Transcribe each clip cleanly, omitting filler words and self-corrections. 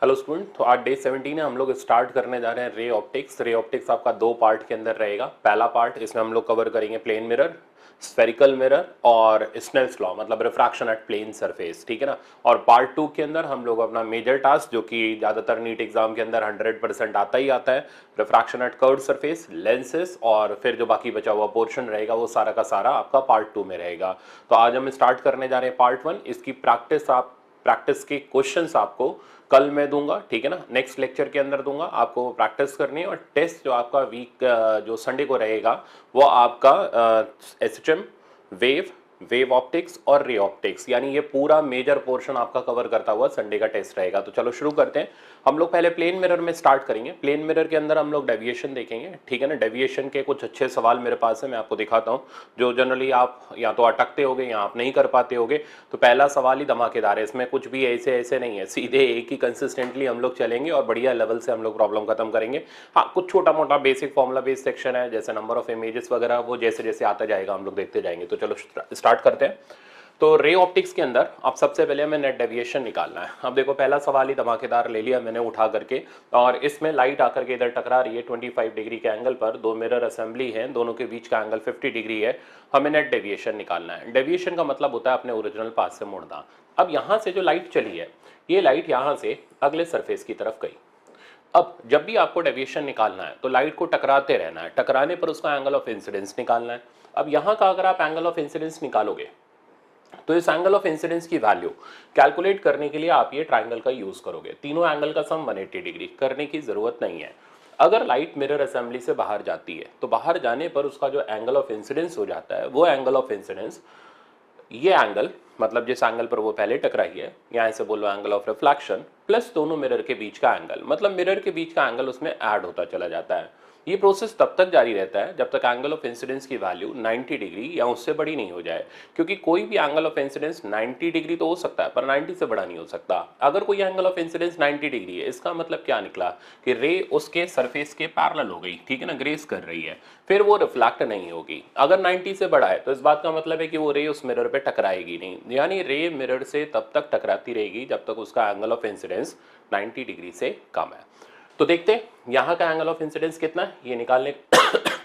Hello student, तो आज day 17 है। हम लोग स्टार्ट करने जा रहे हैं रे ऑप्टिक्स। रे ऑप्टिक्स आपका दो पार्ट के अंदर रहेगा। पहला पार्ट इसमें हम लोग कवर करेंगे प्लेन मिरर, स्फेरिकल मिरर और स्नेल्स लॉ, मतलब रिफ्रैक्शन एट प्लेन सरफेस, ठीक है ना। और पार्ट 2 के अंदर हम लोग अपना मेजर टास्क, जो कि ज़्यादातर नीट एग्जाम के अंदर 100% आता ही आता है, refraction at curved surface, lenses, और फिर जो बाकी बचा हुआ पोर्शन रहेगा वो सारा का सारा आपका पार्ट 2 में रहेगा। तो आज हम स्टार्ट करने जा रहे हैं पार्ट 1। इसकी प्रैक्टिस के क्वेश्चंस आपको कल मैं दूंगा, ठीक है ना। नेक्स्ट लेक्चर के अंदर दूंगा, आपको प्रैक्टिस करनी है। और टेस्ट जो आपका वीक जो संडे को रहेगा वो आपका एसएचएम, वेव, वेव ऑप्टिक्स और रे ऑप्टिक्स, यानी ये पूरा मेजर पोर्शन आपका कवर करता हुआ संडे का टेस्ट रहेगा। तो चलो शुरू करते हैं। हम लोग पहले प्लेन मिरर में स्टार्ट करेंगे। प्लेन मिरर के अंदर हम लोग डेविएशन देखेंगे, ठीक है ना। डेविएशन के कुछ अच्छे सवाल मेरे पास है, मैं आपको दिखाता हूँ, जो जनरली आप या तो अटकते होगे या आप नहीं कर पाते होगे। तो पहला सवाल ही धमाकेदार है, इसमें कुछ भी ऐसे ऐसे नहीं है, सीधे एक ही कंसिस्टेंटली हम लोग चलेंगे और बढ़िया लेवल से हम लोग प्रॉब्लम खत्म करेंगे। हाँ, कुछ छोटा मोटा बेसिक फॉर्मूला बेस्ड सेक्शन है, जैसे नंबर ऑफ इमेजेस वगैरह, वो जैसे जैसे आता जाएगा हम लोग देखते जाएंगे। तो चलो स्टार्ट करते हैं। तो रे ऑप्टिक्स के अंदर अब सबसे पहले हमें नेट डेविएशन निकालना है। अब देखो, पहला सवाल ही धमाकेदार ले लिया मैंने उठा करके, और इसमें लाइट आकर के इधर टकरा रही है 25 डिग्री के एंगल पर। दो मिरर असेंबली है, दोनों के बीच का एंगल 50 डिग्री है। हमें नेट डेविएशन निकालना है। डेविएशन का मतलब होता है अपने ओरिजिनल पाथ से मुड़ना। अब यहाँ से जो लाइट चली है, ये लाइट यहाँ से अगले सरफेस की तरफ गई। अब जब भी आपको डेविएशन निकालना है तो लाइट को टकराते रहना है, टकराने पर उसका एंगल ऑफ इंसिडेंस निकालना है। अब यहाँ का अगर आप एंगल ऑफ इंसिडेंस निकालोगे तो इस एंगल ऑफ इंसिडेंस की वैल्यू कैलकुलेट करने के लिए आप ये ट्रायंगल का यूज करोगे। तीनों एंगल का सम 180 डिग्री करने की जरूरत नहीं है। अगर लाइट मिरर असेंबली से बाहर जाती है तो बाहर जाने पर उसका जो एंगल ऑफ इंसिडेंस हो जाता है, वो एंगल ऑफ इंसिडेंस, ये एंगल, मतलब जिस एंगल पर वो पहले टकराई है, यहाँ से बोलो एंगल ऑफ रिफ्लेक्शन, प्लस दोनों मिरर के बीच का एंगल, मतलब मिरर के बीच का एंगल उसमें ऐड होता चला जाता है। ये प्रोसेस तब तक जारी रहता है जब तक एंगल ऑफ इंसिडेंस की वैल्यू 90 डिग्री या उससे बड़ी नहीं हो जाए, क्योंकि कोई भी एंगल ऑफ इंसिडेंस 90 डिग्री तो हो सकता है पर 90 से बड़ा नहीं हो सकता। अगर कोई एंगल ऑफ इंसिडेंस 90 डिग्री है, इसका मतलब क्या निकला कि रे उसके सरफेस के पैरेलल हो गई, ठीक है ना, ग्रेस कर रही है, फिर वो रिफ्लेक्ट नहीं होगी। अगर 90 से बड़ा है तो इस बात का मतलब है कि वो रे उस मिरर पे टकराएगी नहीं, यानी रे मिरर से तब तक टकराती रहेगी जब तक उसका एंगल ऑफ इंसिडेंस 90 डिग्री से कम है। तो देखते हैं यहाँ का एंगल ऑफ इंसिडेंस कितना है, ये निकालने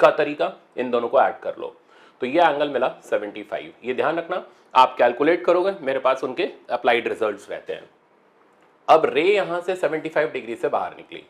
का तरीका, इन दोनों को ऐड कर लो। तो ये एंगल मिला 75। ये ध्यान रखना, आप कैलकुलेट करोगे, मेरे पास उनके अप्लाइड रिजल्ट्स रहते हैं। अब रे यहां से 75 डिग्री से बाहर निकली।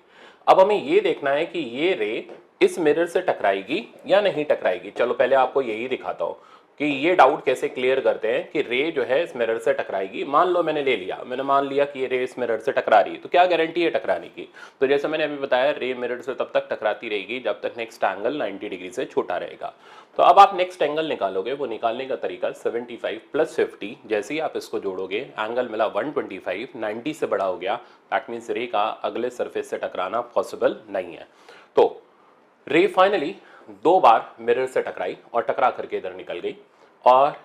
अब हमें ये देखना है कि ये रे इस मिरर से टकराएगी या नहीं टकराएगी। चलो पहले आपको यही दिखाता हूं कि ये डाउट कैसे क्लियर करते हैं कि रे जो है इस मिरर से टकराएगी। मान लो मैंने मान लिया कि ये रे इस मिरर से टकरा रही है, तो क्या गारंटी है टकराने की। तो जैसे मैंने अभी बताया, रे मिरर से तब तक टकराती रहेगी जब तक नेक्स्ट एंगल 90 डिग्री से छोटा रहेगा। तो अब आप नेक्स्ट एंगल निकालोगे, वो निकालने का तरीका 75 प्लस 50, जैसे ही आप इसको जोड़ोगे एंगल मिला 125, 90 से बड़ा हो गया, दैट मीन्स रे का अगले सरफेस से टकराना पॉसिबल नहीं है। तो रे फाइनली दो बार मिरर से टकराई और टकरा करके इधर निकल गई, और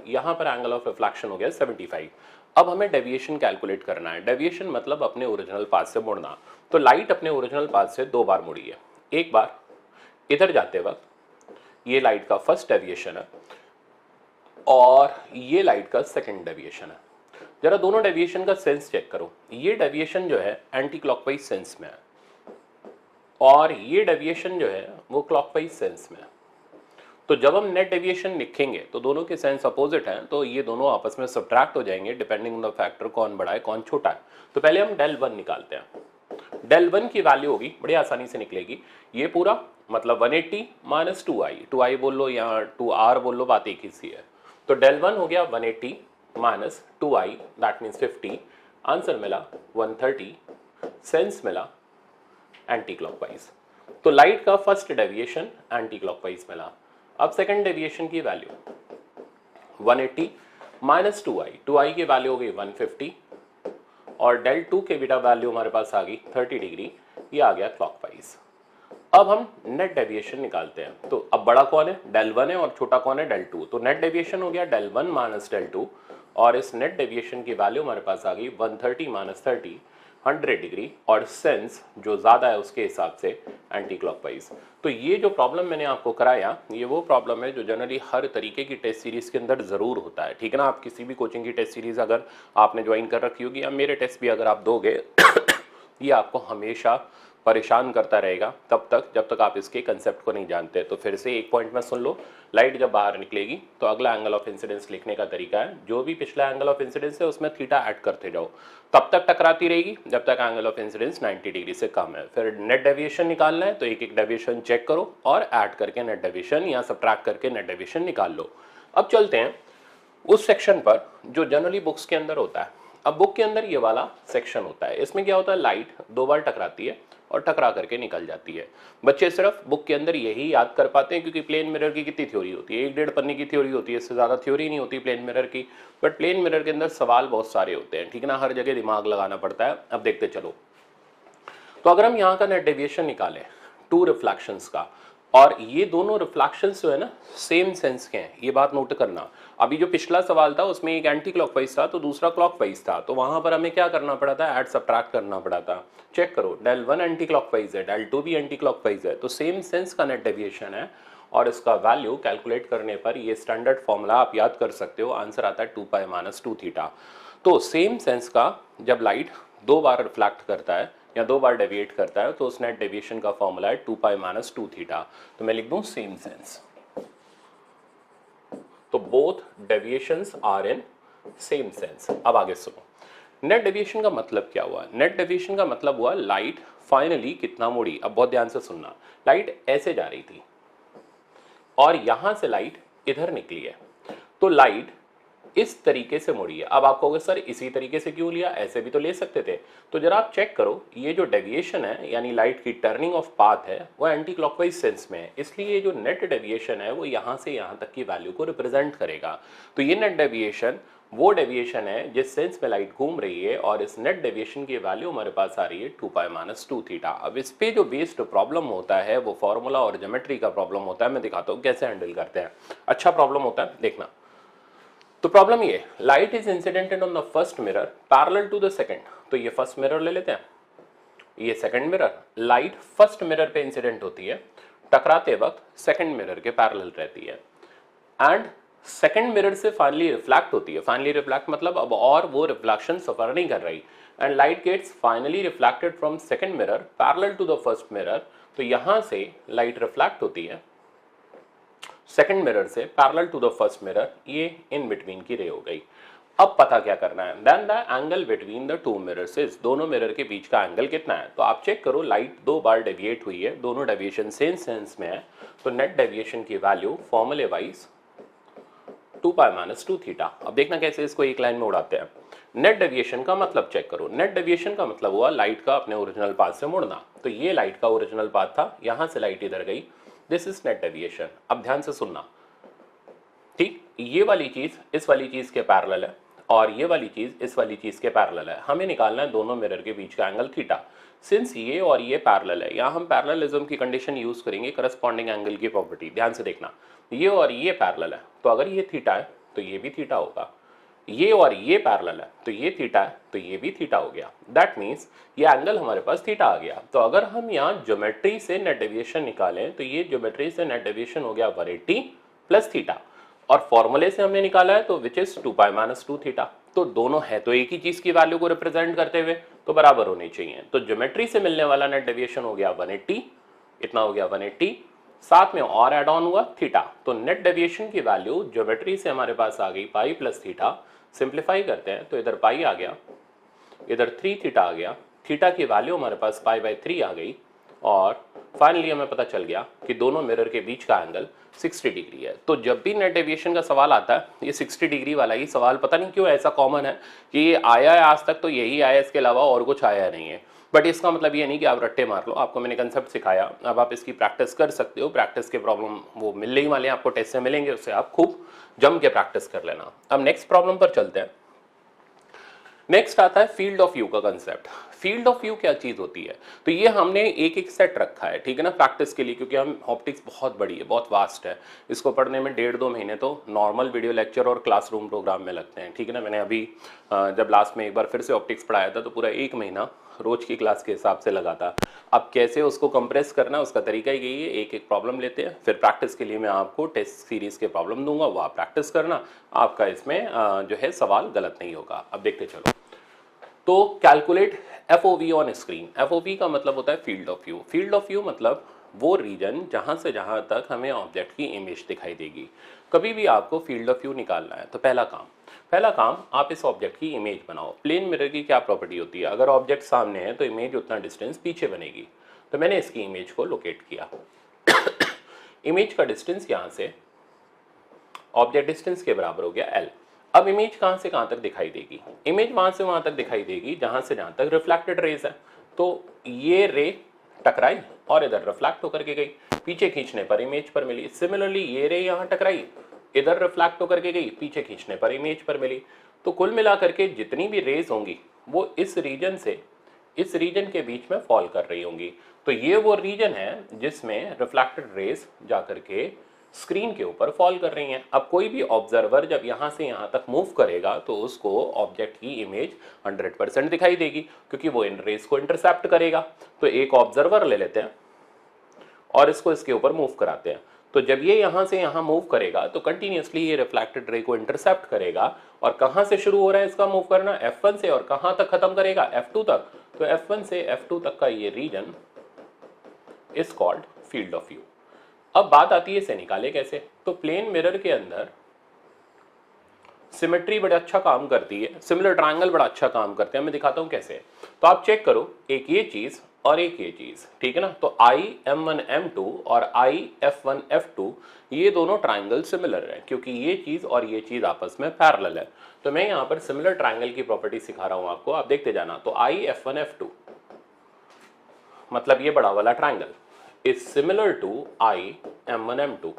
यहां पर एंगल ऑफ रिफ्लेक्शन हो गया 75। अब हमें डेविएशन कैलकुलेट करना है। डेविएशन मतलब अपने ओरिजिनल पाथ से मुड़ना। तो लाइट अपने ओरिजिनल पाथ से दो बार मुड़ी है। एक बार इधर जाते वक्त ये लाइट का फर्स्ट डेविएशन है और ये लाइट का सेकंड डेविएशन है। जरा दोनों डेविएशन का सेंस चेक करो। ये डेविएशन जो है एंटी क्लॉकवाइज सेंस में है और ये डेविएशन जो है वो क्लॉकवाइज सेंस में है। तो जब हम नेट डेविएशन लिखेंगे तो दोनों के सेंस अपोजिट हैं, तो ये दोनों आपस में सब्ट्रैक्ट हो जाएंगे डिपेंडिंग ऑन द फैक्टर, कौन बड़ा है कौन छोटा है। तो पहले हम डेल 1 निकालते हैं। डेल 1 की वैल्यू होगी, बड़ी आसानी से निकलेगी। ये पूरा मतलब 180 माइनस 2i बोल लो या 2r बोल लो, बात एक ही सी है। तो डेल 1 हो गया 180 minus 2i, that means 50। Answer मिला 130, सेंस मिला एंटी क्लॉकवाइज। तो लाइट का फर्स्ट डेविएशन एंटी क्लॉकवाइज मिला। अब सेकंड डेविएशन की वैल्यू 180 माइनस 2i की वैल्यू हो गई 150, और डेल 2 के बीटा वैल्यू हमारे पास आ गई 30 डिग्री, ये आ गया क्लॉकवाइज। अब हम नेट डेविएशन निकालते हैं। तो अब बड़ा कौन है, डेल 1 है, और छोटा कौन है, डेल 2। तो नेट डेविएशन हो गया डेल 1 माइनस डेल 2, और इस नेट डेविएशन की वैल्यू हमारे पास आ गई 130 माइनस 30, 100 डिग्री, और सेंस जो ज़्यादा है उसके हिसाब से एंटी क्लॉकवाइज। तो ये जो प्रॉब्लम मैंने आपको कराया, ये वो प्रॉब्लम है जो जनरली हर तरीके की टेस्ट सीरीज़ के अंदर ज़रूर होता है, ठीक है ना। आप किसी भी कोचिंग की टेस्ट सीरीज़ अगर आपने ज्वाइन कर रखी होगी या मेरे टेस्ट भी अगर आप दोगे ये आपको हमेशा परेशान करता रहेगा तब तक जब तक आप इसके कंसेप्ट को नहीं जानते। तो फिर से एक पॉइंट में सुन लो, लाइट जब बाहर निकलेगी तो अगला एंगल ऑफ इंसिडेंस लिखने का तरीका है, जो भी पिछला एंगल ऑफ इंसिडेंस है उसमें थीटा ऐड करते जाओ, तब तक टकराती रहेगी जब तक एंगल ऑफ इंसिडेंस 90 डिग्री से कम है। फिर नेट डेविएशन निकालना है तो एक एक डेविएशन चेक करो और ऐड करके नेट डेविएशन या सब्ट्रैक्ट करके नेट डेविएशन निकाल लो। अब चलते हैं उस सेक्शन पर जो जनरली बुक्स के अंदर होता है। अब बुक के अंदर ये वाला सेक्शन होता है, इसमें क्या होता है, लाइट दो बार टकराती है और टकरा करके निकल जाती है। बच्चे सिर्फ बुक के अंदर यही याद कर पाते हैं क्योंकि प्लेन मिरर की कितनी थ्योरी होती है, 1-1.5 पन्ने की थ्योरी होती है, इससे ज़्यादा थ्योरी नहीं होती प्लेन मिरर की। बट प्लेन मिरर के अंदर सवाल बहुत सारे होते हैं, ठीक ना, हर जगह दिमाग लगाना पड़ता है। अब देखते चलो, तो अगर हम यहाँ का नेट डेविएशन निकालें टू रिफ्लेक्शंस का, और ये दोनों रिफ्लेक्शंस जो है ना सेम सेंस के हैं, ये बात नोट करना। अभी जो पिछला सवाल था उसमें एक एंटी क्लॉकवाइज था तो दूसरा क्लॉकवाइज था, तो वहां पर हमें क्या करना पड़ा था, ऐड सब्ट्रैक्ट करना पड़ा था। चेक करो, डेल 1 एंटी क्लॉकवाइज है, डेल 2 भी एंटी क्लॉकवाइज है, तो सेम सेंस का नेट डेविएशन है और इसका वैल्यू कैलकुलेट करने पर ये स्टैंडर्ड फॉर्मूला आप याद कर सकते हो, आंसर आता है 2 पाई माइनस 2 थीटा। तो सेम सेंस का जब लाइट दो बार रिफ्लेक्ट करता है या दो बार डेविएट करता है तो उस नेट डेविएशन का फॉर्मूला है 2 पाई माइनस 2 थीटा। तो मैं लिख दूं सेम सेंस, तो both deviations are in same sense. अब आगे सुनो, नेट डेविएशन का मतलब क्या हुआ। नेट डेविएशन का मतलब हुआ लाइट फाइनली कितना मुड़ी। अब बहुत ध्यान से सुनना, लाइट ऐसे जा रही थी और यहां से लाइट इधर निकली है, तो लाइट इस तरीके से मुड़ी है। अब आप कहोगे सर इसी तरीके से क्यों लिया, ऐसे भी तो ले सकते थे। तो जरा आप चेक करो, ये जो डेविएशन है यानी लाइट की टर्निंग ऑफ पाथ है वो एंटी क्लॉकवाइज सेंस में है, इसलिए ये जो नेट डेविएशन है वो यहां से यहां तक की वैल्यू को रिप्रेजेंट करेगा। तो ये नेट डेविएशन वो डेविएशन है जिस सेंस में लाइट घूम रही है और इस नेट डेविएशन की वैल्यू हमारे पास आ रही है 2 पाई माइनस 2 थीटा। अब इस पे जो बेस्ड प्रॉब्लम होता है वो फॉर्मूला और ज्योमेट्री का प्रॉब्लम होता है, मैं दिखाता हूँ कैसे हैंडल करते हैं। अच्छा प्रॉब्लम होता है, देखना। तो प्रॉब्लम ये, light is incidented on the first mirror parallel to the second. तो ये फर्स्ट मिरर ले लेते हैं, ये second mirror. Light first mirror पे इंसिडेंट होती है, टकराते वक्त सेकंड मिरर के पैरेलल रहती है एंड सेकंड मिरर से फाइनली रिफ्लेक्ट होती है। फाइनली रिफ्लेक्ट मतलब अब और वो रिफ्लेक्शन सफर नहीं कर रही and light gets finally reflected from second mirror parallel to the first mirror. तो यहां से लाइट रिफ्लेक्ट होती है सेकंड मिरर से parallel to the first mirror, ये इन बिटवीन की रे हो गई। अब पता क्या करना है, then the angle between the two mirrors is, दोनों मिरर के बीच का एंगल कितना है। तो आप चेक करो, लाइट दो बार डेविएट हुई है, दोनों डेविएशन सेम सेंस में है, तो नेट डेविएशन की वैल्यू फॉर्मूले वाइज 2 पाई माइनस 2 थीटा। अब देखना कैसे इसको एक लाइन में उड़ाते हैं। नेट डेविएशन का मतलब चेक करो, नेट डेविएशन का मतलब हुआ लाइट का अपने ओरिजिनल पाथ से मुड़ना। तो ये लाइट का ओरिजिनल पाथ था, यहां से लाइट इधर गई, दिस इज नेट डेविएशन। अब ध्यान से सुनना, ठीक, ये वाली चीज इस वाली चीज के पैरेलल है और ये वाली चीज इस वाली चीज के पैरेलल है। हमें निकालना है दोनों मिरर के बीच का एंगल थीटा। सिंस ये और ये पैरेलल है, यहां हम पैरेललिज्म की कंडीशन यूज करेंगे, करस्पॉन्डिंग एंगल की प्रॉपर्टी। ध्यान से देखना, ये और ये पैरेलल है, तो अगर ये थीटा है तो ये भी थीटा होगा। ये और ये पैरेलल है तो ये थीटा है तो ये भी थीटा हो गया। दैट मीन्स ये एंगल हमारे पास थीटा आ गया। तो अगर हम यहाँ ज्योमेट्री से नेट डेविएशन निकालें तो ये ज्योमेट्री से नेट डेविएशन हो गया 180 प्लस थीटा, और फॉर्मूले से हमने निकाला है तो which is 2 pi minus 2 theta. तो दोनों है तो एक ही चीज की वैल्यू को रिप्रेजेंट करते हुए तो बराबर होने चाहिए। तो ज्योमेट्री से मिलने वाला नेट डेविएशन हो गया 180, इतना हो गया 180, साथ में और एड ऑन हुआ थीटा। तो नेट डेविएशन की वैल्यू ज्योमेट्री से हमारे पास आ गई पाई प्लस थीटा। सिंप्लीफाई करते हैं तो इधर पाई आ गया, इधर 3 थीटा आ गया, थीटा की वैल्यू हमारे पास पाई बाई 3 आ गई, और फाइनली हमें पता चल गया कि दोनों मिरर के बीच का एंगल 60 डिग्री है। तो जब भी नेट डेविएशन का सवाल आता है, ये 60 डिग्री वाला ही सवाल पता नहीं क्यों ऐसा कॉमन है कि ये आया है आज तक तो यही आया, इसके अलावा और कुछ आया नहीं है। बट इसका मतलब ये नहीं कि आप रट्टे मार लो, आपको मैंने कंसेप्ट सिखाया, अब आप इसकी प्रैक्टिस कर सकते हो। प्रैक्टिस के प्रॉब्लम वो मिलने ही वाले हैं आपको, टेस्ट से मिलेंगे, उससे आप खूब जम के प्रैक्टिस कर लेना। अब नेक्स्ट प्रॉब्लम पर चलते हैं। नेक्स्ट आता है फील्ड ऑफ व्यू का कंसेप्ट। फील्ड ऑफ व्यू क्या चीज होती है, तो ये हमने एक एक सेट रखा है, ठीक है ना, प्रैक्टिस के लिए, क्योंकि हम ऑप्टिक्स बहुत बड़ी है, बहुत वास्ट है, इसको पढ़ने में 1.5-2 महीने तो नॉर्मल वीडियो लेक्चर और क्लासरूम प्रोग्राम में लगते हैं, ठीक है ना। मैंने अभी जब लास्ट में एक बार फिर से ऑप्टिक्स पढ़ाया था तो पूरा 1 महीना रोज की क्लास के हिसाब से लगा था। अब कैसे उसको कंप्रेस करना है उसका तरीका ही यही है, एक एक प्रॉब्लम लेते हैं, फिर प्रैक्टिस के लिए मैं आपको टेस्ट सीरीज के प्रॉब्लम दूंगा, वो आप प्रैक्टिस करना, आपका इसमें जो है सवाल गलत नहीं होगा। अब देखते चलो, तो calculate FOV on screen, FOV का मतलब होता है field of view. Field of view मतलब वो रीजन जहां से जहां तक हमें ऑब्जेक्ट की इमेज दिखाई देगी। कभी भी आपको फील्ड ऑफ व्यू निकालना है तो पहला काम आप इस ऑब्जेक्ट की इमेज बनाओ। प्लेन मिरर की क्या प्रॉपर्टी होती है, अगर ऑब्जेक्ट सामने है तो इमेज उतना डिस्टेंस पीछे बनेगी। तो मैंने इसकी इमेज को लोकेट किया। इमेज का डिस्टेंस यहाँ से ऑब्जेक्ट डिस्टेंस के बराबर हो गया L। अब इमेज कहाँ से कहाँ तक दिखाई देगी, इमेज वहां से वहां तक दिखाई देगी जहां से जहां तक रिफ्लेक्टेड रेज है। तो ये रे टकराई और इधर रिफ्लेक्ट होकर के गई, पीछे खींचने पर इमेज पर मिली। सिमिलरली ये रे यहाँ टकराई, इधर रिफ्लेक्ट होकर के गई, पीछे खींचने पर इमेज पर मिली। तो कुल मिलाकर के जितनी भी रेज होंगी वो इस रीजन से इस रीजन के बीच में फॉल कर रही होंगी। तो ये वो रीजन है जिसमें रिफ्लेक्टेड रेज जाकर के स्क्रीन के ऊपर फॉल कर रही हैं। अब कोई भी ऑब्जर्वर जब यहाँ से यहाँ तक मूव करेगा तो उसको ऑब्जेक्ट की इमेज 100% दिखाई देगी, क्योंकि वो इन रेज को इंटरसेप्ट करेगा। तो एक ऑब्जर्वर ले लेते हैं और इसको इसके ऊपर मूव कराते हैं। तो जब ये यहाँ से यहाँ मूव करेगा तो कंटिन्यूसली ये रिफ्लेक्टेड रे को इंटरसेप्ट करेगा। और कहाँ से शुरू हो रहा है इसका मूव करना, F1 से, और कहाँ तक खत्म करेगा, F2 तक। तो F1 से F2 तक का ये region is called field of view. अब बात आती है इसे निकाले कैसे। तो प्लेन मिरर के अंदर सिमेट्री बड़ा अच्छा काम करती है, सिमिलर ट्रायंगल बड़ा अच्छा काम करते हैं। मैं दिखाता हूं कैसे। तो आप चेक करो, एक ये चीज और एक ये चीज, ठीक है ना। तो IM1 M2 और IF1 F2 ये दोनों ट्रायंगल सिमिलर है, क्योंकि ये चीज और ये चीज आपस में पैरेलल है। तो मैं यहाँ पर सिमिलर ट्रायंगल की प्रॉपर्टी सिखा रहा हूं आपको, आप देखते जाना। तो IF1 F2 मतलब ये बड़ा वाला triangle is similar to IM1 M2,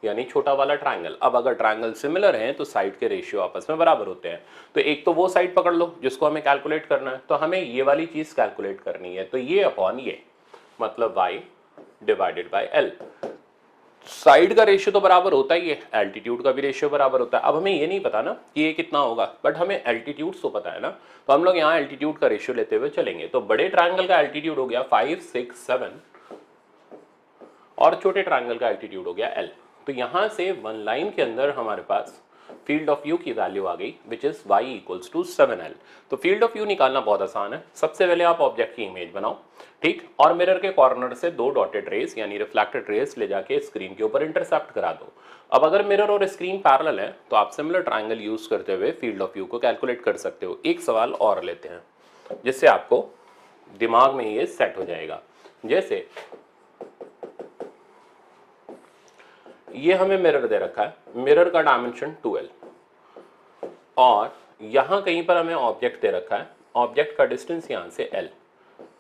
यानी छोटा वाला ट्रायंगल। अब अगर ट्रायंगल सिमिलर हैं तो साइड के रेशियो आपस में बराबर होते हैं। तो एक तो वो साइड पकड़ लो जिसको हमें कैलकुलेट करना है, तो हमें ये वाली चीज कैलकुलेट करनी है। तो ये अपॉन ये मतलब y divided by L। Side का रेशियो तो बराबर होता ही है, एल्टीट्यूड का भी रेशियो बराबर होता है। अब हमें ये नहीं पता ना कि ये कितना होगा, बट हमें एल्टीट्यूड तो पता है ना। तो हम लोग यहाँ एल्टीट्यूड का रेशियो लेते हुए चलेंगे। तो बड़े ट्रायंगल का एल्टीट्यूड हो गया 5, 6, 7 और छोटे ट्रायंगल का एल्टीट्यूड हो गया L। तो यहां से वन लाइन के अंदर हमारे पास फील्ड ऑफ व्यू की वैल्यू आ गई which is y equals to 7L। तो फील्ड ऑफ व्यू निकालना बहुत आसान है। सबसे पहले आप ऑब्जेक्ट की इमेज बनाओ, ठीक, और मिरर के कॉर्नर से दो डॉटेड रेस यानी रिफ्लेक्टेड रेस ले जाके स्क्रीन के ऊपर इंटरसेप्ट करा दो। अब अगर मिरर और स्क्रीन पैरेलल है तो आप सिमिलर ट्रायंगल यूज करते हुए फील्ड ऑफ व्यू को कैलकुलेट कर सकते हो। एक सवाल और लेते हैं जिससे आपको दिमाग में ये सेट हो जाएगा। जैसे ये हमें मिरर दे रखा है, मिरर का डायमेंशन 2L, और यहां कहीं पर हमें ऑब्जेक्ट दे रखा है, ऑब्जेक्ट का डिस्टेंस यहां से L,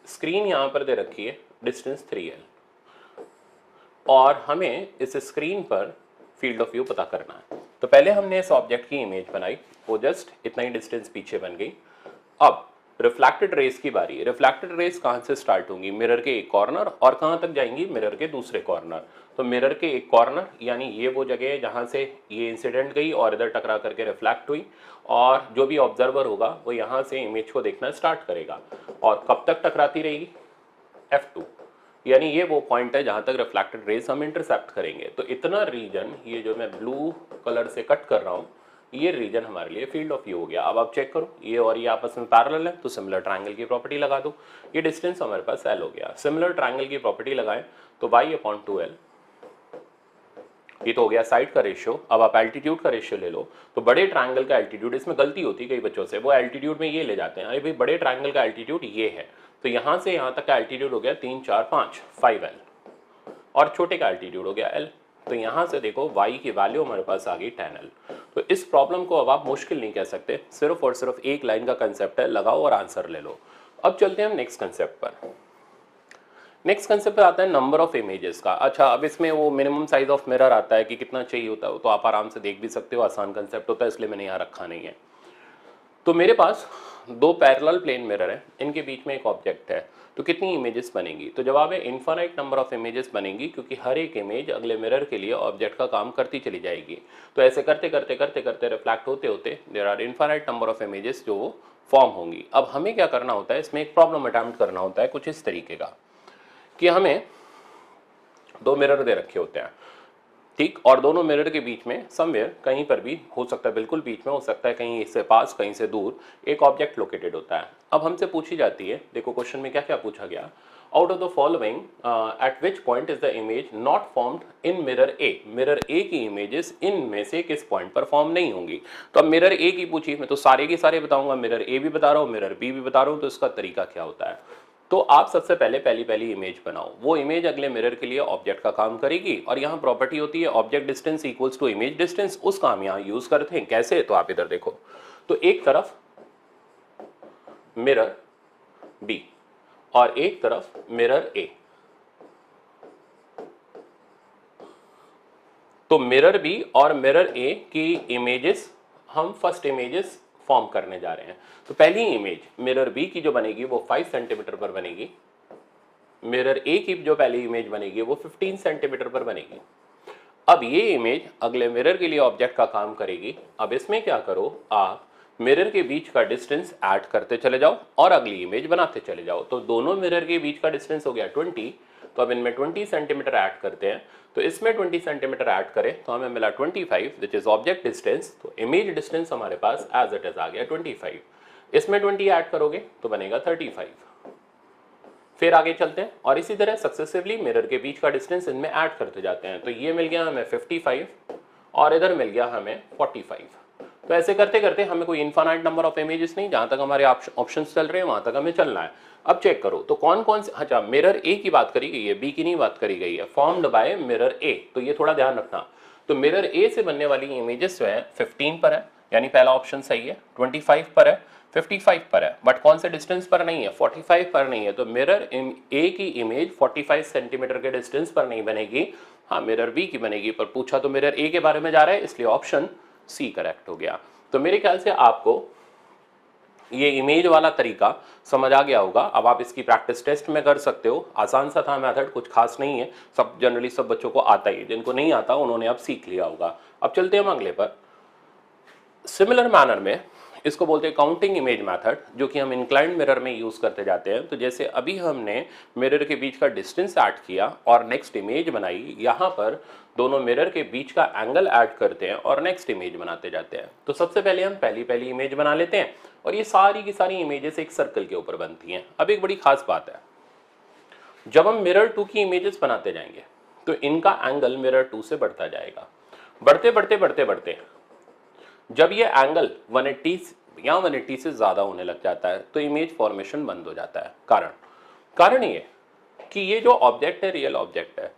स्क्रीन यहां पर दे रखी है डिस्टेंस 3L, और हमें इस स्क्रीन पर फील्ड ऑफ व्यू पता करना है। तो पहले हमने इस ऑब्जेक्ट की इमेज बनाई, वो जस्ट इतना ही डिस्टेंस पीछे बन गई। अब रिफ्लेक्टेड रेस की बारी। रिफ्लेक्टेड रेस कहां से स्टार्ट होंगी, मिरर के एक कॉर्नर, और कहां तक जाएंगी, मिरर के दूसरे कॉर्नर। तो मिरर के एक कॉर्नर यानी ये वो जगह है जहां से ये इंसिडेंट गई और इधर टकरा करके रिफ्लेक्ट हुई, और जो भी ऑब्जर्वर होगा वो यहां से इमेज को देखना स्टार्ट करेगा। और कब तक टकराती रहेगी, F2, यानी ये वो पॉइंट है जहां तक रिफ्लेक्टेड रेस हम इंटरसेप्ट करेंगे। तो इतना रीजन, ये जो मैं ब्लू कलर से कट कर रहा हूं, ये रीजन हमारे लिए फील्ड ऑफ व्यू हो गया। अब आप चेक करो, ये और ये आपस में पैरेलल है तो सिमिलर ट्रायंगल की प्रॉपर्टी लगा दो। ये डिस्टेंस हमारे पास L हो गया। सिमिलर ट्रायंगल की प्रॉपर्टी लगाएं तो y/2L, ये तो हो गया साइड का रेशियो। अब आप एल्टीट्यूड का रेशियो ले लो। तो बड़े ट्रायंगल का एल्टीट्यूड, इसमें गलती होती है कई बच्चों से, वो एल्टीट्यूड में ये ले जाते हैं, अरे भाई बड़े ट्रायंगल का एल्टीट्यूड ये है, तो यहां से यहां तक का एल्टीट्यूड हो गया 3, 4, 5, 5L, और छोटे का एल्टीट्यूड हो गया L। तो यहां से देखो y की वैल्यू हमारे पास आ गई 10L। तो इस प्रॉब्लम को अब आप मुश्किल नहीं कह सकते, सिर्फ और सिर्फ एक लाइन का कंसेप्ट है, लगाओ और आंसर ले लो। अब चलते हैं हम नेक्स्ट कंसेप्ट पर। नेक्स्ट कंसेप्ट पे आता है नंबर ऑफ इमेजेस का। अच्छा, अब इसमें वो मिनिमम साइज ऑफ मिरर आता है कि कितना चाहिए होता है, तो आप आराम से देख भी सकते हो, आसान कंसेप्ट होता है, इसलिए मैंने यहाँ रखा नहीं है। तो मेरे पास दो पैरेलल प्लेन मिरर है, इनके बीच में एक ऑब्जेक्ट है, तो कितनी इमेजेस बनेंगी। तो जवाब है इनफाइनाइट नंबर ऑफ इमेजेस बनेंगी, क्योंकि हर एक इमेज अगले मिरर के लिए ऑब्जेक्ट का काम करती चली जाएगी। तो ऐसे करते करते करते करते रिफ्लेक्ट होते होते there are infinite number of images जो वो फॉर्म होंगी। अब हमें क्या करना होता है, इसमें एक प्रॉब्लम अटेम्प्ट करना होता है कुछ इस तरीके का कि हमें दो मिरर दे रखे होते हैं, ठीक। और दोनों मिरर के बीच में समवेयर कहीं पर भी हो सकता है, बिल्कुल बीच में हो सकता है, कहीं इससे पास कहीं से दूर एक ऑब्जेक्ट लोकेटेड होता है। अब हमसे पूछी जाती है, देखो क्वेश्चन में क्या क्या पूछा गया, out of the following at which point is the image not formed in mirror A, mirror A की इमेजेस इनमें से किस पॉइंट पर फॉर्म नहीं होंगी। तो अब मिरर ए की पूछी, मैं तो सारे के सारे बताऊंगा, मिरर ए भी बता रहा हूँ, मिरर बी भी बता रहा हूँ, तो इसका तरीका क्या होता है। तो आप सबसे पहले पहली इमेज बनाओ, वो इमेज अगले मिरर के लिए ऑब्जेक्ट का काम करेगी, और यहाँ प्रॉपर्टी होती है object distance equals to image distance, उसका हम यहाँ यूज करते हैं। कैसे, तो आप इधर देखो, तो एक तरफ मिरर बी और एक तरफ मिरर ए, तो मिरर बी और मिरर ए की इमेजेस हम फर्स्ट इमेजेस फॉर्म करने जा रहे हैं। तो पहली इमेज मिरर बी की जो बनेगी वो 5 सेंटीमीटर पर बनेगी, मिरर ए की जो पहली इमेज बनेगी वो 15 सेंटीमीटर पर बनेगी। अब ये इमेज अगले मिरर के लिए ऑब्जेक्ट का काम करेगी। अब इसमें क्या करो, आप मिरर के बीच का डिस्टेंस ऐड करते चले जाओ और अगली इमेज बनाते चले जाओ। तो दोनों मिरर के बीच का डिस्टेंस हो गया 20, तो अब इनमें 20 सेंटीमीटर ऐड करते हैं, तो इसमें 20 सेंटीमीटर ऐड करें तो हमें मिला 25 विच इज ऑब्जेक्ट डिस्टेंस। तो इमेज डिस्टेंस हमारे पास एज इट इज आ गया 25, इसमें 20 ऐड करोगे तो बनेगा 35। फिर आगे चलते हैं और इसी तरह सक्सेसिवली मिरर के बीच का डिस्टेंस इनमें ऐड करते जाते हैं। तो ये मिल गया हमें 55 और इधर मिल गया हमें 45। तो ऐसे करते करते हमें कोई इनफाइनाइट नंबर ऑफ इमेजेस नहीं, जहां तक हमारे ऑप्शंस चल रहे हैं वहां तक हमें चलना है। अब चेक करो तो कौन कौन से, अच्छा मिरर ए की बात करी गई है, बी की नहीं बात करी गई है, फॉर्म्ड बाय मिरर ए, तो ये थोड़ा ध्यान रखना। तो मिरर ए से बनने वाली इमेजेस जो है 15 पर है, यानी पहला ऑप्शन सही है, 25 पर है, 55 पर है, बट कौन से डिस्टेंस पर नहीं है, 45 पर नहीं है। तो मिरर ए की इमेज 45 सेंटीमीटर के डिस्टेंस पर नहीं बनेगी, हाँ मिरर बी की बनेगी। पर पूछा तो मिरर ए के बारे में जा रहा है, इसलिए ऑप्शन सी करेक्ट हो गया। तो मेरे ख्याल से आपको ये इमेज वाला तरीका समझ आ गया होगा। अब आप इसकी प्रैक्टिस टेस्ट में कर सकते हो, आसान सा था मेथड, कुछ खास नहीं है, सब जनरली सब बच्चों को आता ही है, जिनको नहीं आता उन्होंने अब सीख लिया होगा। अब चलते हैं हम अगले पर। सिमिलर मैनर में इसको बोलते हैं काउंटिंग इमेज मेथड, जो कि हम इंक्लाइंड मिरर में यूज करते जाते हैं। तो जैसे अभी हमने मिरर के बीच का डिस्टेंस ऐड किया और नेक्स्ट इमेज बनाई, यहाँ पर दोनों मिरर के बीच का एंगल ऐड करते हैं और नेक्स्ट इमेज बनाते जाते हैं। तो सबसे पहले हम पहली इमेज बना लेते हैं और ये सारी की सारी इमेजेस एक सर्कल के ऊपर बनती हैं। अब एक बड़ी खास बात है, जब हम मिरर 2 की इमेजेस बनाते जाएंगे तो इनका एंगल मिरर 2 से बढ़ता जाएगा, बढ़ते जब ये एंगल 180 या 180 से ज्यादा होने लग जाता है तो इमेज फॉर्मेशन बंद हो जाता है। कारण ये कि ये जो ऑब्जेक्ट है रियल ऑब्जेक्ट है,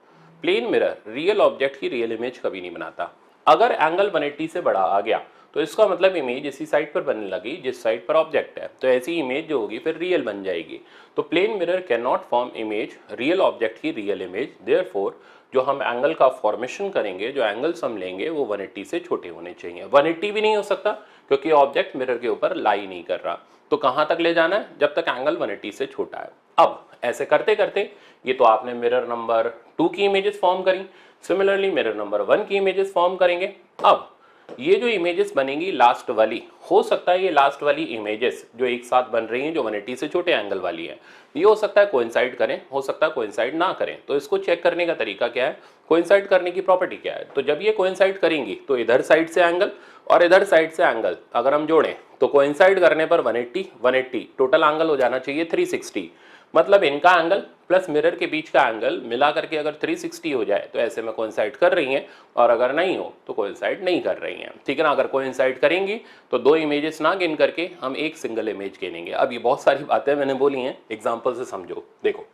प्लेन मिरर रियल ऑब्जेक्ट की रियल इमेज कभी नहीं बनाता। अगर एंगल 180 से बड़ा आ गया तो इसका मतलब इमेज इसी साइड पर बनने लगी जिस साइड पर ऑब्जेक्ट है, तो ऐसी इमेज जो होगी फिर रियल बन जाएगी। तो plane mirror can not form image real object की रियल इमेज, देयरफॉर जो हम एंगल का फॉर्मेशन करेंगे, जो एंगल्स हम लेंगे वो 180 से छोटे होने चाहिए। 180 भी नहीं हो सकता क्योंकि ऑब्जेक्ट मिरर के ऊपर लाई नहीं कर रहा। तो कहां तक ले जाना है, जब तक एंगल 180 से छोटा है। अब ऐसे करते करते ये तो आपने मिरर नंबर 2 की इमेजेस फॉर्म करी, सिमिलरली मिरर नंबर 1 की इमेजेस फॉर्म करेंगे। अब ये जो इमेजेस बनेंगी लास्ट वाली, हो सकता है ये लास्ट वाली इमेजेस जो एक साथ बन रही हैं, जो 180 से छोटे एंगल वाली है, ये हो सकता है कोइंसाइड करें, हो सकता है कोइंसाइड ना करें। तो इसको चेक करने का तरीका क्या है, कोइंसाइड करने की प्रॉपर्टी क्या है। तो जब ये कोइंसाइड करेंगी तो इधर साइड से एंगल और इधर साइड से एंगल अगर हम जोड़ें तो कोइंसाइड करने पर 180 टोटल एंगल हो जाना चाहिए 360। मतलब इनका एंगल प्लस मिरर के बीच का एंगल मिला करके अगर 360 हो जाए तो ऐसे में कोइंसाइड कर रही हैं, और अगर नहीं हो तो कोइंसाइड नहीं कर रही हैं, ठीक है ना। अगर कोइंसाइड करेंगी तो 2 इमेजेस ना गिन करके हम एक सिंगल इमेज गिनेंगे। अब ये बहुत सारी बातें मैंने बोली हैं, एग्जांपल से समझो। देखो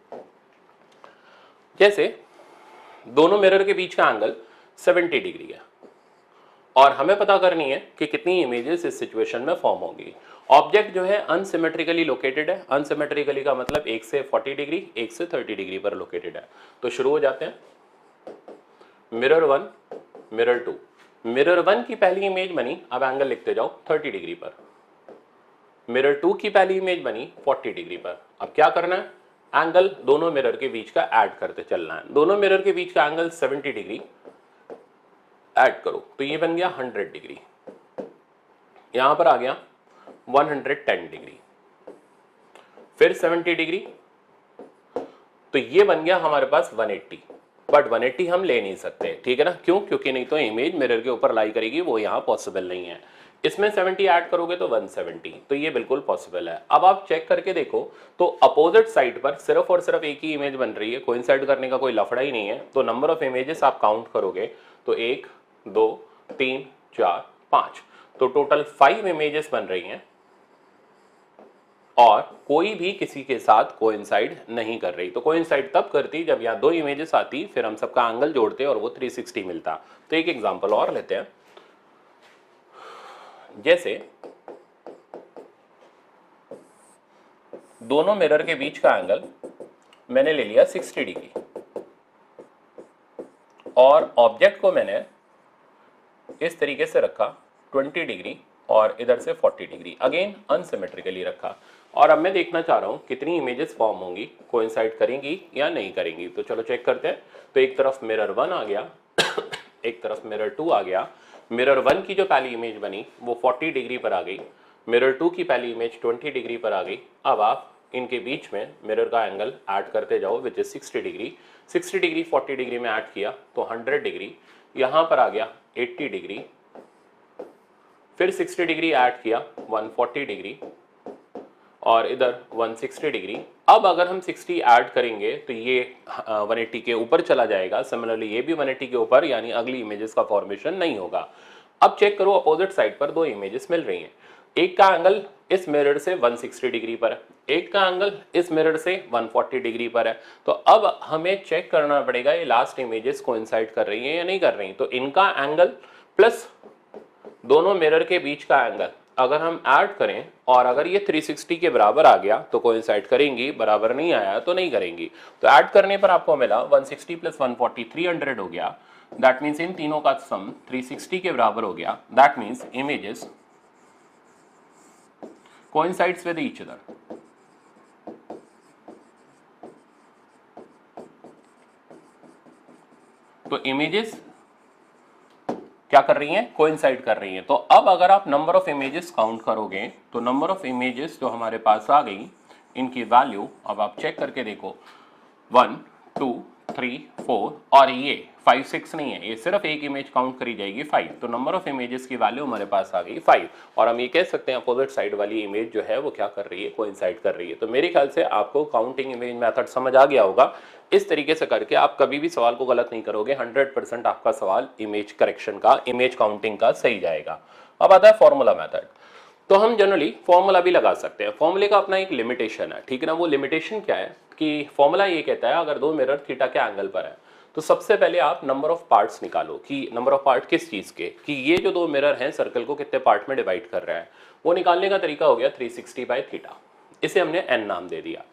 जैसे दोनों मिरर के बीच का एंगल 70 डिग्री है और हमें पता करनी है कि कितनी इमेजेस इस सिचुएशन में फॉर्म होगी। ऑब्जेक्ट जो है अनसिमेट्रिकली लोकेटेड है, अनसिमेट्रिकली का मतलब 1 से 40 डिग्री 1 से 30 डिग्री पर लोकेटेड है। तो शुरू हो जाते हैं। मिरर 1 मिरर 2, मिरर 1 की पहली इमेज बनी, अब एंगल लिखते जाओ 30 डिग्री पर। मिरर 2 की पहली इमेज बनी 40 डिग्री पर। अब क्या करना है, एंगल दोनों मिरर के बीच का ऐड करते चलना है। दोनों मिरर के बीच का एंगल 70 डिग्री ऐड करो तो ये बन गया 100 डिग्री, यहां पर आ गया 110 डिग्री, फिर 70 डिग्री, तो ये बन गया हमारे पास 180। बट 180 हम ले नहीं सकते, ठीक है ना, क्यों, क्योंकि नहीं तो इमेज मिरर के ऊपर लाई करेगी, वो यहाँ पॉसिबल नहीं है। इसमें 70 ऐड करोगे तो 170, तो ये बिल्कुल पॉसिबल है। अब आप चेक करके देखो तो अपोजिट साइड पर सिर्फ और सिर्फ एक ही इमेज बन रही है, कोइंसाइड करने का कोई लफड़ा ही नहीं है। तो नंबर ऑफ इमेजेस आप काउंट करोगे तो 1 2 3 4 5, तो टोटल 5 इमेजेस बन रही हैं और कोई भी किसी के साथ कोइंसाइड नहीं कर रही। तो कोइंसाइड तब करती जब यहाँ 2 इमेजेस आती, फिर हम सबका एंगल जोड़ते और वो 360 मिलता। तो एक एग्जांपल और लेते हैं, जैसे दोनों मिरर के बीच का एंगल मैंने ले लिया 60 डिग्री और ऑब्जेक्ट को मैंने इस तरीके से रखा 20 डिग्री और इधर से 40 डिग्री, अगेन अनसिमेट्रिकली रखा। और अब मैं देखना चाह रहा हूं कितनी इमेजेस फॉर्म होंगी, कोइंसाइड करेंगी या नहीं करेंगी। तो चलो चेक करते हैं। तो एक तरफ मिरर 1 आ गया एक तरफ मिरर 2 आ गया। मिरर 1 की जो पहली इमेज बनी वो 40 डिग्री पर आ गई, मिरर 2 की पहली इमेज 20 डिग्री पर आ गई। अब आप इनके बीच में मिरर का एंगल ऐड करते जाओ which is 60 degree. 60 degree 40 degree में ऐड किया तो 100 डिग्री, यहाँ पर आ गया 80 डिग्री, फिर 60 डिग्री ऐड किया 140 डिग्री और इधर 160 डिग्री। अब अगर हम 60 ऐड करेंगे तो ये 180 के ऊपर चला जाएगा, सिमिलरली ये भी 180 के ऊपर, यानी अगली इमेजेस का फॉर्मेशन नहीं होगा। अब चेक करो अपोजिट साइड पर 2 इमेजेस मिल रही हैं, एक का एंगल इस मिरर से 160 डिग्री पर है, एक का एंगल इस मिरर से 140 डिग्री पर है। तो अब हमें चेक करना पड़ेगा ये लास्ट इमेजेस कोइंसाइड कर रही हैं या नहीं कर रही। तो इनका एंगल प्लस दोनों मिरर के बीच का एंगल अगर हम ऐड करें और अगर ये 360 के बराबर आ गया तो कोइंसाइड करेंगी, बराबर नहीं आया तो नहीं करेंगी। तो ऐड करने पर आपको मिला 160 प्लस 140 300 हो गया। दैट मीन्स इन तीनों का सम 360 के बराबर हो गया। That means images coincides with each other. तो इमेजेस क्या कर रही हैं, कोइंसाइड कर रही हैं। तो अब अगर आप नंबर ऑफ इमेजेस काउंट करोगे तो नंबर ऑफ इमेजेस जो हमारे पास आ गई इनकी वैल्यू अब आप चेक करके देखो 1 2 3 4 और ये 5 6 नहीं है, ये सिर्फ एक इमेज काउंट करी जाएगी 5। तो नंबर ऑफ इमेजेस की वैल्यू हमारे पास आ गई 5 और हम ये कह सकते हैं अपोजिट साइड वाली इमेज जो है वो क्या कर रही है, कोइंसाइड कर रही है। तो मेरे ख्याल से आपको काउंटिंग इमेज मेथड समझ आ गया होगा। इस तरीके से करके आप कभी भी सवाल को गलत नहीं करोगे, 100% आपका सवाल इमेज करेक्शन का, इमेज काउंटिंग का सही जाएगा। अब आता है फॉर्मूला मेथड। तो हम जनरली फॉर्मूला भी लगा सकते हैं, फॉर्मूले का अपना एक लिमिटेशन है, ठीक है ना। वो लिमिटेशन क्या है कि फॉर्मूला ये कहता है अगर 2 मिरर थीटा के एंगल पर है तो सबसे पहले आप नंबर ऑफ पार्ट्स निकालो कि नंबर ऑफ पार्ट किस चीज के, कि ये जो 2 मिरर हैं सर्कल को कितने पार्ट में डिवाइड कर रहा है। वो निकालने का तरीका हो गया 360 बाय थीटा, इसे हमने n नाम दे दिया।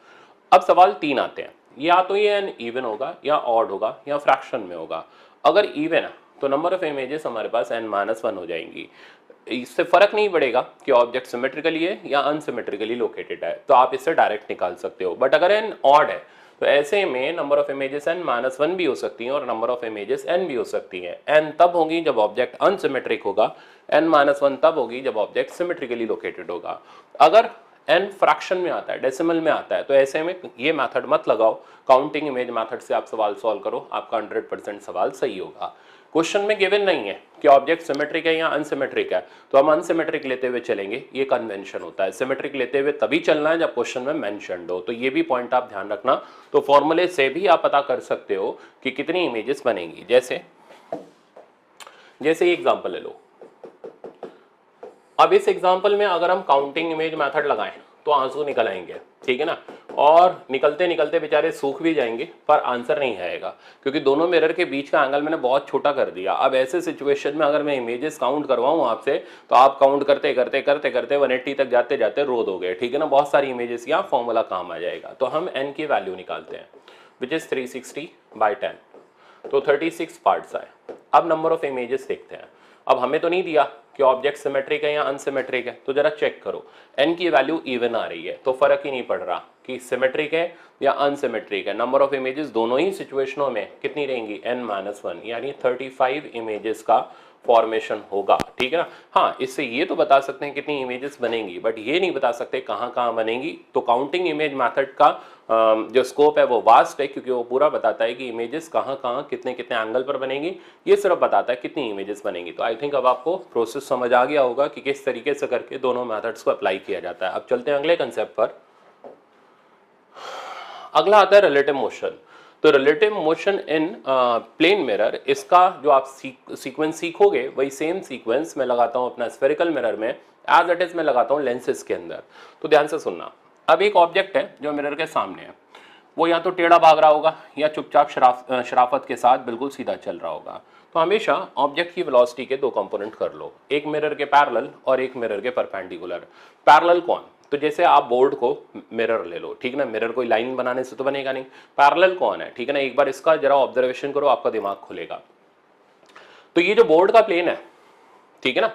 अब सवाल 3 आते हैं, या तो ये n इवन होगा या ऑड होगा या फ्रैक्शन में होगा। अगर इवन है तो नंबर ऑफ इमेजेस हमारे पास n-1 हो जाएंगी। इससे फर्क नहीं पड़ेगा कि ऑब्जेक्ट सिमेट्रिकली है या अनसिमेट्रिकली लोकेटेड है, तो आप इससे डायरेक्ट निकाल सकते हो। बट अगर n ऑड है तो ऐसे में नंबर ऑफ इमेजेस n-1 भी हो सकती हैं और नंबर ऑफ इमेजेस n भी हो सकती हैं। n तब होगी जब ऑब्जेक्ट अनसिमेट्रिक होगा, n-1 तब होगी जब ऑब्जेक्ट सिमेट्रिकली लोकेटेड होगा। अगर n फ्रैक्शन में आता है, डेसिमल में आता है, तो ऐसे में ये मेथड मत लगाओ, काउंटिंग इमेज मेथड से आप सवाल सॉल्व करो, आपका 100% सवाल सही होगा। क्वेश्चन में गिवन नहीं है कि ऑब्जेक्ट सिमेट्रिक है या अनसिमेट्रिक है, तो हम अनसिमेट्रिक लेते हुए चलेंगे, ये कन्वेंशन होता है। सिमेट्रिक लेते हुए तभी चलना है जब क्वेश्चन में मेंशन्ड हो, तो ये भी पॉइंट आप ध्यान रखना। तो फॉर्मूले से भी आप पता कर सकते हो कि कितनी इमेजेस बनेंगी। जैसे एग्जांपल ले लो। अब इस एग्जांपल में अगर हम काउंटिंग इमेज मेथड लगाएं तो आंसू निकल आएंगे, ठीक है ना, और निकलते निकलते बेचारे सूख भी जाएंगे, पर आंसर नहीं आएगा क्योंकि दोनों मिरर के बीच का एंगल मैंने बहुत छोटा कर दिया। अब ऐसे सिचुएशन में अगर मैं इमेजेस काउंट करवाऊं आपसे तो आप काउंट करते करते करते करते 180 तक जाते जाते रो दोगे, ठीक है ना, बहुत सारी इमेजेस या फॉर्मूला काम आ जाएगा। तो हम n की वैल्यू निकालते हैं विच इज 360/10, तो 36 पार्ट्स आए। अब नंबर ऑफ इमेजेस देखते हैं। अब हमें तो नहीं दिया कि ऑब्जेक्ट सिमेट्रिक है या अनसिमेट्रिक है, तो जरा चेक करो n की वैल्यू इवन आ रही है तो फर्क ही नहीं पड़ रहा कि सिमेट्रिक है या अनसिमेट्रिक है। नंबर ऑफ इमेजेस दोनों ही सिचुएशनों में कितनी रहेंगी, n-1, यानी 35 इमेजेस का फॉर्मेशन होगा। ठीक है ना। हाँ, इससे ये तो बता सकते हैं कितनी इमेजेस बनेंगी, बट ये नहीं बता सकते कहाँ कहाँ बनेंगी। तो काउंटिंग इमेज मेथड का जो स्कोप है वो वास्ट है, क्योंकि वो पूरा बताता है कि इमेजेस कहाँ कहाँ कितने कितने एंगल पर बनेंगी, ये सिर्फ बताता है कितनी इमेजेस बनेंगी। तो आई थिंक अब आपको प्रोसेस समझ आ गया होगा कि किस तरीके से करके दोनों मेथड्स को अप्लाई किया जाता है। अब चलते हैं अगले कंसेप्ट पर। अगला आता है रिलेटिव मोशन। तो relative motion in plane mirror, इसका जो आप सीक्वेंस सीखोगे वही सेम सीक्वेंस मैं लगाता हूं अपना स्फेरिकल मिरर में, एज इट इज मैं लगाता हूं लेंसेज के अंदर। तो ध्यान से सुनना। अब एक ऑब्जेक्ट है जो मिरर के सामने है, वो या तो टेढ़ा भाग रहा होगा या चुपचाप शराफत के साथ बिल्कुल सीधा चल रहा होगा। तो हमेशा ऑब्जेक्ट की वेलोसिटी के दो कंपोनेंट कर लो, एक मिरर के पैरेलल और एक मिरर के परपेंडिकुलर। पैरेलल कौन? तो जैसे आप बोर्ड को मिरर ले लो, ठीक है ना, मिरर कोई लाइन बनाने से तो बनेगा नहीं। पैरेलल कौन है, ठीक है ना, एक बार इसका जरा ऑब्जर्वेशन करो, आपका दिमाग खुलेगा। तो ये जो बोर्ड का प्लेन है, ठीक है ना,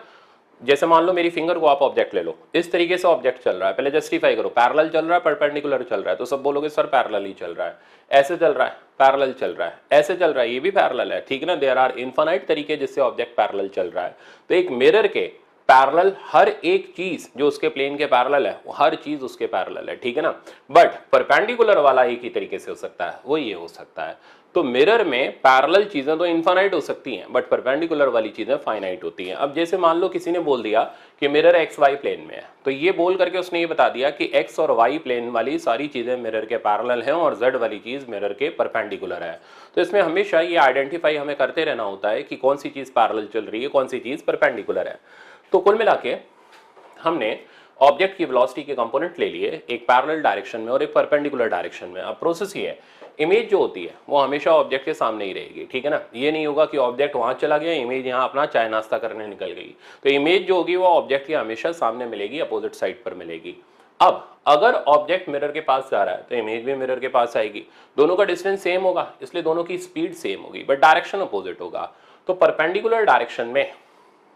जैसे मान लो मेरी फिंगर को आप ऑब्जेक्ट ले लो, इस तरीके से ऑब्जेक्ट चल रहा है, पहले जस्टिफाई करो, पैरेलल चल रहा है परपेंडिकुलर चल रहा है, तो सब बोलोगे सर पैरेलल ही चल रहा है। ऐसे चल रहा है पैरेलल चल रहा है, ऐसे चल रहा है ये भी पैरेलल है, ठीक है ना। देयर आर इनफाइनाइट तरीके जिससे ऑब्जेक्ट पैरेलल चल रहा है। तो एक मिरर के पैरेलल हर एक चीज जो उसके प्लेन के पैरेलल है, वो हर चीज उसके पैरेलल है, ठीक है ना। बट परपेंडिकुलर वाला एक ही तरीके से हो सकता है, वो ये हो सकता है। तो मिरर में पैरेलल चीजें तो इनफाइनाइट हो सकती हैं, बट परपेंडिकुलर वाली चीजें फाइनाइट होती हैं। अब जैसे मान लो किसी ने बोल दिया कि मिरर एक्स वाई प्लेन में है, तो ये बोल करके उसने ये बता दिया कि एक्स और वाई प्लेन वाली सारी चीजें मिरर के पैरेलल हैं और जेड वाली चीज मिरर के परपेंडिकुलर है। तो इसमें हमेशा ये आइडेंटिफाई हमें करते रहना होता है कि कौन सी चीज पैरेलल चल रही है, कौन सी चीज परपेंडिकुलर है। तो कुल मिला के हमने ऑब्जेक्ट की वेलोसिटी के कंपोनेंट ले लिए, एक पैरेलल डायरेक्शन में और एक परपेंडिकुलर डायरेक्शन में। अब प्रोसेस ये है, इमेज जो होती है वो हमेशा ऑब्जेक्ट के सामने ही रहेगी, ठीक है ना। ये नहीं होगा कि ऑब्जेक्ट वहां चला गया, इमेज यहाँ अपना चाय नाश्ता करने निकल गई। तो इमेज जो होगी वो ऑब्जेक्ट के हमेशा सामने मिलेगी, अपोजिट साइड पर मिलेगी। अब अगर ऑब्जेक्ट मिरर के पास जा रहा है तो इमेज भी मिरर के पास आएगी, दोनों का डिस्टेंस सेम होगा, इसलिए दोनों की स्पीड सेम होगी, बट डायरेक्शन अपोजिट होगा। तो परपेंडिकुलर डायरेक्शन में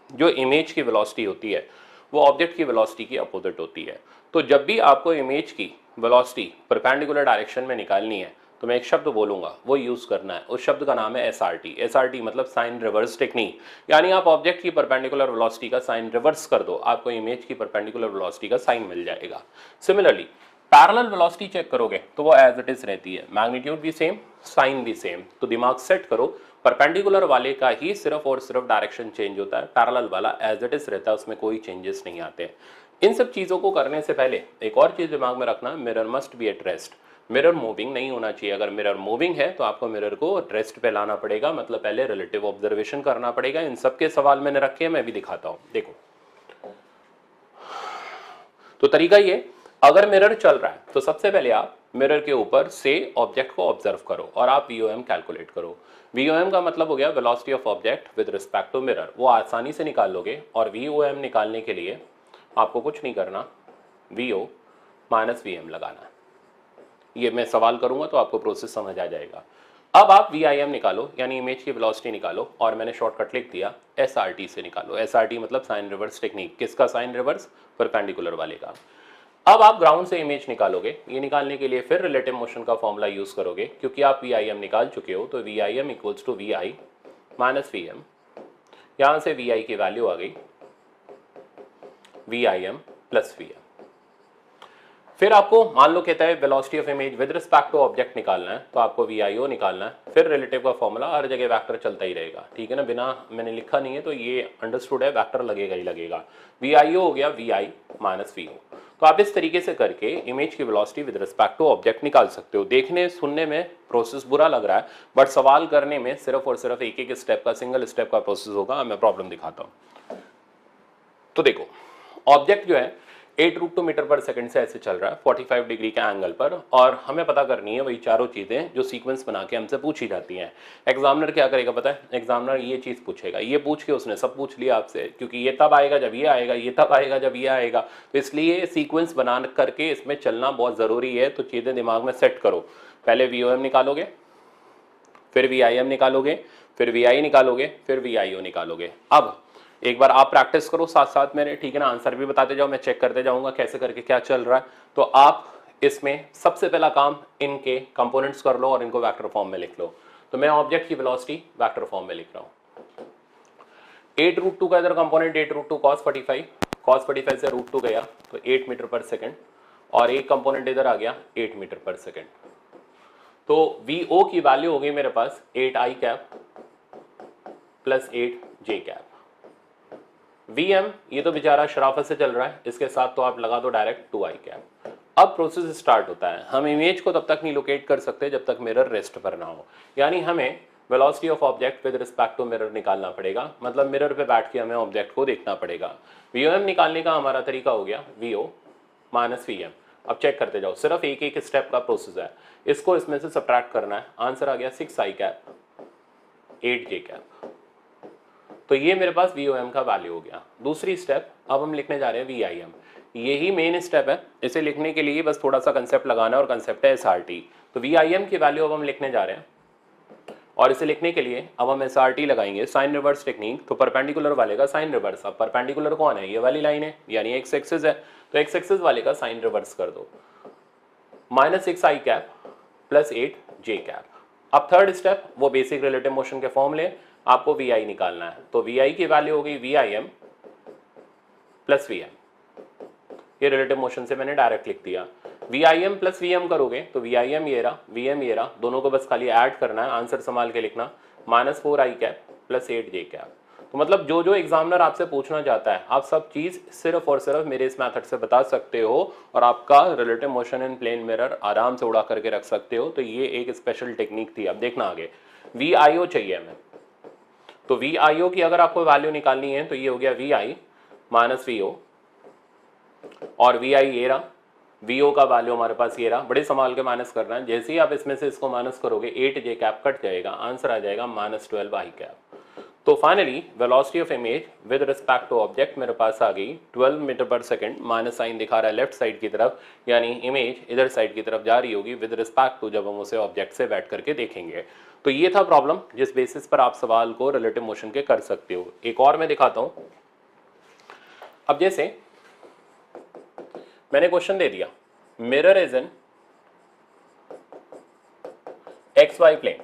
जो इमेज की वेलोसिटी होती है वो ऑब्जेक्ट की वेलोसिटी की अपोजिट होती है। तो जब भी आपको इमेज की वेलोसिटी परपेंडिकुलर डायरेक्शन में निकालनी है तो मैं एक शब्द बोलूंगा, वो यूज करना है। उस शब्द का नाम है एसआरटी। एसआरटी मतलब साइन रिवर्स टेक्निक, यानी आप ऑब्जेक्ट की परपेंडिकुलर वेलोसिटी का साइन रिवर्स कर दो, आपको इमेज की परपेंडिकुलर वेलोसिटी का साइन मिल जाएगा। सिमिलरली पैरेलल वेलोसिटी चेक करोगे तो वो एज इट इज रहती है, मैग्नीट्यूड भी सेम, साइन भी सेम। तो दिमाग सेट करो, परपेंडिकुलर वाले का ही सिर्फ और सिर्फ डायरेक्शन चेंज होता है, पैरेलल वाला एज इट इज रहता है, उसमें कोई चेंजेस नहीं आते। इन सब चीजों को करने से पहले एक और चीज दिमाग में रखना, mirror must be at rest. Mirror moving नहीं होना चाहिए। अगर मिरर मूविंग है तो आपको मिरर को रेस्ट पे लाना पड़ेगा, मतलब पहले रिलेटिव ऑब्जर्वेशन करना पड़ेगा। इन सबके सवाल मैंने रखे हैं, मैं भी दिखाता हूं, देखो। तो तरीका ये, अगर मिरर चल रहा है तो सबसे पहले आप मिरर के ऊपर से ऑब्जेक्ट को ऑब्जर्व करो और आप VOM कैलकुलेट करो। VOM का मतलब हो गया velocity of object with respect to mirror, वो आसानी से निकाल लोगे। और VOM निकालने के लिए आपको कुछ नहीं करना, VO माइनस VM लगाना। ये मैं सवाल करूंगा तो आपको प्रोसेस समझ आ जाएगा। अब आप VIM निकालो, यानी इमेज की वेलोसिटी निकालो, और मैंने शॉर्टकट लिख दिया SRT से निकालो। SRT मतलब साइन रिवर्स टेक्निक। किसका साइन रिवर्स? परपेंडिकुलर वाले का। अब आप ग्राउंड से इमेज निकालोगे, ये निकालने के लिए फिर रिलेटिव मोशन का फॉर्मूला यूज करोगे, क्योंकि आप VIM निकाल चुके हो। तो VIM equals to VI minus VM, यहां से VI की वैल्यू आ गई VIM प्लस VM। फिर आपको मान लो कहता है velocity of image with respect to object निकालना है, तो आपको VIO निकालना है। फिर रिलेटिव का फॉर्मूला, हर जगह वेक्टर चलता ही रहेगा, ठीक है ना, बिना मैंने लिखा नहीं है तो ये अंडरस्टूड है, वेक्टर लगेगा ही लगेगा। VIO हो गया VI माइनस VO। तो आप इस तरीके से करके इमेज की velocity with respect to object निकाल सकते हो। देखने सुनने में प्रोसेस बुरा लग रहा है, बट सवाल करने में सिर्फ और सिर्फ एक एक स्टेप का, सिंगल स्टेप का प्रोसेस होगा। मैं प्रॉब्लम दिखाता हूं। तो देखो, ऑब्जेक्ट जो है 8√2 मीटर पर सेकंड से ऐसे चल रहा है 45 डिग्री के एंगल पर, और हमें पता करनी है वही चारों चीजें जो सीक्वेंस बना के हमसे पूछी जाती हैं। एग्जामिनर क्या करेगा पता है? एग्जामिनर ये चीज पूछेगा, ये पूछ के उसने सब पूछ लिया आपसे, क्योंकि ये तब आएगा जब ये आएगा, ये तब आएगा जब ये आएगा। तो इसलिए सीक्वेंस बना करके इसमें चलना बहुत जरूरी है। तो चीजें दिमाग में सेट करो, पहले VOM निकालोगे, फिर VIM निकालोगे, फिर VI निकालोगे, फिर VIO निकालोगे। अब एक बार आप प्रैक्टिस करो साथ साथ मेरे, ठीक है ना, आंसर भी बताते जाओ, मैं चेक करते जाऊंगा कैसे करके क्या चल रहा है। तो आप इसमें सबसे पहला काम इनके कंपोनेंट्स कर लो और इनको वेक्टर फॉर्म में लिख लो। तो मैं ऑब्जेक्ट की वेलोसिटी वेक्टर फॉर्म में लिख रहा हूं। 8√2 का इधर कंपोनेंट 8√2 cos 45 से √2 गया तो 8 मीटर पर सेकेंड, और एक कंपोनेंट इधर आ गया 8 मीटर पर सेकेंड। तो VO की वैल्यू हो गई मेरे पास 8i cap plus 8j cap. VM ये तो बेचारा शराफत से चल रहा है, इसके साथ तो आप लगा दो डायरेक्ट 2i कैप। अब प्रोसेस स्टार्ट होता है। हम इमेज को तब तक नहीं लोकेट कर सकते जब तक मिरर रेस्ट पर ना हो, यानी हमें velocity of object with respect to mirror निकालना पड़ेगा, मतलब मिरर पे बैठ के हमें ऑब्जेक्ट को देखना पड़ेगा। VOM निकालने का हमारा तरीका हो गया VO माइनस VM। अब चेक करते जाओ, सिर्फ एक एक स्टेप का प्रोसेस है, इसको इसमें से सबट्रैक्ट करना है। आंसर आ गया 6i कैप 8j कैप। तो ये मेरे पास VOM का वैल्यू हो गया। दूसरी स्टेप, अब हम लिखने जा रहे हैं VIM। यही मेन स्टेप है, इसे लिखने के लिए बस थोड़ा सा कंसेप्ट लगाना है, और कंसेप्ट है SRT। तो VIM की वैल्यू अब हम लिखने जा रहे हैं, और इसे लिखने के लिए अब हम SRT लगाएंगे, साइन रिवर्स टेक्निक। तो परपेंडिकुलर वाले का साइन रिवर्स। अब परपेंडिकुलर कौन है? ये वाली लाइन है, यानी एक्स एक्सिस है, तो एक्स एक्सिस वाले का साइन रिवर्स कर दो। -6i cap plus 8j cap. अब थर्ड स्टेप, वो बेसिक रिलेटिव मोशन के फॉर्मूले, आपको VI निकालना है। तो VI की वैल्यू हो गई VIM प्लस VM। ये रिलेटिव मोशन से मैंने डायरेक्ट लिख दिया। VIM प्लस VM करोगे तो VIM ये रहा, VM ये रहा, दोनों को बस खाली ऐड करना है, आंसर संभाल के लिखना, -4i cap plus 8j cap. तो मतलब जो जो एग्जामिनर आपसे पूछना चाहता है, आप सब चीज सिर्फ और सिर्फ मेरे इस मेथड से बता सकते हो, और आपका relative motion in plane mirror आराम से उड़ा करके रख सकते हो। तो ये एक स्पेशल टेक्निक थी। अब देखना आगे, VIO चाहिए हमें। तो VIO की अगर आपको वैल्यू निकालनी है तो ये हो गया VI माइनस VO, और VI ये रहा, VO का वैल्यू हमारे पास ये रहा। बड़े संभाल के माइनस करना है, जैसे ही आप इसमें से इसको माइनस करोगे 8j कैप कट जाएगा, आंसर आ जाएगा -12i कैप। तो finally velocity of image with respect to object मेरे पास आ गई 12 मीटर पर सेकंड। माइनस साइन दिखा रहा है लेफ्ट साइड की तरफ, यानी इमेज इधर साइड की तरफ जा रही होगी विद रिस्पेक्ट टू, जब हम उसे ऑब्जेक्ट से बैठ करके देखेंगे। तो ये था प्रॉब्लम जिस बेसिस पर आप सवाल को रिलेटिव मोशन के कर सकते हो। एक और मैं दिखाता हूं। अब जैसे मैंने क्वेश्चन दे दिया, mirror is in XY plane,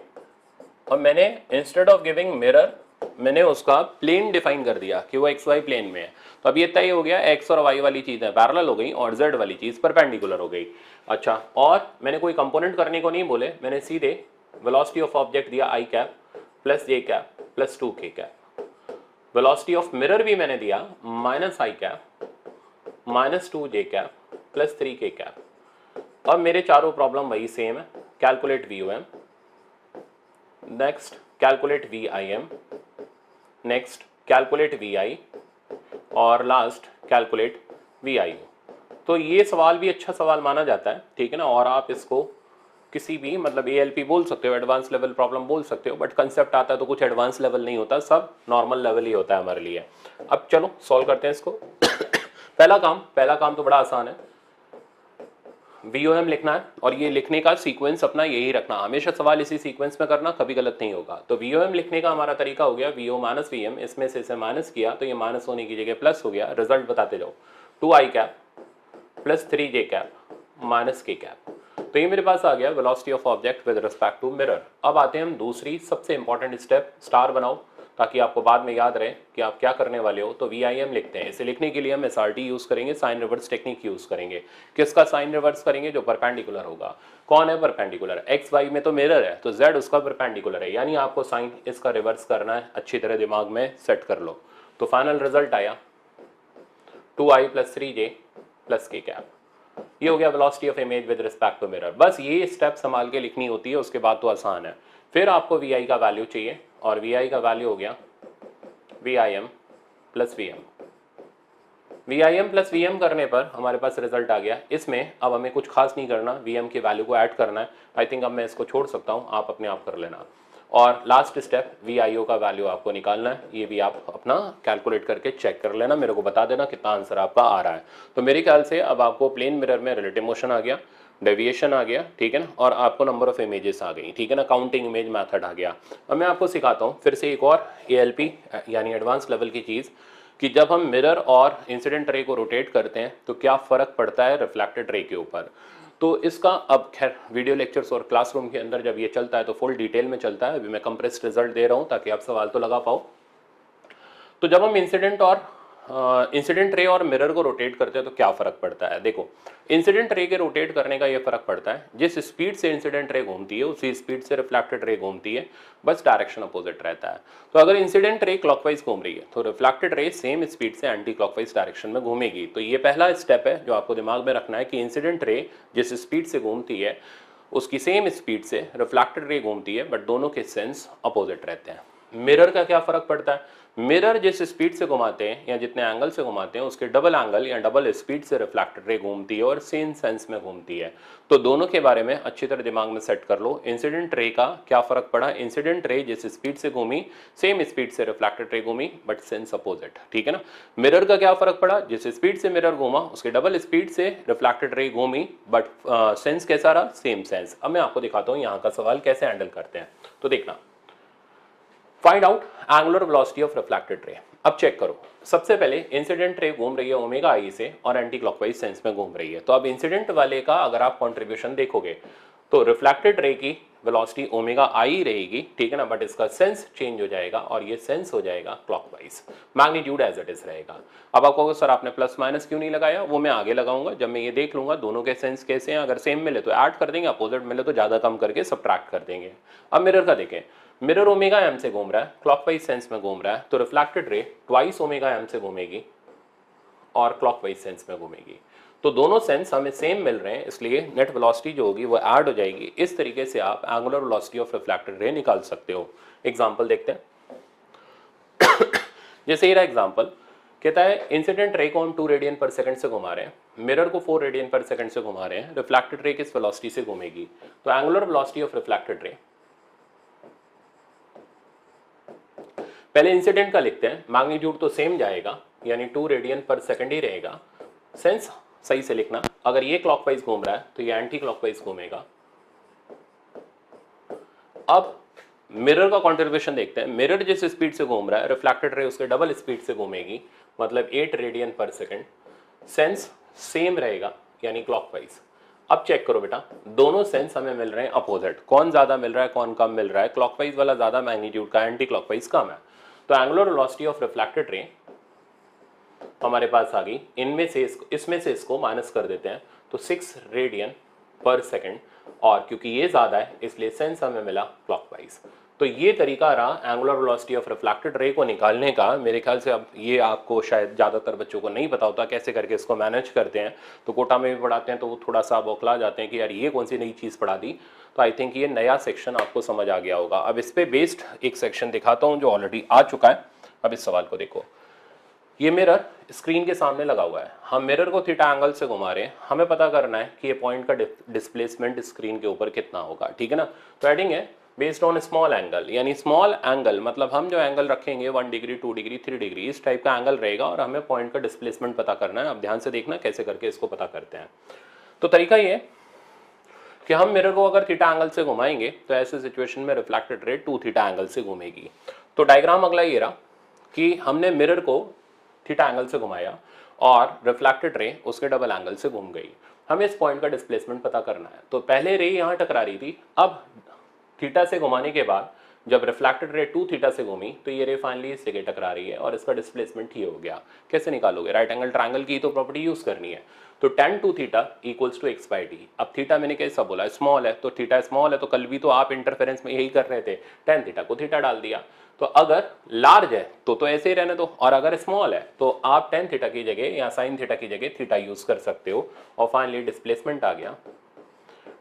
और मैंने इंस्टेड ऑफ गिविंग मिरर मैंने उसका प्लेन डिफाइन कर दिया कि वो XY प्लेन में है। तो अब ये तय हो गया, X और Y वाली चीज है पैरेलल हो गई, और Z वाली चीज परपेंडिकुलर हो गई। अच्छा, और मैंने कोई कंपोनेंट करने को नहीं बोले, मैंने सीधे वेलोसिटी ऑफ ऑब्जेक्ट दिया i cap plus j cap plus 2k cap. Velocity of mirror भी मैंने दिया -i cap -2j cap plus 3k cap. अब मेरे चारों प्रॉब्लम वही सेम है। Calculate VOM, next calculate VIM, next calculate VI, और लास्ट कैलकुलेट VIO। तो ये सवाल भी अच्छा सवाल माना जाता है, ठीक है ना। और आप इसको किसी भी मतलब ALP बोल सकते हो, एडवांस लेवल प्रॉब्लम बोल सकते हो, बट कंसेप्ट आता है तो कुछ एडवांस लेवल नहीं होता, सब नॉर्मल लेवल ही होता है हमारे लिए। अब चलो सॉल्व करते हैं इसको। पहला काम तो बड़ा आसान है, VOM लिखना है, और ये लिखने का सीक्वेंस अपना यही रखना, हमेशा सवाल इसी सीक्वेंस में करना, कभी गलत नहीं होगा। तो VOM लिखने का हमारा तरीका हो गया VO माइनस VM, इसमें से इसे माइनस किया तो ये माइनस होने की जगह प्लस हो गया। रिजल्ट बताते जाओ, 2i cap plus 3j cap minus k cap. तो ये मेरे पास आ गया velocity of object with respect to mirror. अब आते हैं हम दूसरी सबसे इंपॉर्टेंट स्टेप, स्टार बनाओ ताकि आपको बाद में याद रहे कि आप क्या करने वाले हो। तो VIM लिखते हैं, इसे लिखने के लिए हम SRT यूज करेंगे, साइन रिवर्स टेक्निक यूज करेंगे। किसका साइन रिवर्स करेंगे? जो परपेंडिकुलर होगा। कौन है परपेंडिकुलर? XY में तो मिरर है, तो Z उसका परपेंडिकुलर है, यानी आपको साइन इसका रिवर्स करना है। अच्छी तरह दिमाग में सेट कर लो। तो फाइनल रिजल्ट आया 2i plus 3j plus k cap. ये हो गया velocity of image with respect to mirror. बस ये स्टेप संभाल के लिखनी होती है, उसके बाद तो आसान है। फिर आपको VI का वैल्यू चाहिए, और VI का वैल्यू हो गया VIM plus VM। VIM plus VM करने पर हमारे पास रिजल्ट आ गया। इसमें अब हमें कुछ खास नहीं करना, VM की वैल्यू को ऐड करना है। आई थिंक अब मैं इसको छोड़ सकता हूँ, आप अपने आप कर लेना। और लास्ट स्टेप VIO का वैल्यू आपको निकालना है, ये भी आप अपना कैलकुलेट करके चेक कर लेना, मेरे को बता देना कितना आंसर आपका आ रहा है। तो मेरे ख्याल से अब आपको प्लेन मिरर में रिलेटिव मोशन आ गया, डेविएशन आ गया, ठीक है ना, और आपको नंबर ऑफ इमेजेस आ गई, ठीक है ना, काउंटिंग इमेज मेथड आ गया। अब मैं आपको सिखाता हूँ फिर से एक और ALP यानी एडवांस लेवल की चीज़, कि जब हम मिरर और इंसिडेंट रे को रोटेट करते हैं तो क्या फ़र्क पड़ता है रिफ्लेक्टेड रे के ऊपर। तो इसका अब खैर वीडियो लेक्चर्स और क्लासरूम के अंदर जब ये चलता है तो फुल डिटेल में चलता है। अभी मैं कंप्रेस्ड रिजल्ट दे रहा हूँ ताकि आप सवाल तो लगा पाओ। तो जब हम इंसिडेंट रे और मिरर को रोटेट करते हैं तो क्या फर्क पड़ता है? देखो, इंसिडेंट रे के रोटेट करने का ये फर्क पड़ता है, जिस स्पीड से इंसिडेंट रे घूमती है उसी स्पीड से रिफ्लेक्टेड रे घूमती है, बस डायरेक्शन अपोजिट रहता है। तो अगर इंसिडेंट रे क्लॉकवाइज घूम रही है तो रिफ्लेक्टेड रे सेम स्पीड से एंटी क्लॉकवाइज डायरेक्शन में घूमेगी। तो ये पहला स्टेप है जो आपको दिमाग में रखना है कि इंसिडेंट रे जिस स्पीड से घूमती है उसकी सेम स्पीड से रिफ्लेक्टेड रे घूमती है, बट दोनों के सेंस अपोजिट रहते हैं। मिरर का क्या फर्क पड़ता है? मिरर जिस स्पीड से घुमाते हैं या जितने एंगल से घुमाते हैं उसके डबल एंगल या डबल स्पीड से रिफ्लेक्टेड रे घूमती है और सेम सेंस में घूमती है। तो दोनों के बारे में अच्छी तरह दिमाग में सेट कर लो। इंसिडेंट रे का क्या फर्क पड़ा? इंसिडेंट रे जिस स्पीड से घूमी सेम स्पीड से रिफ्लेक्टेड रे घूमी, बट सेंस अपोजिट, ठीक है ना। मिरर का क्या फर्क पड़ा? जिस स्पीड से मिरर घूमा उसके डबल स्पीड से रिफ्लेक्टेड रे घूमी, बट सेंस कैसा रहा? Same sense. अब मैं आपको दिखाता हूं यहाँ का सवाल कैसे हैंडल करते हैं, तो देखना। Find out angular velocity of reflected ray. अब चेक करो, सबसे पहले इंसिडेंट रे घूम रही है ओमेगा आई से और एंटी क्लॉकवाइज सेंस में घूम रही है। तो अब इंसिडेंट वाले का अगर आप कंट्रीब्यूशन देखोगे तो रिफ्लेक्टेड रे की वेलोसिटी ओमेगा आई रहेगी, ठीक है ना, बट इसका सेंस चेंज हो जाएगा और ये सेंस हो जाएगा clockwise, magnitude as it is रहेगा। अब आपको सर आपने प्लस माइनस क्यों नहीं लगाया, वो मैं आगे लगाऊंगा जब मैं ये देख लूंगा दोनों के सेंस कैसे हैं। अगर सेम मिले तो ऐड कर देंगे, अपोजिट मिले तो ज्यादा कम करके सब्ट्रैक्ट कर देंगे। अब मिरर का देखें, मिरर ओमेगा एम से घूम रहा है, क्लॉकवाइज सेंस में घूम रहा है, तो reflected ray twice omega M से घूमेगी और क्लॉकवाइज सेंस में घूमेगी। तो दोनों सेंस हमें सेम मिल रहे हैं, इसलिए नेट वेलोसिटी जो होगी वो ऐड हो जाएगी। इस तरीके से आप angular velocity of reflected ray निकाल सकते हो। एग्जांपल देखते हैं। जैसे ये रहा एग्जांपल, कहता है इंसिडेंट रे को हम 2 रेडियन पर सेकंड से घुमा रहे हैं, मिरर को 4 रेडियन पर सेकंड से घुमा रहे हैं, रिफ्लेक्टेड रे किस वेलोसिटी से घूमेगी? तो angular velocity of reflected ray, पहले इंसिडेंट का लिखते हैं, मैग्नीट्यूड तो सेम जाएगा यानी 2 रेडियन पर सेकंड ही रहेगा। सेंस सही से लिखना, अगर ये क्लॉकवाइज घूम रहा है तो ये एंटी क्लॉकवाइज घूमेगा। अब मिरर का कंट्रीब्यूशन देखते हैं, मिरर जिस स्पीड से घूम रहा है रिफ्लेक्टेड रे उसके डबल स्पीड से घूमेगी, मतलब 8 रेडियन पर सेकंड। सेंस सेम रहेगा यानी क्लॉकवाइज। अब चेक करो बेटा, दोनों सेंस हमें मिल रहे हैं अपोजिट, कौन ज्यादा मिल रहा है कौन कम मिल रहा है? क्लॉकवाइज वाला ज्यादा मैग्नीट्यूड का, एंटी क्लॉकवाइज कम है। तो angular velocity of reflected ray हमारे पास आ गई, इनमें से इसमें से इसको माइनस कर देते हैं तो 6 रेडियन पर सेकंड, और क्योंकि ये ज्यादा है इसलिए सेंस हमें मिला क्लॉकवाइज। तो ये तरीका रहा angular velocity of reflected ray को निकालने का। मेरे ख्याल से अब ये आपको शायद ज़्यादातर बच्चों को नहीं पता होता कैसे करके इसको मैनेज करते हैं, तो कोटा में भी पढ़ाते हैं तो वो थोड़ा सा बौखला जाते हैं कि यार ये कौन सी नई चीज़ पढ़ा दी। तो आई थिंक ये नया सेक्शन आपको समझ आ गया होगा। अब इस पर बेस्ड एक सेक्शन दिखाता हूँ जो ऑलरेडी आ चुका है। अब इस सवाल को देखो, ये मिरर स्क्रीन के सामने लगा हुआ है, हम मिरर को थीटा एंगल से घुमा रहे हैं, हमें पता करना है कि ये पॉइंट का डिस्प्लेसमेंट स्क्रीन के ऊपर कितना होगा, ठीक है ना। तो हेडिंग है बेस्ड ऑन स्मॉल एंगल, यानी स्मॉल एंगल मतलब हम जो एंगल रखेंगे 1 डिग्री 2 डिग्री 3 डिग्री इस टाइप का एंगल रहेगा और हमें पॉइंट का डिस्प्लेसमेंट पता करना है। अब ध्यान से देखना कैसे करके इसको पता करते हैं। तो तरीका ये कि हम मिरर को अगर थीटा एंगल से घुमाएंगे तो ऐसे सिचुएशन में रिफ्लेक्टेड रे 2 थीटा एंगल से घूमेगी। तो डायग्राम अगला ये रहा कि हमने मिरर को थीटा एंगल से घुमाया और रिफ्लेक्टेड रे उसके डबल एंगल से घूम गई। हमें इस पॉइंट का डिस्प्लेसमेंट पता करना है। तो पहले रे यहाँ टकरा रही थी, अब थीटा से घुमाने के बाद जब रिफ्लेक्टेड रे 2 थीटा से घूमी तो ये रे फाइनली इस जगह टकरा रही है और इसका डिस्प्लेसमेंट ये हो गया। कैसे निकालोगे? राइट एंगल ट्रायंगल की तो प्रॉपर्टी यूज करनी है। तो tan 2 theta equals to x by D. अब थीटा मैंने कैसा बोला, स्मॉल है, तो थीटा स्मॉल है, तो कल भी तो आप इंटरफेरेंस में यही कर रहे थे, tan थीटा को थीटा डाल दिया। तो अगर लार्ज है तो ऐसे ही रहने दो, और अगर स्मॉल है तो आप tan थीटा की जगह या sin थीटा की जगह थीटा यूज कर सकते हो। और फाइनली डिस्प्लेसमेंट आ गया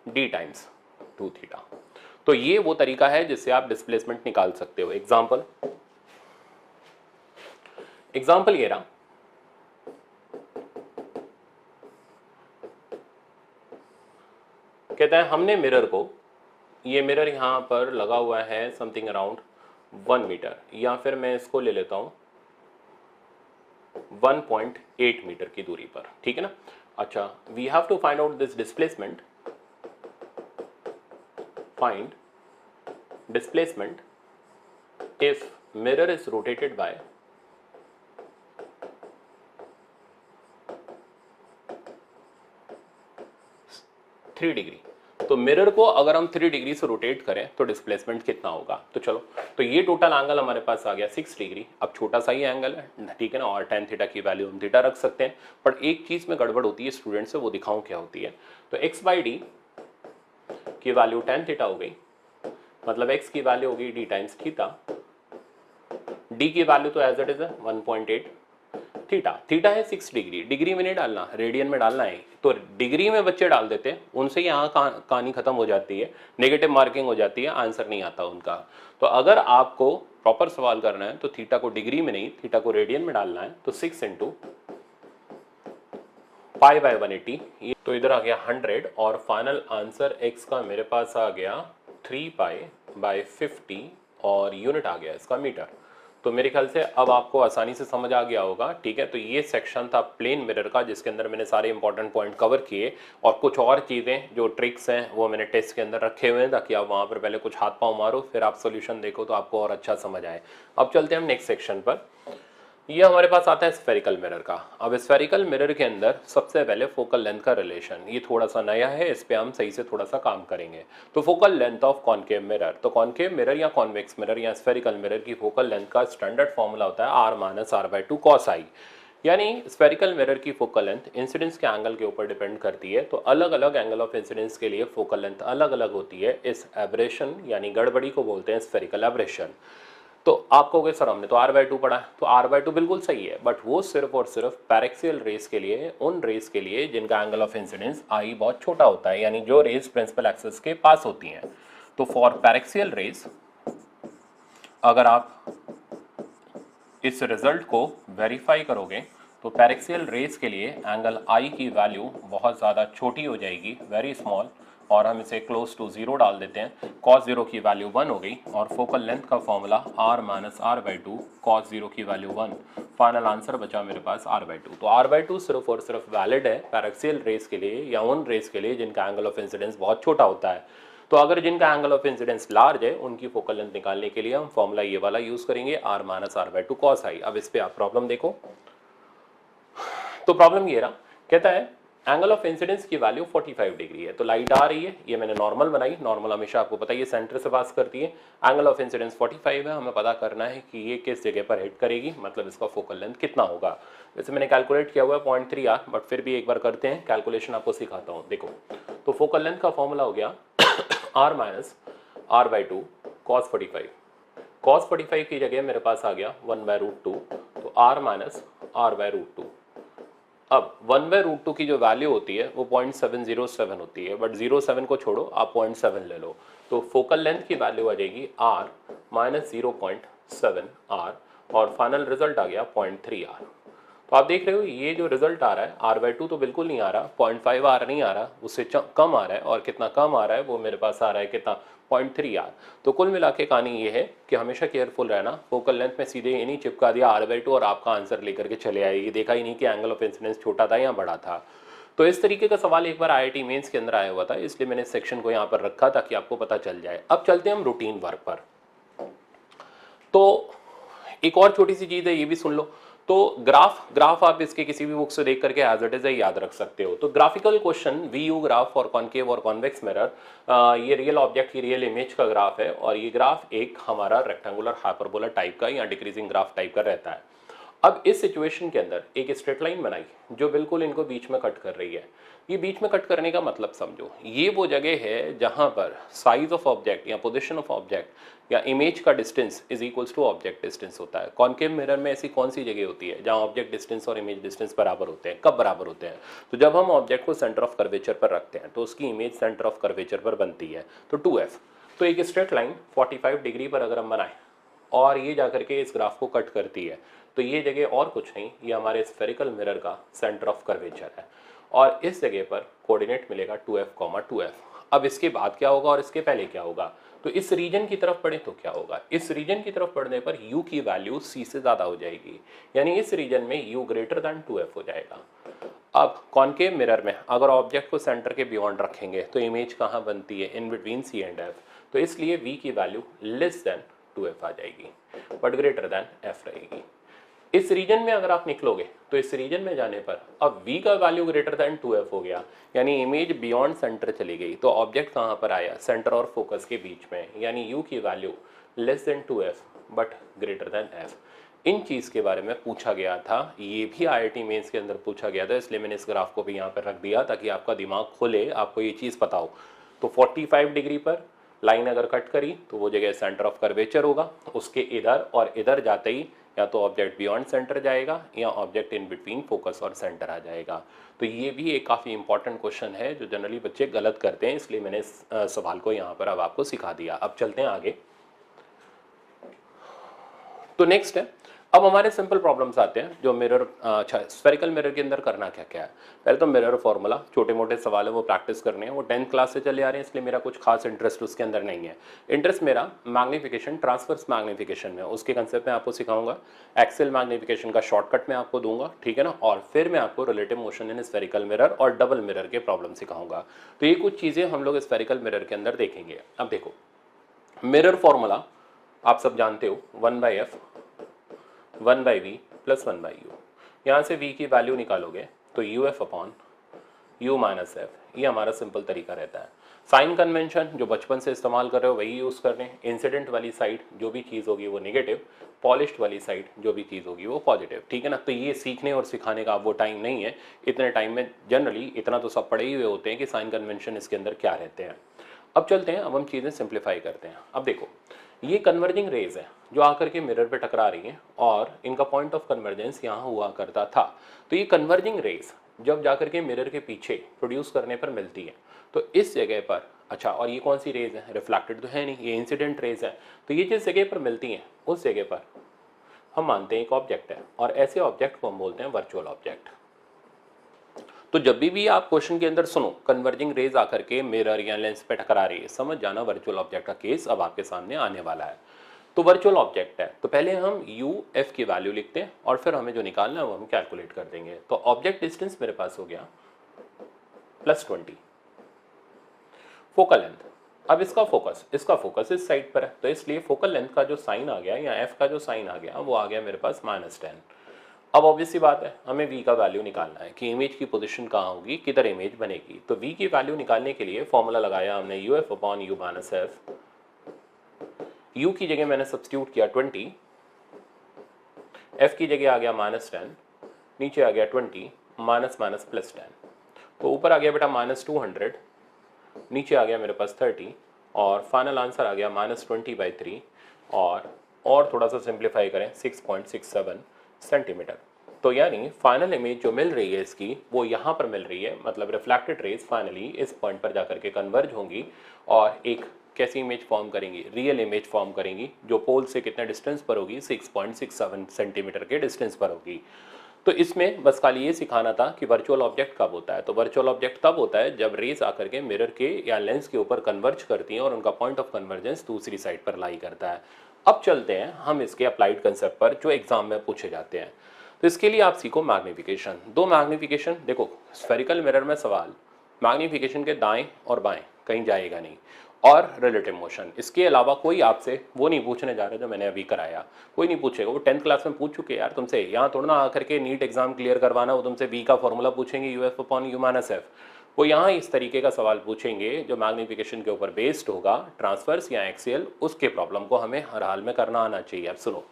d टाइम्स 2 थीटा। तो ये वो तरीका है जिससे आप डिस्प्लेसमेंट निकाल सकते हो। एग्जाम्पल ये रहा, कहता है हमने मिरर को, ये मिरर यहां पर लगा हुआ है समथिंग अराउंड 1 मीटर, या फिर मैं इसको ले लेता हूं 1.8 मीटर की दूरी पर, ठीक है ना। अच्छा, we have to find out this displacement. Find displacement if mirror is rotated by 3 degree. तो मिरर को अगर हम 3 डिग्री से रोटेट करें तो डिस्प्लेसमेंट कितना होगा। तो चलो, तो ये टोटल एंगल हमारे पास आ गया 6 डिग्री। अब छोटा सा ही एंगल है, ठीक है ना, और tan थीटा की वैल्यू हम थीटा रख सकते हैं। पर एक चीज में गड़बड़ होती है स्टूडेंट से, वो दिखाऊं क्या होती है। तो x/d की वैल्यू tan थीटा हो गई, मतलब x की वैल्यू होगी d टाइम्स थीटा, d की वैल्यू तो एज इट इज है 1.8, थीटा है 6 डिग्री, डिग्री में नहीं डालना, रेडियन में डालना है। तो डिग्री में बच्चे डाल देते हैं, उनसे यहाँ कहानी खत्म हो जाती है, नेगेटिव मार्किंग हो जाती है, आंसर नहीं आता उनका। तो अगर आपको प्रॉपर सवाल करना है तो थीटा को डिग्री में नहीं, थीटा को रेडियन में डालना है। तो 6 इंटू पाई बाय 180, तो इधर आ गया 100 और फाइनल आंसर x का मेरे पास आ गया 3 पाई बाय 50 और यूनिट आ गया इसका मीटर। तो मेरे ख्याल से अब आपको आसानी से समझ आ गया होगा, ठीक है। तो ये सेक्शन था प्लेन मिरर का, जिसके अंदर मैंने सारे इंपॉर्टेंट पॉइंट कवर किए और कुछ और चीज़ें जो ट्रिक्स हैं वो मैंने टेस्ट के अंदर रखे हुए हैं, ताकि आप वहाँ पर पहले कुछ हाथ पाँव मारो, फिर आप सोल्यूशन देखो तो आपको और अच्छा समझ आए। अब चलते हैं हम नेक्स्ट सेक्शन पर। ये हमारे पास आता है स्फेरिकल मिरर का। अब स्फेरिकल मिरर के अंदर सबसे पहले फोकल लेंथ का रिलेशन, ये थोड़ा सा नया है, इस पे हम सही से थोड़ा सा काम करेंगे। तो focal length of concave mirror, तो कॉनकेव मिरर या कॉन्वेक्स मिरर या स्फेरिकल मिरर की फोकल लेंथ का स्टैंडर्ड फॉर्मूला होता है r-r/2 cos i। यानी स्फेरिकल मिरर की फोकल लेंथ इंसिडेंस के एंगल के ऊपर डिपेंड करती है। तो अलग अलग एंगल ऑफ इंसिडेंस के लिए फोकल लेंथ अलग अलग होती है। इस एब्रेशन यानी गड़बड़ी को बोलते हैं स्फेरिकल एब्रेशन। तो आपको कहोगे सर हमने तो r/2 पढ़ा है, तो r/2 बिल्कुल सही है, बट वो सिर्फ और सिर्फ पैरेक्सियल रेस के लिए, उन रेस के लिए जिनका एंगल ऑफ इंसिडेंस i बहुत छोटा होता है, यानी जो रेस प्रिंसिपल एक्सिस के पास होती हैं। तो फॉर पैरेक्सियल रेस अगर आप इस रिजल्ट को वेरीफाई करोगे तो पैरेक्सियल रेस के लिए एंगल i की वैल्यू बहुत ज़्यादा छोटी हो जाएगी, वेरी स्मॉल, और हम इसे क्लोज टू 0 डाल देते हैं। cos 0 की वैल्यू 1 हो गई और फोकल लेंथ का फॉर्मूला r-r/2 cos 0 की वैल्यू 1। फाइनल आंसर बचा मेरे पास r/2। तो r/2 सिर्फ और सिर्फ वैलिड है पैरेक्सियल रेस के लिए या उन रेस के लिए जिनका एंगल ऑफ इंसिडेंस बहुत छोटा होता है। तो अगर जिनका एंगल ऑफ इंसिडेंस लार्ज है, उनकी फोकल लेंथ निकालने के लिए हम फॉर्मूला ये वाला यूज करेंगे, r-r/2 cos i। अब इस पे आप प्रॉब्लम देखो। तो प्रॉब्लम ये रहा, कहता है एंगल ऑफ इंसिडेंस की वैल्यू 45 डिग्री है। तो लाइट आ रही है, ये मैंने नॉर्मल बनाई, नॉर्मल हमेशा आपको पता है ये सेंटर से पास करती है। एंगल ऑफ इंसिडेंस 45 है, हमें पता करना है कि ये किस जगह पर हिट करेगी, मतलब इसका फोकल लेंथ कितना होगा। वैसे मैंने कैलकुलेट किया हुआ है 0.3r, बट फिर भी एक बार करते हैं कैलकुलेशन, आपको सिखाता हूँ। देखो, तो फोकल लेंथ का फॉर्मूला हो गया r-r/2 cos 45। cos 45 की जगह मेरे पास आ गया 1/√2, तो r-r/√2। अब 1/√2 की जो वैल्यू होती है वो 0.707 होती है, बट 07 को छोड़ो, आप 0.7 ले लो। तो फोकल लेंथ की वैल्यू आ जाएगी r - 0.7r और फाइनल रिजल्ट आ गया 0.3r। तो आप देख रहे हो ये जो रिजल्ट आ रहा है r/2 तो बिल्कुल नहीं आ रहा, 0.5r नहीं आ रहा, उससे कम आ रहा है। और कितना कम आ रहा है वो मेरे पास आ रहा है कितना, 0.3r। तो कुल मिला के कहानी ये है कि हमेशा केयरफुल रहना, फोकल लेंथ में सीधे ये नहीं चिपका दिया r/2 और आपका आंसर लेकर के चले आए, ये देखा ही नहीं कि एंगल ऑफ इंसिडेंस छोटा था या बड़ा था। तो इस तरीके का सवाल एक बार IIT मेंस के अंदर आया हुआ था, इसलिए मैंने इस सेक्शन को यहाँ पर रखा ताकि आपको पता चल जाए। अब चलते हैं हम रूटीन वर्क पर। तो एक और छोटी सी चीज़ है, ये भी सुन लो। तो ग्राफ आप इसके किसी भी बुक से देख करके एज इट इज याद रख सकते हो। तो ग्राफिकल क्वेश्चन VU ग्राफ और कॉनकेव और कॉन्वेक्स मिरर, ये रियल ऑब्जेक्ट की रियल इमेज का ग्राफ है, और ये ग्राफ एक हमारा रेक्टेंगुलर हाइपरबोला टाइप का या डिक्रीजिंग ग्राफ टाइप का रहता है। अब इस सिचुएशन के अंदर एक स्ट्रेट लाइन बनाई जो बिल्कुल इनको बीच में कट कर रही है। ये बीच में कट करने का मतलब समझो, ये वो जगह है जहां पर साइज ऑफ ऑब्जेक्ट या पोजीशन ऑफ ऑब्जेक्ट या इमेज का distance is equals to object distance होता है। कॉनकेव मिरर में ऐसी कौन सी जगह होती है जहां ऑब्जेक्ट डिस्टेंस और इमेज डिस्टेंस बराबर होते हैं? कब बराबर होते हैं? तो जब हम ऑब्जेक्ट को सेंटर ऑफ कर्वेचर पर रखते हैं तो उसकी इमेज सेंटर ऑफ कर्वेचर पर बनती है, तो 2f। तो एक स्ट्रेट लाइन 45 डिग्री पर अगर हम बनाएं और ये जाकर के इस ग्राफ को कट करती है, तो ये जगह और कुछ नहीं, ये हमारे स्फेरिकल मिरर का सेंटर ऑफ कर्वेचर है, और इस जगह पर कोऑर्डिनेट मिलेगा 2f, 2f। अब इसके बाद क्या होगा और इसके पहले क्या होगा? तो इस रीजन की तरफ पढ़े तो क्या होगा? इस रीजन की तरफ पढ़ने पर u की वैल्यू c से ज़्यादा हो जाएगी, यानी इस रीजन में u ग्रेटर दैन 2f हो जाएगा। अब कॉनकेव मिरर में अगर ऑब्जेक्ट को सेंटर के बियॉन्ड रखेंगे तो इमेज कहाँ बनती है? In between c and f। तो इसलिए v की वैल्यू लेस देन 2f आ जाएगी, बट ग्रेटर देन f रहेगी। इस रीजन में अगर आप निकलोगे तो इस रीजन में जाने पर अब v का वैल्यू ग्रेटर देन 2f हो गया, यानी इमेज बियॉन्ड सेंटर चली गई। तो ऑब्जेक्ट कहाँ पर आया, सेंटर और फोकस के बीच में, यानी u की value less than 2f but greater than f। इन चीज़ के बारे में पूछा गया था, ये भी IIT मेंस के अंदर पूछा गया था, इसलिए मैंने इस ग्राफ को भी यहाँ पर रख दिया ताकि आपका दिमाग खुले, आपको ये चीज़ पता हो। तो 45 डिग्री पर लाइन अगर कट करी तो वो जगह सेंटर ऑफ कर्वेचर होगा, उसके इधर और इधर जाते ही या तो ऑब्जेक्ट बियॉन्ड सेंटर जाएगा या ऑब्जेक्ट इन बिटवीन फोकस और सेंटर आ जाएगा। तो ये भी एक काफ़ी इंपॉर्टेंट क्वेश्चन है जो जनरली बच्चे गलत करते हैं, इसलिए मैंने इस सवाल को यहाँ पर अब आपको सिखा दिया। अब चलते हैं आगे। तो नेक्स्ट है, अब हमारे सिंपल प्रॉब्लम्स आते हैं जो मिरर, अच्छा स्फेरिकल मिरर के अंदर करना क्या क्या है। पहले तो मिरर फॉर्मूला, छोटे मोटे सवाल है वो प्रैक्टिस करने हैं, वो 10th क्लास से चले आ रहे हैं, इसलिए मेरा कुछ खास इंटरेस्ट उसके अंदर नहीं है। इंटरेस्ट मेरा मैग्नीफिकेशन, ट्रांसवर्स मैग्नीफिकेशन में, उसके कंसेप्ट में आपको सिखाऊंगा। एक्सेल मैग्नीफिकेशन का शॉर्टकट मैं आपको दूंगा, ठीक है ना, और फिर मैं आपको relative motion in spherical mirror और डबल मिरर के प्रॉब्लम सिखाऊंगा। तो ये कुछ चीज़ें हम लोग स्फेरिकल मिरर के अंदर देखेंगे। अब देखो, मिरर फॉर्मूला आप सब जानते हो, 1/f 1/v प्लस 1/u। यहाँ से v की वैल्यू निकालोगे तो uf upon u minus F, ये हमारा सिंपल तरीका रहता है। साइन कन्वेंशन जो बचपन से इस्तेमाल कर रहे हो वही यूज़ कर रहे हैं। इंसिडेंट वाली साइड जो भी चीज़ होगी वो नेगेटिव, पॉलिश्ड वाली साइड जो भी चीज़ होगी वो पॉजिटिव, ठीक है ना। तो ये सीखने और सिखाने का अब वो टाइम नहीं है, इतने टाइम में जनरली इतना तो सब पढ़े ही हुए होते हैं कि साइन कन्वेंशन इसके अंदर क्या रहते हैं। अब चलते हैं, अब हम चीज़ें सिंप्लीफाई करते हैं। अब देखो, ये कन्वर्जिंग रेज है जो आकर के मिरर पे टकरा रही हैं और इनका पॉइंट ऑफ कन्वर्जेंस यहाँ हुआ करता था। तो ये कन्वर्जिंग रेज जब जाकर के मिरर के पीछे प्रोड्यूस करने पर मिलती है तो इस जगह पर, अच्छा और ये कौन सी रेज है, रिफ्लेक्टेड तो है नहीं, ये इंसिडेंट रेज है। तो ये जिस जगह पर मिलती हैं उस जगह पर हम मानते हैं एक ऑब्जेक्ट है, और ऐसे ऑब्जेक्ट को हम बोलते हैं वर्चुअल ऑब्जेक्ट। तो जब भी आप क्वेश्चन के अंदर सुनो कन्वर्जिंग रेज आकर के मिरर या लेंस पे टकरा रही है, समझ जाना वर्चुअल ऑब्जेक्ट का केस अब आपके सामने आने वाला है। तो वर्चुअल ऑब्जेक्ट है तो पहले हम u f की वैल्यू लिखते हैं और फिर हमें जो निकालना है वो हम कैलकुलेट कर देंगे। तो ऑब्जेक्ट डिस्टेंस मेरे पास हो गया +20, फोकल लेंथ, अब इसका फोकस इस साइड पर है तो इसलिए फोकल लेंथ का जो साइन आ गया या f का जो साइन आ गया वो आ गया मेरे पास -10। अब ऑब्वियसली बात है, हमें v का वैल्यू निकालना है कि इमेज की पोजीशन कहाँ होगी, किधर इमेज बनेगी। तो v की वैल्यू निकालने के लिए फॉर्मूला लगाया हमने uf upon u minus F. u की जगह मैंने सब्स्टिट्यूट किया 20, f की जगह आ गया -10, नीचे आ गया 20, माइनस माइनस +10, तो ऊपर आ गया बेटा -200, नीचे आ गया मेरे पास 30 और फाइनल आंसर आ गया -20/3 और थोड़ा सा सिंप्लीफाई करें 6.67 सेंटीमीटर। तो यानी फाइनल इमेज जो मिल रही है इसकी वो यहाँ पर मिल रही है, मतलब रिफ्लेक्टेड रेज फाइनली इस पॉइंट पर जाकर के कन्वर्ज होंगी और एक कैसी इमेज फॉर्म करेंगी, रियल इमेज फॉर्म करेंगी जो पोल से कितने डिस्टेंस पर होगी, 6.67 सेंटीमीटर के डिस्टेंस पर होगी। तो इसमें बस खाली ये सिखाना था कि वर्चुअल ऑब्जेक्ट कब होता है। तो वर्चुअल ऑब्जेक्ट तब होता है जब रेज आकर के मिरर के या लेंस के ऊपर कन्वर्ज करती हैं और उनका पॉइंट ऑफ कन्वर्जेंस दूसरी साइड पर लाई करता है। अब चलते हैं हम इसके अप्लाइड कंसेप्ट पर जो एग्जाम में पूछे जाते हैं। तो इसके लिए आप सीखो मैग्नीफिकेशन। दो मैग्नीफिकेशन, देखो स्फेरिकल मिरर में सवाल मैग्नीफिकेशन के दाएं और बाएं कहीं जाएगा नहीं, और रिलेटिव मोशन, इसके अलावा कोई आपसे वो नहीं पूछने जा रहा जो मैंने अभी कराया, कोई नहीं पूछेगा। वो 10th क्लास में पूछ चुके यार तुमसे, यहाँ थोड़ा ना आकर के नीट एग्जाम क्लियर करवाना, वो तुमसे v का फॉर्मूला पूछेंगे uf upon u minus F. वो यहाँ इस तरीके का सवाल पूछेंगे जो मैग्नीफिकेशन के ऊपर बेस्ड होगा, ट्रांसवर्स या एक्सियल, उसके प्रॉब्लम को हमें हर हाल में करना आना चाहिए। अब सुनो,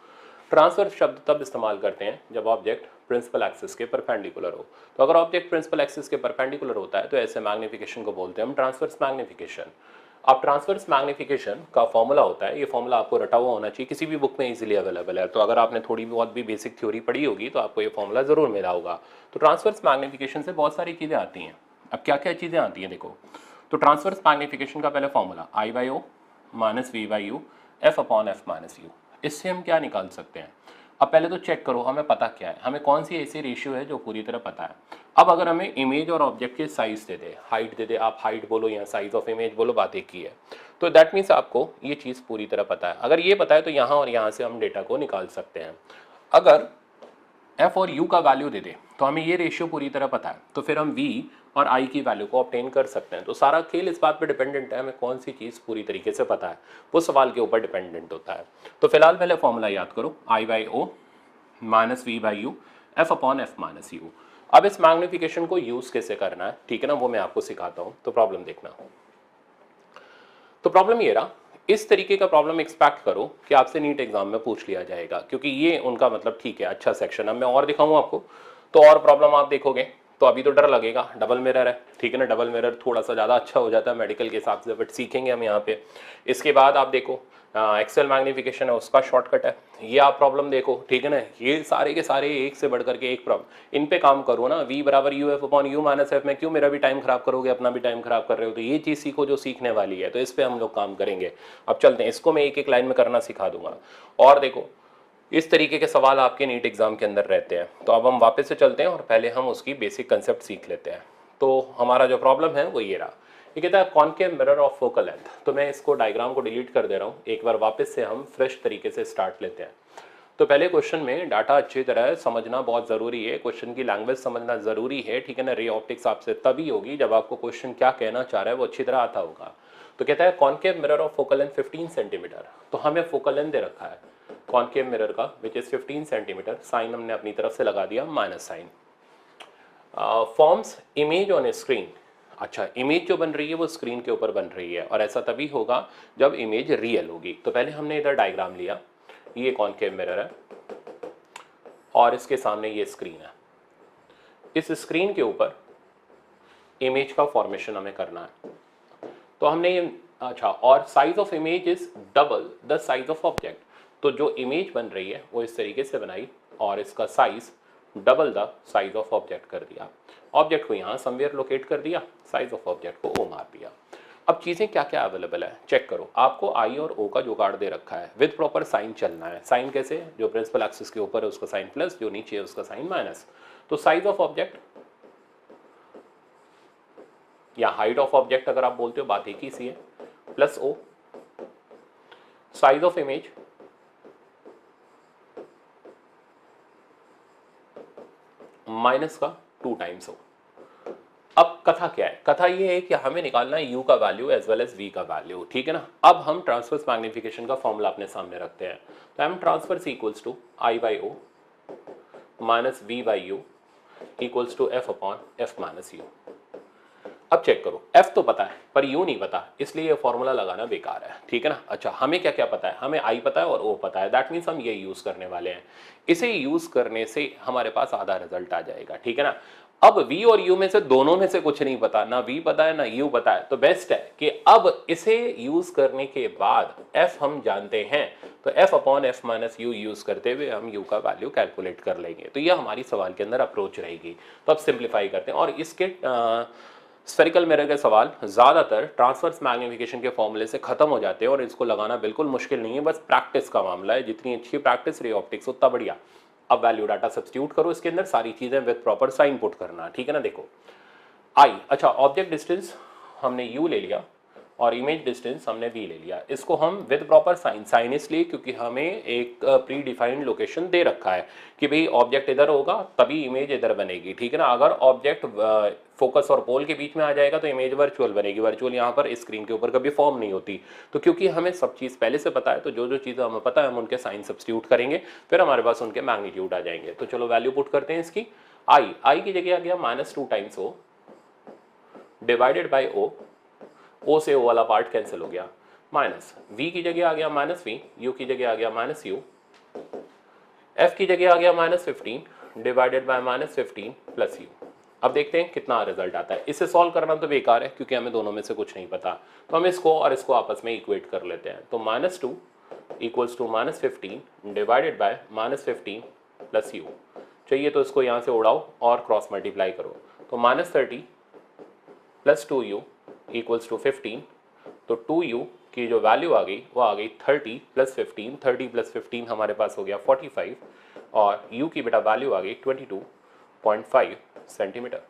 ट्रांसवर्स शब्द तब इस्तेमाल करते हैं जब ऑब्जेक्ट प्रिंसिपल एक्सिस के परपेंडिकुलर हो। तो अगर ऑब्जेक्ट प्रिंसिपल एक्सिस के परपेंडिकुलर होता है तो ऐसे मैग्नीफिकेशन को बोलते हैं हम ट्रांसवर्स मैग्नीफिकेशन। अब ट्रांसवर्स मैग्नीफिकेशन का फॉर्मूला होता है, ये फॉर्मूला आपको रटा हुआ होना चाहिए, किसी भी बुक में इजीली अवेलेबल है। तो अगर आपने थोड़ी बहुत भी बेसिक थ्योरी पढ़ी होगी तो आपको ये फॉर्मूला जरूर मिला होगा। तो ट्रांसवर्स मैग्नीफिकेशन से बहुत सारी चीज़ें आती हैं। अब क्या क्या चीज़ें आती हैं देखो, तो ट्रांसवर्स मैग्नीफिकेशन का पहले formula I/O minus V/U F upon F minus U। इससे हम क्या निकाल सकते हैं, अब पहले तो चेक करो हमें पता क्या है, हमें कौन सी ऐसी रेशियो है जो पूरी तरह पता है। अब अगर हमें इमेज और ऑब्जेक्ट के साइज दे दे, हाइट दे दे, आप हाइट बोलो या साइज ऑफ इमेज बोलो, बात एक ही है, तो दैट मीन्स आपको ये चीज़ पूरी तरह पता है। अगर ये पता है तो यहाँ और यहाँ से हम डेटा को निकाल सकते हैं। अगर f और u का वैल्यू दे दे तो हमें ये रेशियो पूरी तरह पता है, तो फिर हम v और i की वैल्यू को ऑब्टेन कर सकते हैं। तो सारा खेल इस बात पे डिपेंडेंट है हमें कौन सी चीज़ पूरी तरीके से पता है, वो सवाल के ऊपर डिपेंडेंट होता है। तो फिलहाल पहले फॉर्मूला याद करो I/O minus v by u f upon F minus u. अब इस मैग्निफिकेशन को यूज कैसे करना है, ठीक है ना, वो मैं आपको सिखाता हूं। तो प्रॉब्लम देखना, तो प्रॉब्लम ये रहा, इस तरीके का प्रॉब्लम एक्सपेक्ट करो कि आपसे नीट एग्जाम में पूछ लिया जाएगा, क्योंकि ये उनका मतलब ठीक है अच्छा सेक्शन। अब मैं और दिखाऊंगा आपको, तो और प्रॉब्लम आप देखोगे तो अभी तो डर लगेगा, डबल मिरर है, ठीक है ना, डबल मिरर थोड़ा सा ज़्यादा अच्छा हो जाता है मेडिकल के हिसाब से, बट सीखेंगे हम यहाँ पे। इसके बाद आप देखो एक्सेल मैग्निफिकेशन है, उसका शॉर्टकट है, ये आप प्रॉब्लम देखो, ठीक है ना, ये सारे के सारे एक से बढ़ करके एक प्रॉब्लम, इन पे काम करो ना। v बराबर you f upon you minus F में क्यों मेरा भी टाइम खराब करोगे, अपना भी टाइम खराब कर रहे हो। तो ये चीज़ सीखो जो सीखने वाली है, तो इस पे हम लोग काम करेंगे। अब चलते हैं, इसको मैं एक एक लाइन में करना सिखा दूंगा। और देखो इस तरीके के सवाल आपके नीट एग्जाम के अंदर रहते हैं। तो अब हम वापस से चलते हैं और पहले हम उसकी बेसिक कंसेप्ट सीख लेते हैं। तो हमारा जो प्रॉब्लम है वो ये रहा, ये कहता है concave mirror of focal length. तो मैं इसको डायग्राम को डिलीट कर दे रहा हूँ, एक बार वापस से हम फ्रेश तरीके से स्टार्ट लेते हैं। तो पहले क्वेश्चन में डाटा अच्छी तरह समझना बहुत ज़रूरी है, क्वेश्चन की लैंग्वेज समझना ज़रूरी है, ठीक है ना। रे ऑप्टिक्स आपसे तभी होगी जब आपको क्वेश्चन क्या कहना चाह रहा है वो अच्छी तरह आता होगा। तो कहता है concave mirror of focal length 15 centimetre. तो हमें फोकल लेंथ दे रखा है कॉनकेव मिरर का विच इज़ 15 सेंटीमीटर, साइन हमने अपनी तरफ से लगा दिया minus sign. Forms image on a screen. अच्छा, इमेज जो बन रही है वो स्क्रीन के ऊपर बन रही है, और ऐसा तभी होगा जब इमेज रियल होगी। तो पहले हमने इधर डायग्राम लिया, ये कॉनकेव मिरर है और इसके सामने ये स्क्रीन है। इस स्क्रीन के ऊपर इमेज का फॉर्मेशन हमें करना है। तो हमने ये, अच्छा, और size of image is double the size of object. तो जो इमेज बन रही है वो इस तरीके से बनाई और इसका size double the size of object कर दिया। ऑब्जेक्ट को यहाँ समवेयर लोकेट कर दिया, साइज ऑफ ऑब्जेक्ट को ओ मार दिया। अब चीज़ें क्या क्या अवेलेबल है चेक करो। आपको आई और ओ का जुगाड़ दे रखा है, विद प्रॉपर साइन चलना है। साइन कैसे, जो प्रिंसिपल एक्सिस के ऊपर है उसका साइन प्लस, जो नीचे है उसका साइन माइनस। तो साइज ऑफ ऑब्जेक्ट या हाइट ऑफ ऑब्जेक्ट अगर आप बोलते हो, बात एक ही सी है, plus o, size of image minus का 2 टाइम्स हो। अब कथा क्या है, कथा ये है कि हमें निकालना है u का value as well as v का वैल्यू, ठीक है ना। अब हम ट्रांसवर्स मैग्निफिकेशन का फॉर्मूला अपने सामने रखते हैं। तो m transverse equals to I by o minus v by u equals to f upon F minus u. अब चेक करो, f तो पता है पर u नहीं पता, इसलिए ये फॉर्मूला लगाना बेकार है, ठीक है ना। अच्छा, हमें क्या क्या पता है, हमें i पता है और o पता है, दैट मीन्स हम ये यूज करने वाले हैं। इसे यूज करने से हमारे पास आधा रिजल्ट आ जाएगा, ठीक है ना। अब v और u में से दोनों में से कुछ नहीं पता, ना v पता है ना u पता है, तो बेस्ट है कि अब इसे यूज करने के बाद f हम जानते हैं, तो f upon F minus you use करते हुए हम u का वैल्यू कैलकुलेट कर लेंगे। तो यह हमारी सवाल के अंदर अप्रोच रहेगी। तो अब सिंप्लीफाई करते हैं, और इसके स्फेरिकल मिरर के सवाल ज़्यादातर ट्रांसवर्स मैग्निफिकेशन के फॉर्मूले से खत्म हो जाते हैं, और इसको लगाना बिल्कुल मुश्किल नहीं है, बस प्रैक्टिस का मामला है। जितनी अच्छी प्रैक्टिस रे ऑप्टिक्स उतना बढ़िया। अब वैल्यू डाटा सब्स्टिट्यूट करो इसके अंदर, सारी चीज़ें विद प्रॉपर साइन पुट करना, ठीक है ना। देखो आई, अच्छा, ऑब्जेक्ट डिस्टेंस हमने u ले लिया और इमेज डिस्टेंस हमने v ले लिया। इसको हम विद प्रॉपर साइन, साइन इसलिए क्योंकि हमें एक प्री डिफाइंड लोकेशन दे रखा है कि भाई ऑब्जेक्ट इधर होगा तभी इमेज इधर बनेगी, ठीक है ना। अगर ऑब्जेक्ट फोकस और पोल के बीच में आ जाएगा तो इमेज वर्चुअल बनेगी। वर्चुअल यहाँ पर स्क्रीन के ऊपर कभी फॉर्म नहीं होती। तो क्योंकि हमें सब चीज़ पहले से पता है, तो जो जो चीज़ें हमें पता है हम उनके साइन सब्स्टिट्यूट करेंगे, फिर हमारे पास उनके मैग्नीट्यूड आ जाएंगे। तो चलो वैल्यू पुट करते हैं इसकी। आई की जगह आ गया -2 times o divided by o से ओ वाला पार्ट कैंसिल हो गया, माइनस v की जगह आ गया -v, u की जगह आ गया -u, f की जगह आ गया -15 डिवाइडेड बाय -15 प्लस u। अब देखते हैं कितना रिजल्ट आता है। इसे सॉल्व करना तो बेकार है क्योंकि हमें दोनों में से कुछ नहीं पता, तो हम इसको और इसको आपस में इक्वेट कर लेते हैं। तो -2 equals to -15 divided by -15 plus u। चाहिए तो इसको यहाँ से उड़ाओ और क्रॉस मल्टीप्लाई करो, तो -30 प्लस 2u इक्वल्स टू 15। तो 2u की जो वैल्यू आ गई वो आ गई 30 प्लस 15, 30 प्लस 15 हमारे पास हो गया 45, और u की बेटा वैल्यू आ गई 22.5 सेंटीमीटर।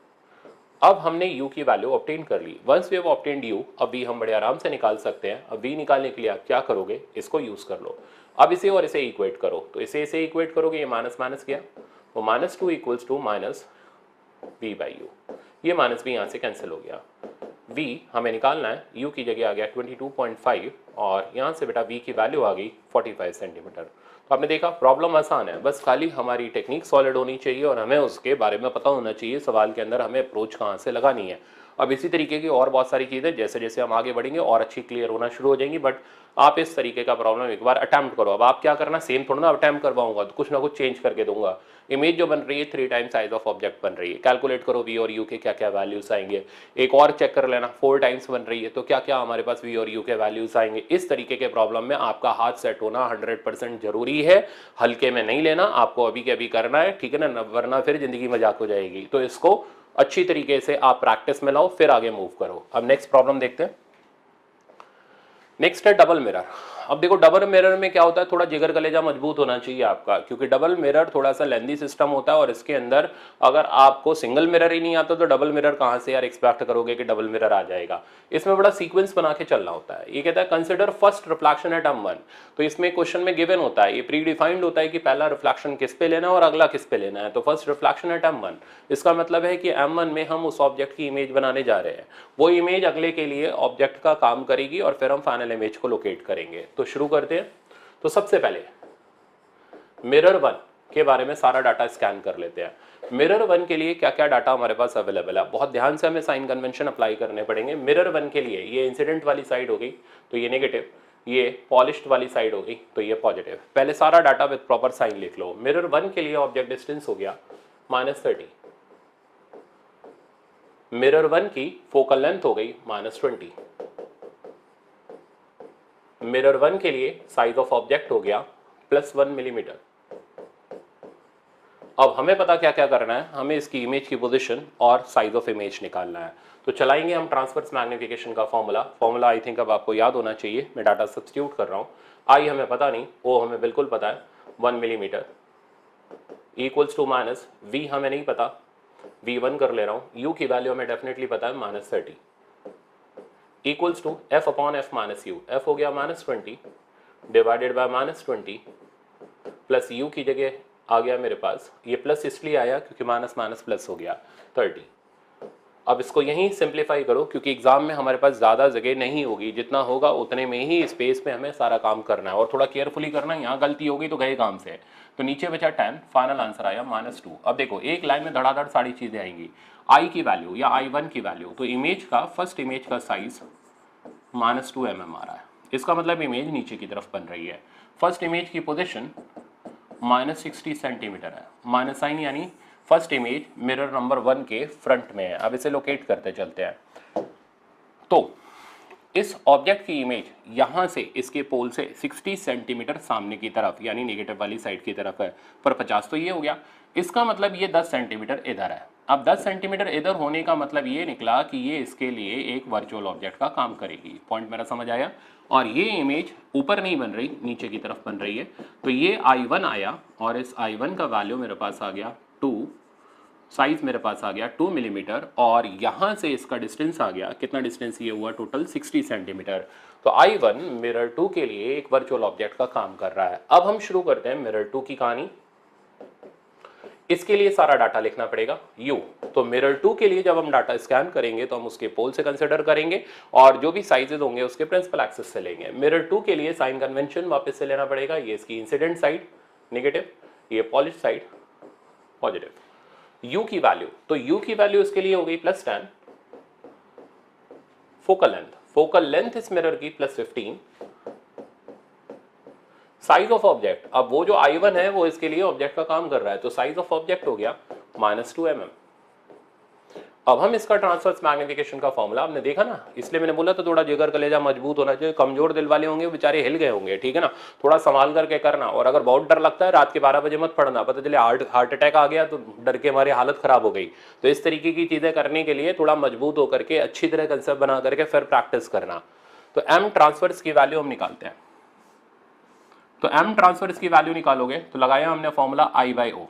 अब हमने u की वैल्यू ऑब्टेन कर ली। Once we have obtained u, अब v हम बड़े आराम से निकाल सकते हैं। अब v निकालने के लिए आप क्या करोगे, इसको यूज कर लो। अब इसे और इसे इक्वेट करो, तो इसे इक्वेट करोगे, ये माइनस माइनस गया, तो -2 equals to minus v by u, ये माइनस भी यहाँ से कैंसिल हो गया। v हमें निकालना है, u की जगह आ गया 22.5 और यहाँ से बेटा v की वैल्यू आ गई 45 सेंटीमीटर। तो आपने देखा प्रॉब्लम आसान है, बस खाली हमारी टेक्निक सॉलिड होनी चाहिए और हमें उसके बारे में पता होना चाहिए सवाल के अंदर हमें अप्रोच कहाँ से लगानी है। अब इसी तरीके की और बहुत सारी चीज़ें जैसे जैसे हम आगे बढ़ेंगे और अच्छी क्लियर होना शुरू हो जाएंगी, बट आप इस तरीके का प्रॉब्लम एक बार अटेम्प्ट करो। अब आप क्या करना, सेम थोड़ा ना अटेम्प्ट करवाऊंगा, तो कुछ ना कुछ चेंज करके दूंगा। इमेज जो बन रही है 3 टाइम्स साइज ऑफ ऑब्जेक्ट बन रही है, कैलकुलेट करो वी और यू के क्या क्या वैल्यूज आएंगे। एक और चेक कर लेना 4 टाइम्स बन रही है, तो क्या क्या हमारे पास वी और यू के वैल्यूज आएंगे। इस तरीके के प्रॉब्लम में आपका हाथ सेट होना 100% जरूरी है, हल्के में नहीं लेना, आपको अभी के अभी करना है, ठीक है ना, वरना फिर जिंदगी मजाक हो जाएगी। तो इसको अच्छी तरीके से आप प्रैक्टिस में लाओ, फिर आगे मूव करो। अब नेक्स्ट प्रॉब्लम देखते हैं। नेक्स्ट है डबल मिरर। अब देखो डबल मिरर में क्या होता है, थोड़ा जिगर कलेजा मजबूत होना चाहिए आपका, क्योंकि डबल मिरर थोड़ा सा लेंदी सिस्टम होता है और इसके अंदर अगर आपको सिंगल मिरर ही नहीं आता तो डबल मिरर कहां से यार एक्सपेक्ट करोगे कि डबल मिरर आ जाएगा। इसमें बड़ा सीक्वेंस बना के चलना होता है। ये कहता है consider first reflection eight M1। तो इसमें क्वेश्चन में गिवन होता है, ये प्री डिफाइंड होता है कि पहला रिफ्लेक्शन किस पे लेना है और अगला किस पे लेना है। तो फर्स्ट रिफ्लेक्शन एट M1, इसका मतलब है कि M1 में हम उस ऑब्जेक्ट की इमेज बनाने जा रहे हैं, वो इमेज अगले के लिए ऑब्जेक्ट का काम करेगी और फिर हम फाइनल इमेज को लोकेट करेंगे। तो शुरू करते हैं। तो सबसे पहले मिरर 1 के बारे में सारा डाटा स्कैन कर लेते हैं। मिरर 1 के लिए क्या क्या डाटा हमारे पास अवेलेबल है, बहुत ध्यान से हमें साइन कन्वेंशन अप्लाई करने पड़ेंगे। मिरर 1 के लिए ये इंसिडेंट वाली साइड हो गई तो ये नेगेटिव, ये पॉलिश्ड वाली साइड हो गई तो ये पॉजिटिव। पहले सारा डाटा विद प्रॉपर साइन लिख लो। मिरर 1 के लिए ऑब्जेक्ट डिस्टेंस हो गया -30, मिरर 1 की फोकल लेंथ हो गई -20, मिरर 1 के लिए साइज ऑफ ऑब्जेक्ट हो गया +1 मिलीमीटर। अब हमें पता क्या क्या करना है, हमें इसकी इमेज की पोजीशन और साइज ऑफ इमेज निकालना है। तो चलाएंगे हम ट्रांसवर्स मैग्निफिकेशन का फॉर्मूला आई थिंक अब आपको याद होना चाहिए, मैं डाटा सब्स्टिट्यूट कर रहा हूँ। आई हमें पता नहीं, ओ हमें बिल्कुल पता है 1 millimetre equals to minus v हमें नहीं पता, V1 कर ले रहा हूँ, यू की वैल्यू हमें डेफिनेटली पता है -30 equals to f upon F minus you. F हो गया -20 डिवाइडेड बाय -20 प्लस यू की जगह आ गया मेरे पास, ये प्लस इसलिए आया क्योंकि माइनस माइनस प्लस हो गया 30। अब इसको यहीं सिंप्लीफाई करो क्योंकि एग्जाम में हमारे पास ज़्यादा जगह नहीं होगी, जितना होगा उतने में ही स्पेस में हमें सारा काम करना है और थोड़ा केयरफुली करना है। यहाँ गलती हो गई तो गए काम से। तो नीचे बचा 10, फाइनल आंसर आया -2। अब देखो एक लाइन में धड़ाधड़ सारी चीज़ें आएंगी। आई की वैल्यू या I1 की वैल्यू, तो इमेज का फर्स्ट इमेज का साइज -2 mm आ रहा है, इसका मतलब इमेज नीचे की तरफ बन रही है। फर्स्ट इमेज की पोजीशन -60 सेंटीमीटर है, माइनस साइन यानी फर्स्ट इमेज मिरर नंबर 1 के फ्रंट में है। अब इसे लोकेट करते चलते हैं। तो इस ऑब्जेक्ट की इमेज यहाँ से इसके पोल से 60 सेंटीमीटर सामने की तरफ यानी नेगेटिव वाली साइड की तरफ है, पर 50 तो ये हो गया। इसका मतलब ये 10 सेंटीमीटर इधर है। अब 10 सेंटीमीटर इधर होने का मतलब ये निकला कि ये इसके लिए एक वर्चुअल ऑब्जेक्ट का काम करेगी। पॉइंट मेरा समझ आया। और ये इमेज ऊपर नहीं बन रही, नीचे की तरफ बन रही है। तो ये I1 आया और इस I1 का वैल्यू मेरे पास आ गया 2, साइज मेरे पास आ गया 2 मिलीमीटर और यहाँ से इसका डिस्टेंस आ गया, कितना डिस्टेंस ये हुआ टोटल 60 सेंटीमीटर। तो I1 मिरर 2 के लिए एक वर्चुअल ऑब्जेक्ट का काम कर रहा है। अब हम शुरू करते हैं मिरर 2 की कहानी। इसके लिए सारा डाटा लिखना पड़ेगा U। तो मिरर 2 के लिए जब हम डाटा स्कैन करेंगे तो हम उसके पोल से कंसिडर करेंगे और जो भी साइजेस होंगे उसके प्रिंसिपल एक्सिस से लेंगे। मिरर 2 के लिए साइन कन्वेंशन वापस से लेना पड़ेगा। ये इसकी इंसिडेंट साइड नेगेटिव, ये पॉलिश साइड पॉजिटिव। U की वैल्यू, तो U की वैल्यू इसके लिए हो गई +10, फोकल लेंथ इस मिरर की +15, साइज ऑफ ऑब्जेक्ट, अब वो जो I1 है वो इसके लिए ऑब्जेक्ट का काम कर रहा है, तो साइज ऑफ ऑब्जेक्ट हो गया -2 mm। अब हम इसका ट्रांसवर्स मैग्निफिकेशन का फॉर्मूला आपने देखा ना, इसलिए मैंने बोला तो थोड़ा जिगर कलेजा मजबूत होना चाहिए। कमजोर दिल वाले होंगे बेचारे हिल गए होंगे, ठीक है ना, थोड़ा संभाल करके करना। और अगर बहुत डर लगता है रात के 12 बजे मत पढ़ना, पता चले हार्ट अटैक आ गया तो डर के हमारी हालत खराब हो गई। तो इस तरीके की चीजें करने के लिए थोड़ा मजबूत होकर के अच्छी तरह कंसेप्ट बना करके फिर प्रैक्टिस करना। तो एम ट्रांसवर्स की वैल्यू हम निकालते हैं। तो एम ट्रांसवर्स की वैल्यू निकालोगे तो लगाया हमने फॉर्मूला I/O।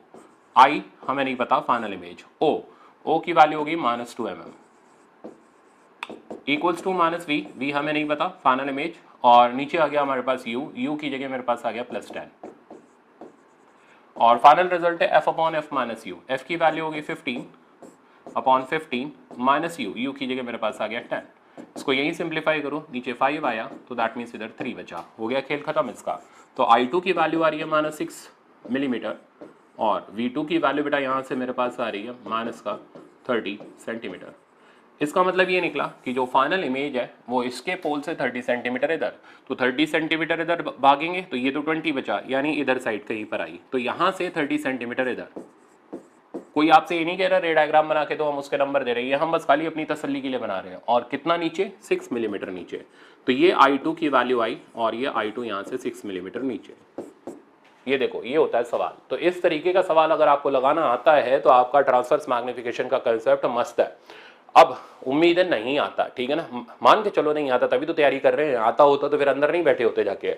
आई हमें नहीं पता, फाइनल इमेज ओ की वैल्यू होगी -2 mm equals to -V, V हमें नहीं पता, फाइनल इमेज। और नीचे आ गया हमारे पास U की जगह मेरे पास आ गया +10 और फाइनल रिजल्ट है F upon F minus you. F की वैल्यू होगी 15, अपॉन 15 माइनस यू की जगह मेरे पास आ गया 10। इसको यही सिंप्लीफाई करो, नीचे 5 आया तो दैट मीन्स इधर 3 बचा, हो गया खेल खत्म इसका। तो I2 की वैल्यू आ रही है -6 मिलीमीटर और V2 की वैल्यू बेटा यहाँ से मेरे पास आ रही है -30 सेंटीमीटर। इसका मतलब ये निकला कि जो फाइनल इमेज है वो इसके पोल से 30 सेंटीमीटर इधर, तो 30 सेंटीमीटर इधर भागेंगे तो ये तो 20 बचा, यानी इधर साइड कहीं पर आई, तो यहाँ से 30 सेंटीमीटर इधर। कोई आपसे ये नहीं कह रहा रे डायग्राम बना के तो हम उसके नंबर दे रहे हैं, हम बस खाली अपनी तसल्ली के लिए बना रहे हैं। और कितना नीचे, 6 मिलीमीटर नीचे, तो ये I2 की वैल्यू आई और ये I2 यहाँ से 6 मिलीमीटर नीचे। ये देखो, ये होता है सवाल। तो इस तरीके का सवाल अगर आपको लगाना आता है तो आपका ट्रांसवर्स मैग्निफिकेशन का कंसेप्ट मस्त है। अब उम्मीद है नहीं आता, ठीक है ना, मान के चलो नहीं आता, तभी तो तैयारी कर रहे हैं, आता होता तो फिर अंदर नहीं बैठे होते जाके।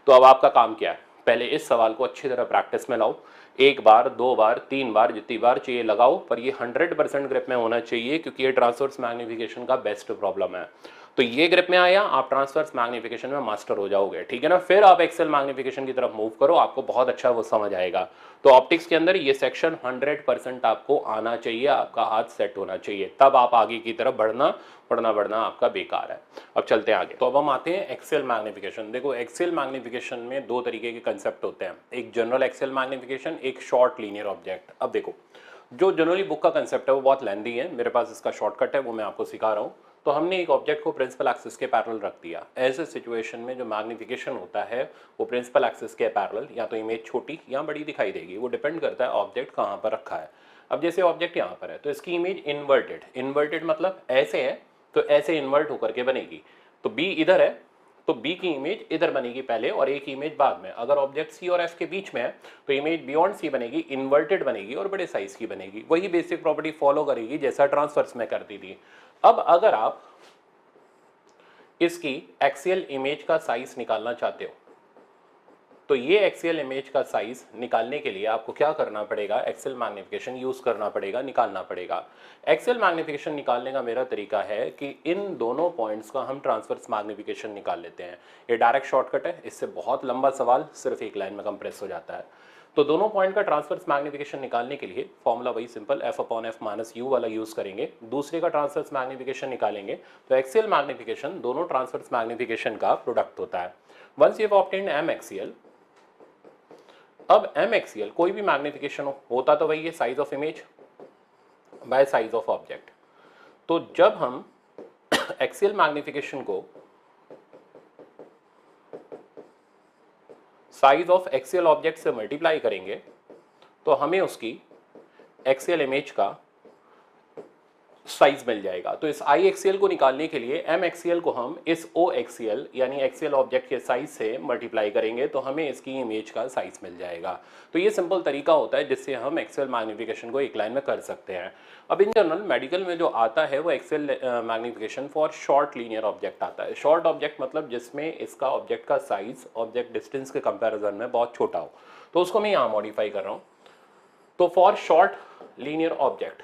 तो अब आपका काम क्या है, पहले इस सवाल को अच्छी तरह प्रैक्टिस में लाओ, 1 बार 2 बार 3 बार जितनी बार चाहिए लगाओ, पर ये 100% ग्रिप में होना चाहिए, क्योंकि ये ट्रांसवर्स मैग्निफिकेशन का बेस्ट प्रॉब्लम है। तो ये ग्रिप में आया, आप ट्रांसवर्स मैग्निफिकेशन में मास्टर हो जाओगे, ठीक है ना। फिर आप एक्सेल मैग्निफिकेशन की तरफ मूव करो, आपको बहुत अच्छा वो समझ आएगा। तो ऑप्टिक्स के अंदर ये सेक्शन 100% आपको आना चाहिए, आपका हाथ सेट होना चाहिए, तब आप आगे की तरफ बढ़ना आपका बेकार है। अब चलते हैं आगे। तो अब हम आते हैं एक्सेल मैग्निफिकेशन। देखो, एक्सेल मैग्निफिकेशन में दो तरीके के कंसेप्ट होते हैं, एक जनरल एक्सेल मैग्निफिकेशन, एक शॉर्ट लीनियर ऑब्जेक्ट। अब देखो, जो जनरली बुक का कंसेप्ट है वो बहुत लेंदी है, मेरे पास इसका शॉर्टकट है, वो मैं आपको सिखा रहा हूँ। तो हमने एक ऑब्जेक्ट को प्रिंसिपल एक्सिस के पैरेलल रख दिया। ऐसे सिचुएशन में जो मैग्निफिकेशन होता है वो प्रिंसिपल एक्सिस के पैरेलल, या तो इमेज छोटी या बड़ी दिखाई देगी, वो डिपेंड करता है ऑब्जेक्ट कहाँ पर रखा है। अब जैसे ऑब्जेक्ट यहाँ पर है तो इसकी इमेज इन्वर्टेड मतलब ऐसे है, तो ऐसे इन्वर्ट होकर के बनेगी। तो बी इधर है तो बी की इमेज इधर बनेगी पहले और ए की इमेज बाद में। अगर ऑब्जेक्ट सी और एफ के बीच में है तो इमेज बियॉन्ड सी बनेगी, इन्वर्टेड बनेगी और बड़े साइज की बनेगी। वही बेसिक प्रॉपर्टी फॉलो करेगी जैसा ट्रांसफर्स में करती थी। अब अगर आप इसकी एक्सियल इमेज का साइज निकालना चाहते हो तो ये एक्सियल इमेज का साइज निकालने के लिए आपको क्या करना पड़ेगा, एक्सेल मैग्निफिकेशन यूज करना पड़ेगा, निकालना पड़ेगा। एक्सेल मैग्निफिकेशन निकालने का मेरा तरीका है कि इन दोनों पॉइंट्स का हम ट्रांसवर्स मैग्निफिकेशन निकाल लेते हैं। ये डायरेक्ट शॉर्टकट है, इससे बहुत लंबा सवाल सिर्फ एक लाइन में कंप्रेस हो जाता है। तो दोनों पॉइंट का ट्रांसवर्स मैग्निफिकेशन निकालने के लिए फॉर्मूला वही सिंपल f/f माइनस u वाला यूज करेंगे। दूसरे का ट्रांसवर्स मैग्निफिकेशन निकालेंगे तो एक्सियल मैग्निफिकेशन दोनों ट्रांसवर्स मैग्निफिकेशन का प्रोडक्ट होता है। Once you have obtained m axial, अब m एक्सियल कोई भी मैग्निफिकेशन होता तो वही है size of image by size of object. तो जब हम एक्सियल मैग्निफिकेशन को साइज ऑफ एक्सियल ऑब्जेक्ट से मल्टीप्लाई करेंगे तो हमें उसकी एक्सियल इमेज का साइज मिल जाएगा। तो इस आई एक्सियल को निकालने के लिए एम एक्सियल को हम इस ओ एक्सियल यानी एक्सियल ऑब्जेक्ट के साइज से मल्टीप्लाई करेंगे तो हमें इसकी इमेज का साइज मिल जाएगा। तो ये सिंपल तरीका होता है जिससे हम एक्सेल मैग्निफिकेशन को एक लाइन में कर सकते हैं। अब इन जनरल मेडिकल में जो आता है वो axial magnification for short linear object आता है। शॉर्ट ऑब्जेक्ट मतलब जिसमें इसका ऑब्जेक्ट का साइज ऑब्जेक्ट डिस्टेंस के कंपेरिजन में बहुत छोटा हो, तो उसको मैं यहाँ मॉडिफाई कर रहा हूँ। तो फॉर शॉर्ट लीनियर ऑब्जेक्ट,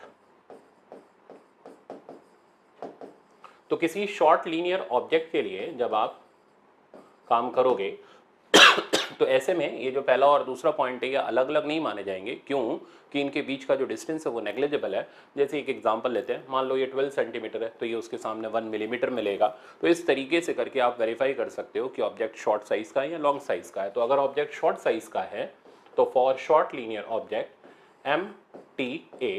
तो किसी शॉर्ट लीनियर ऑब्जेक्ट के लिए जब आप काम करोगे तो ऐसे में ये जो पहला और दूसरा पॉइंट है ये अलग अलग नहीं माने जाएंगे। क्यों? कि इनके बीच का जो डिस्टेंस है वो नेग्लिजिबल है। जैसे एक एग्जांपल लेते हैं, मान लो ये 12 सेंटीमीटर है तो ये उसके सामने 1 मिलीमीटर मिलेगा। तो इस तरीके से करके आप वेरीफाई कर सकते हो कि ऑब्जेक्ट शॉर्ट साइज का है या लॉन्ग साइज का है। तो अगर ऑब्जेक्ट शॉर्ट साइज का है तो for short linear object MTA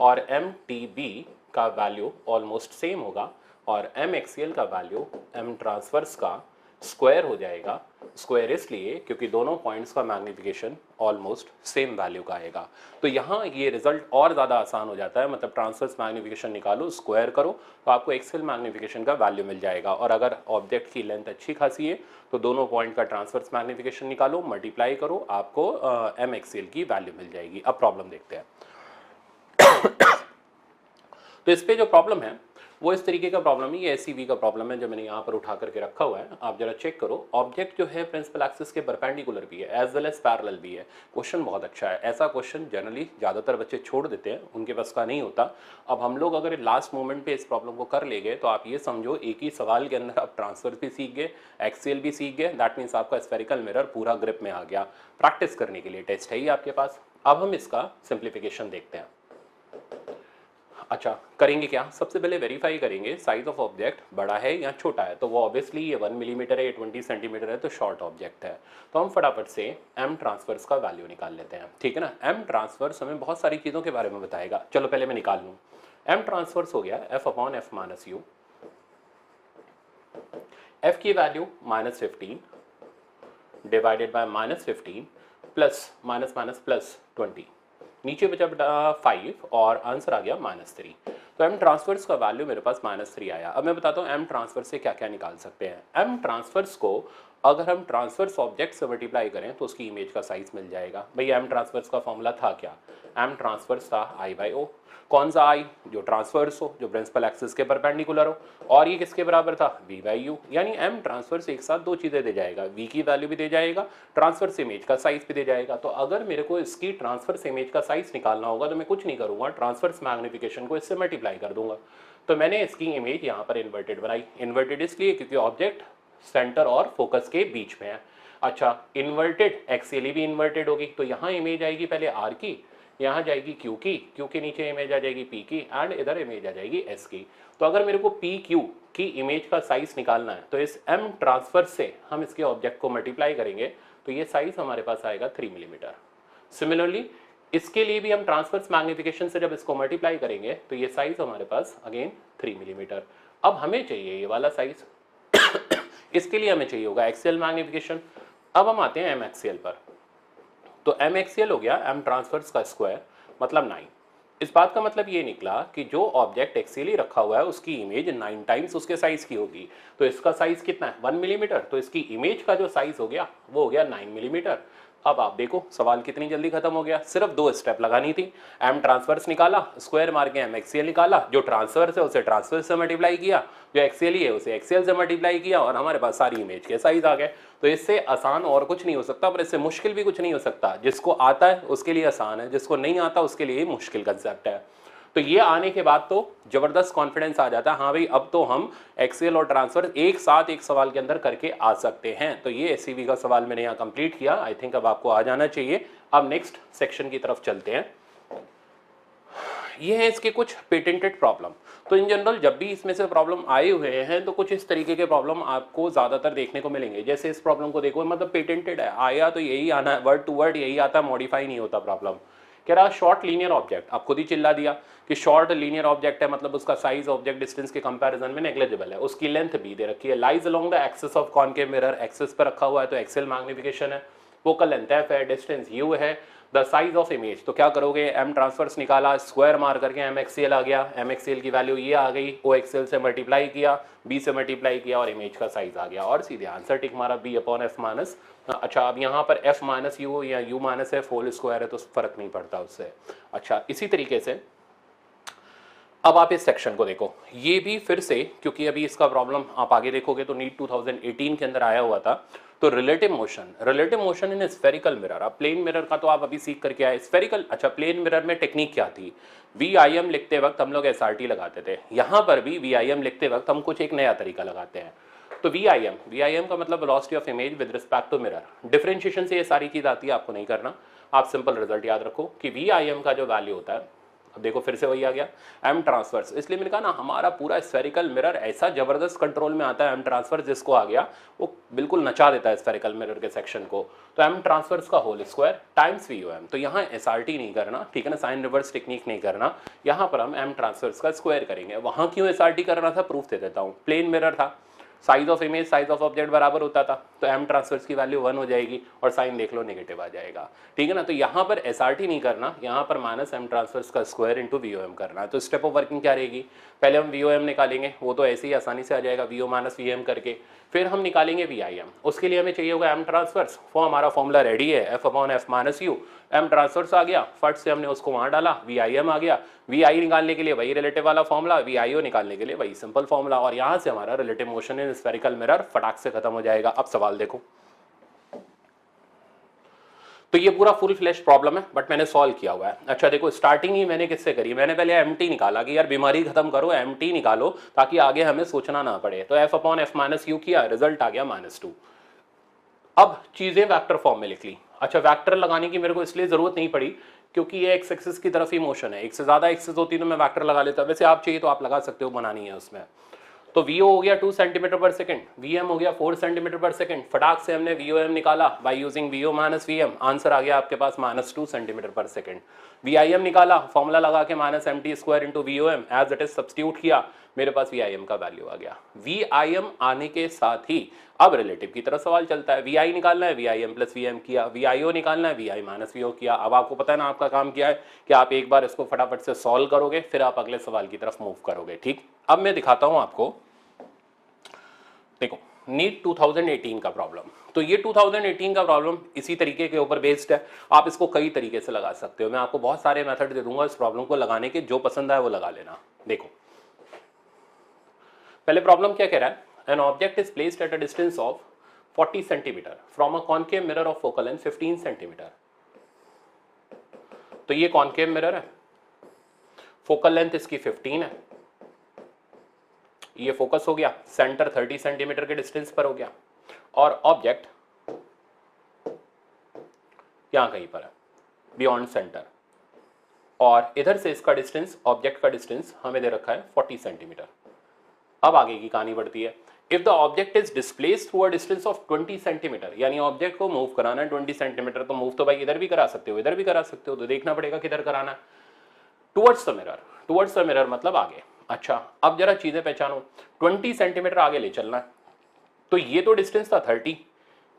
और MTB का वैल्यू ऑलमोस्ट सेम होगा और m एक्सियल का वैल्यू m ट्रांसवर्स का स्क्वायर हो जाएगा। स्क्वायर इसलिए क्योंकि दोनों पॉइंट्स का मैग्निफिकेशन ऑलमोस्ट सेम वैल्यू का आएगा। तो यहाँ ये रिजल्ट और ज़्यादा आसान हो जाता है, मतलब ट्रांसवर्स मैग्निफिकेशन निकालो, स्क्वायर करो तो आपको एक्सेल मैग्निफिकेशन का वैल्यू मिल जाएगा। और अगर ऑब्जेक्ट की लेंथ अच्छी खासी है तो दोनों पॉइंट का ट्रांसवर्स मैग्निफिकेशन निकालो, मल्टीप्लाई करो, आपको m एक्सियल की वैल्यू मिल जाएगी। अब प्रॉब्लम देखते हैं। तो इस पे जो प्रॉब्लम है वो इस तरीके का प्रॉब्लम है, ये SCV का प्रॉब्लम है जो मैंने यहाँ पर उठा करके रखा हुआ है। आप जरा चेक करो, ऑब्जेक्ट जो है प्रिंसिपल एक्सिस के परपेंडिकुलर भी है एज वेल एज पैरेलल भी है। क्वेश्चन बहुत अच्छा है, ऐसा क्वेश्चन जनरली ज़्यादातर बच्चे छोड़ देते हैं, उनके पास का नहीं होता। अब हम लोग अगर लास्ट मोमेंट पे इस प्रॉब्लम को कर लेंगे तो आप ये समझो एक ही सवाल के अंदर आप ट्रांसफर भी सीख गए, एक्सियल भी सीख गए, दैट मीन्स आपका स्फेरिकल मिरर पूरा ग्रिप में आ गया। प्रैक्टिस करने के लिए टेस्ट है ही आपके पास। अब हम इसका सिंप्लीफिकेशन देखते हैं। अच्छा करेंगे क्या, सबसे पहले वेरीफाई करेंगे साइज ऑफ ऑब्जेक्ट बड़ा है या छोटा है। तो वो ऑब्वियसली ये 1 मिलीमीटर है, ये 20 सेंटीमीटर है, तो शॉर्ट ऑब्जेक्ट है। तो हम फटाफट से एम ट्रांसफर्स का वैल्यू निकाल लेते हैं, ठीक है ना। एम ट्रांसफर्स हमें बहुत सारी चीज़ों के बारे में बताएगा। चलो पहले मैं निकाल लूँ। एम ट्रांसफर्स हो गया F upon F minus you. F की value -15 divided by -15 plus minus minus plus 20, नीचे बचा बेटा 5 और आंसर आ गया -3। तो एम ट्रांसफर्स का वैल्यू मेरे पास -3 आया। अब मैं बताता हूँ एम ट्रांसफर से क्या क्या निकाल सकते हैं। एम ट्रांसफर्स को अगर हम ट्रांसफर्स ऑब्जेक्ट से मल्टीप्लाई करें तो उसकी इमेज का साइज मिल जाएगा। भाई एम ट्रांसफर्स का फॉर्मूला था क्या, एम ट्रांसफर्स था I/O। कौन सा आई, जो ट्रांसफर्स हो, जो प्रिंसिपल एक्सिस के परपेंडिकुलर हो, और ये किसके बराबर था, V/U। यानी एम ट्रांसफर्स एक साथ दो चीज़ें दे जाएगा, V की वैल्यू भी दे जाएगा, ट्रांसफर्स इमेज का साइज भी दे जाएगा। तो अगर मेरे को इसकी ट्रांसफर्स इमेज का साइज निकालना होगा तो मैं कुछ नहीं करूँगा, ट्रांसफर्स मैग्निफिकेशन को इससे मल्टीप्लाई कर दूंगा। तो मैंने इसकी इमेज यहाँ पर इन्वर्टेड बनाई। इन्वर्टेड इसलिए क्योंकि ऑब्जेक्ट सेंटर और फोकस के बीच में है। अच्छा इन्वर्टेड, एक्सियली भी इन्वर्टेड होगी, तो यहाँ इमेज आएगी पहले आर की, यहाँ जाएगी क्यू की, क्यू के नीचे इमेज आ जाएगी पी की, एंड इधर इमेज आ जाएगी एस की। तो अगर मेरे को पी क्यू की इमेज का साइज निकालना है तो इस एम ट्रांसफर से हम इसके ऑब्जेक्ट को मल्टीप्लाई करेंगे तो ये साइज हमारे पास आएगा 3 मिलीमीटर। सिमिलरली इसके लिए भी हम ट्रांसफर्स मैग्निफिकेशन से जब इसको मल्टीप्लाई करेंगे तो ये साइज हमारे पास अगेन 3 मिलीमीटर। अब हमें चाहिए ये वाला साइज इसके लिए हमें चाहिए होगा एक्सियल मैग्निफिकेशन। अब हम आते हैं एम एक्सियल पर। तो एम एक्सियल हो गया एम ट्रांसफर्स का स्क्वायर मतलब 9। इस बात का मतलब ये निकला कि जो ऑब्जेक्ट एक्सियली रखा हुआ है उसकी इमेज 9 टाइम्स उसके साइज की होगी। तो इसका साइज कितना है 1 मिलीमीटर, तो इसकी इमेज का जो साइज हो गया वो हो गया 9 मिलीमीटर। अब आप देखो सवाल कितनी जल्दी खत्म हो गया, सिर्फ 2 स्टेप लगानी थी। एम ट्रांसफर्स निकाला, स्क्वायर मार के एम एक्सियल निकाला, जो ट्रांसफर्स है उसे ट्रांसफर से मल्टीप्लाई किया, जो एक्सियल है उसे एक्सियल से मल्टीप्लाई किया, और हमारे पास सारी इमेज के साइज आ गए। तो इससे आसान और कुछ नहीं हो सकता, पर इससे मुश्किल भी कुछ नहीं हो सकता। जिसको आता है उसके लिए आसान है, जिसको नहीं आता उसके लिए मुश्किल कंसेप्ट है। तो ये आने के बाद तो जबरदस्त कॉन्फिडेंस आ जाता है, हाँ भाई अब तो हम एक्सेल और ट्रांसफर एक साथ एक सवाल के अंदर करके आ सकते हैं। तो ये एससीवी का सवाल मैंने यहाँ कंप्लीट किया। आई थिंक अब आपको आ जाना चाहिए। अब नेक्स्ट सेक्शन की तरफ चलते हैं। ये है इसके कुछ पेटेंटेड प्रॉब्लम। तो इन जनरल जब भी इसमें से प्रॉब्लम आए हुए हैं तो कुछ इस तरीके के प्रॉब्लम आपको ज्यादातर देखने को मिलेंगे। जैसे इस प्रॉब्लम को देखो, मतलब पेटेंटेड है, आया तो यही आना है, वर्ड टू वर्ड यही आता है, मॉडिफाई नहीं होता प्रॉब्लम। कह रहा शॉर्ट लीनियर ऑब्जेक्ट, आप खुद ही चिल्ला दिया कि शॉर्ट लीनियर ऑब्जेक्ट है, मतलब उसका साइज ऑब्जेक्ट डिस्टेंस के कंपैरिजन में नेग्लिजिबल है, उसकी लेंथ भी दे रखी है, lies along the axis of concave mirror, axis पर रखा हुआ है तो एक्सेल मैग्निफिकेशन है, फोकल लेंथ एफ है, डिस्टेंस यू है, द साइज ऑफ इमेज। तो क्या करोगे, एम ट्रांसफर्स निकाला, स्क्वायर मार करके एम एक्सएल आ गया, एम एक्सएल की वैल्यू ये आ गई, ओ एक्सएल से मल्टीप्लाई किया, बी से मल्टीप्लाई किया और इमेज का साइज आ गया, और सीधे आंसर टिक मारा बी अपॉन एफ माइनस। अच्छा अब यहाँ पर एफ माइनस यू या u minus f whole square है तो फर्क नहीं पड़ता उससे। अच्छा इसी तरीके से अब आप इस सेक्शन को देखो, ये भी फिर से क्योंकि अभी इसका प्रॉब्लम आप आगे देखोगे तो नीट 2018 के अंदर आया हुआ था। तो relative motion in spherical mirror, अब प्लेन मिरर का तो आप अभी सीख करके आए, स्फेरिकल। अच्छा प्लेन मिरर में टेक्निक क्या थी, VIM लिखते वक्त हम लोग SRT लगाते थे, यहाँ पर भी VIM लिखते वक्त हम कुछ एक नया तरीका लगाते हैं। तो VIM का मतलब velocity of image with respect to mirror. Differentiation से ये सारी चीज आती है, आपको नहीं करना, आप सिंपल रिजल्ट याद रखो कि VIM का जो वैल्यू होता है, अब देखो फिर से वही आ गया एम ट्रांसफर्स। इसलिए मैंने कहा ना हमारा पूरा स्फेरिकल मिरर ऐसा जबरदस्त कंट्रोल में आता है, एम ट्रांसफर्स जिसको आ गया वो बिल्कुल नचा देता है स्फेरिकल मिरर के सेक्शन को। तो एम ट्रांसफर्स का होल स्क्वायर टाइम्स VOM। तो यहाँ SRT नहीं करना, ठीक है ना, साइन रिवर्स टेक्निक नहीं करना, यहाँ पर हम एम ट्रांसफर्स का स्क्वायर करेंगे। वहाँ क्यों SRT करना था, प्रूफ दे देता हूँ। प्लेन मिरर था, size of image size of object बराबर होता था, तो एम ट्रांसफर्स की वैल्यू 1 हो जाएगी और साइन देख लो नेगेटिव आ जाएगा, ठीक है ना। तो यहाँ पर SRT नहीं करना, यहाँ पर माइनस एम ट्रांसफर्स का स्क्वायर इंटू VOM करना है। तो स्टेप ऑफ वर्किंग क्या रहेगी, पहले हम VOM निकालेंगे, वो तो ऐसे ही आसानी से आ जाएगा VO माइनस VM करके, फिर हम निकालेंगे VIM। उसके लिए हमें चाहिए होगा एम ट्रांसफर्स, वो हमारा फॉर्मूला रेडी है, F upon F minus U. M transfers आ गया, फट से हमने उसको वहाँ डाला, VIM आ गया, VI निकालने के लिए वही रिलेटिव वाला फॉर्मूला, VIO निकालने के लिए वही सिंपल फॉर्मूला, और यहाँ से हमारा relative motion in spherical mirror फटाक से खत्म हो जाएगा। अब सवाल देखो, तो ये पूरा फुल फ्लैश प्रॉब्लम है बट मैंने सॉल्व किया हुआ है। अच्छा देखो स्टार्टिंग ही मैंने किससे करी, मैंने पहले MT निकाला कि यार बीमारी खत्म करो, MT निकालो ताकि आगे हमें सोचना ना पड़े। तो F upon F minus you किया, रिजल्ट आ गया -2। अब चीजें वेक्टर फॉर्म में लिख ली। अच्छा वेक्टर लगाने की मेरे को इसलिए जरूरत नहीं पड़ी क्योंकि ये एक्स एक्सिस की तरफ ही मोशन है। एक से ज़्यादा एक्सिस होती तो मैं वेक्टर लगा लेता, वैसे आप चाहिए तो आप लगा सकते हो, बनानी है उसमें। तो VO हो गया 2 सेंटीमीटर पर सेकंड, VM हो गया 4 सेंटीमीटर पर सेकंड। फटाक से हमने VOM निकाला by using VO minus VM, answer आ गया आपके पास -2 सेंटीमीटर पर सेकंड। VIM निकाला, फॉर्मूला लगा के -mt² into VOM as it is substitute किया, मेरे पास VIM का वैल्यू आ गया। VIM आने के साथ ही अब रिलेटिव की तरफ सवाल चलता है। VI निकालना है, VIM प्लस VM किया, VIO निकालना है, VI माइनस VO किया। अब आपको पता है ना आपका काम क्या है, कि आप एक बार इसको फटाफट से सॉल्व करोगे, फिर आप अगले सवाल की तरफ मूव करोगे। ठीक, अब मैं दिखाता हूं आपको, देखो नीट 2018 का प्रॉब्लम। तो ये 2018 का प्रॉब्लम इसी तरीके के ऊपर बेस्ड है, आप इसको कई तरीके से लगा सकते हो। मैं आपको बहुत सारे मेथड दे दूंगा इस प्रॉब्लम को लगाने के, जो पसंद आए वो लगा लेना। देखो पहले प्रॉब्लम क्या कह रहा है, an object is placed at a distance of 40 centimetre from a concave mirror of focal length 15 centimetre. तो ये कॉनकेव मिरर है, फोकल लेंथ इसकी 15 है, ये फोकस हो गया, सेंटर 30 सेंटीमीटर के डिस्टेंस पर हो गया, और ऑब्जेक्ट यहां कहीं पर है बियॉन्ड सेंटर, और इधर से इसका डिस्टेंस, ऑब्जेक्ट का डिस्टेंस हमें दे रखा है 40 सेंटीमीटर। अब आगे की कहानी बढ़ती है। If the object is displaced through a distance of 20 centimetre, यानी ऑब्जेक्ट को मूव कराना है 20 सेंटीमीटर, तो मूव तो भाई इधर भी करा सकते हो, इधर भी करा सकते हो, तो देखना पड़ेगा किधर कराना है। Towards the mirror, towards the mirror मतलब आगे। अच्छा, अब जरा चीजें पहचानो, 20 सेंटीमीटर आगे ले चलना है, तो ये तो डिस्टेंस था 30,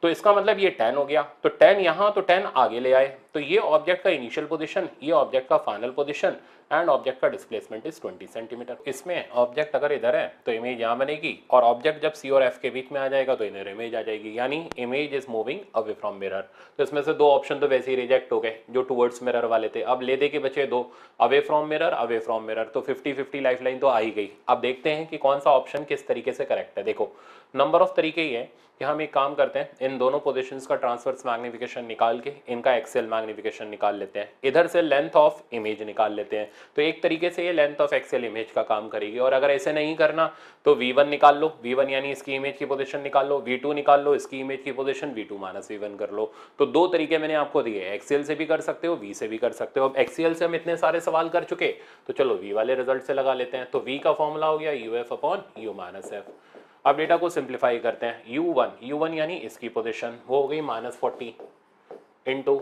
तो इसका मतलब ये 10 हो गया, तो 10 यहां, तो 10 आगे ले आए, तो ये ऑब्जेक्ट का इनिशियल पोजीशन, ये ऑब्जेक्ट का फाइनल पोजीशन, एंड ऑब्जेक्ट का डिस्प्लेसमेंट इज 20 सेंटीमीटर। इसमें ऑब्जेक्ट अगर इधर है तो इमेज यहां बनेगी, और ऑब्जेक्ट जब C और F के बीच में आ जाएगा तो इधर इमेज आ जाएगी, यानी image is moving away from mirror. तो इसमें से दो ऑप्शन तो वैसे ही रिजेक्ट हो गए जो टुवर्ड्स मिरर वाले थे। अब ले दे के बचे दो, away from mirror, away from mirror, तो 50-50 लाइफलाइन तो आ ही गई। अब देखते हैं कि कौन सा ऑप्शन किस तरीके से करेक्ट है। देखो नंबर ऑफ तरीके ही है कि हम एक काम करते हैं, इन दोनों पोजीशंस का ट्रांसवर्स मैग्निफिकेशन निकाल के इनका एक्सेल मैग्निफिकेशन निकाल लेते हैं, इधर से लेंथ ऑफ इमेज निकाल लेते हैं, तो एक तरीके से ये लेंथ ऑफ एक्सेल इमेज का काम करेगी। और अगर ऐसे नहीं करना तो V1 निकाल लो, V1 यानी इसकी इमेज की पोजीशन निकाल लो, V2 निकाल लो, इसकी इमेज की पोजीशन, V2 माइनस V1 कर लो। तो दो तरीके मैंने आपको दिए, एक्सेल से भी कर सकते हो, V से भी कर सकते हो। अब एक्सेल से हम इतने सारे सवाल कर चुके, तो चलो V वाले रिजल्ट से लगा लेते हैं। तो V का फॉर्मूला हो गया UF upon U minus F। अब डेटा को सिंप्लीफाई करते हैं, U1 यानी इसकी पोजीशन वो हो गई -40 इंटू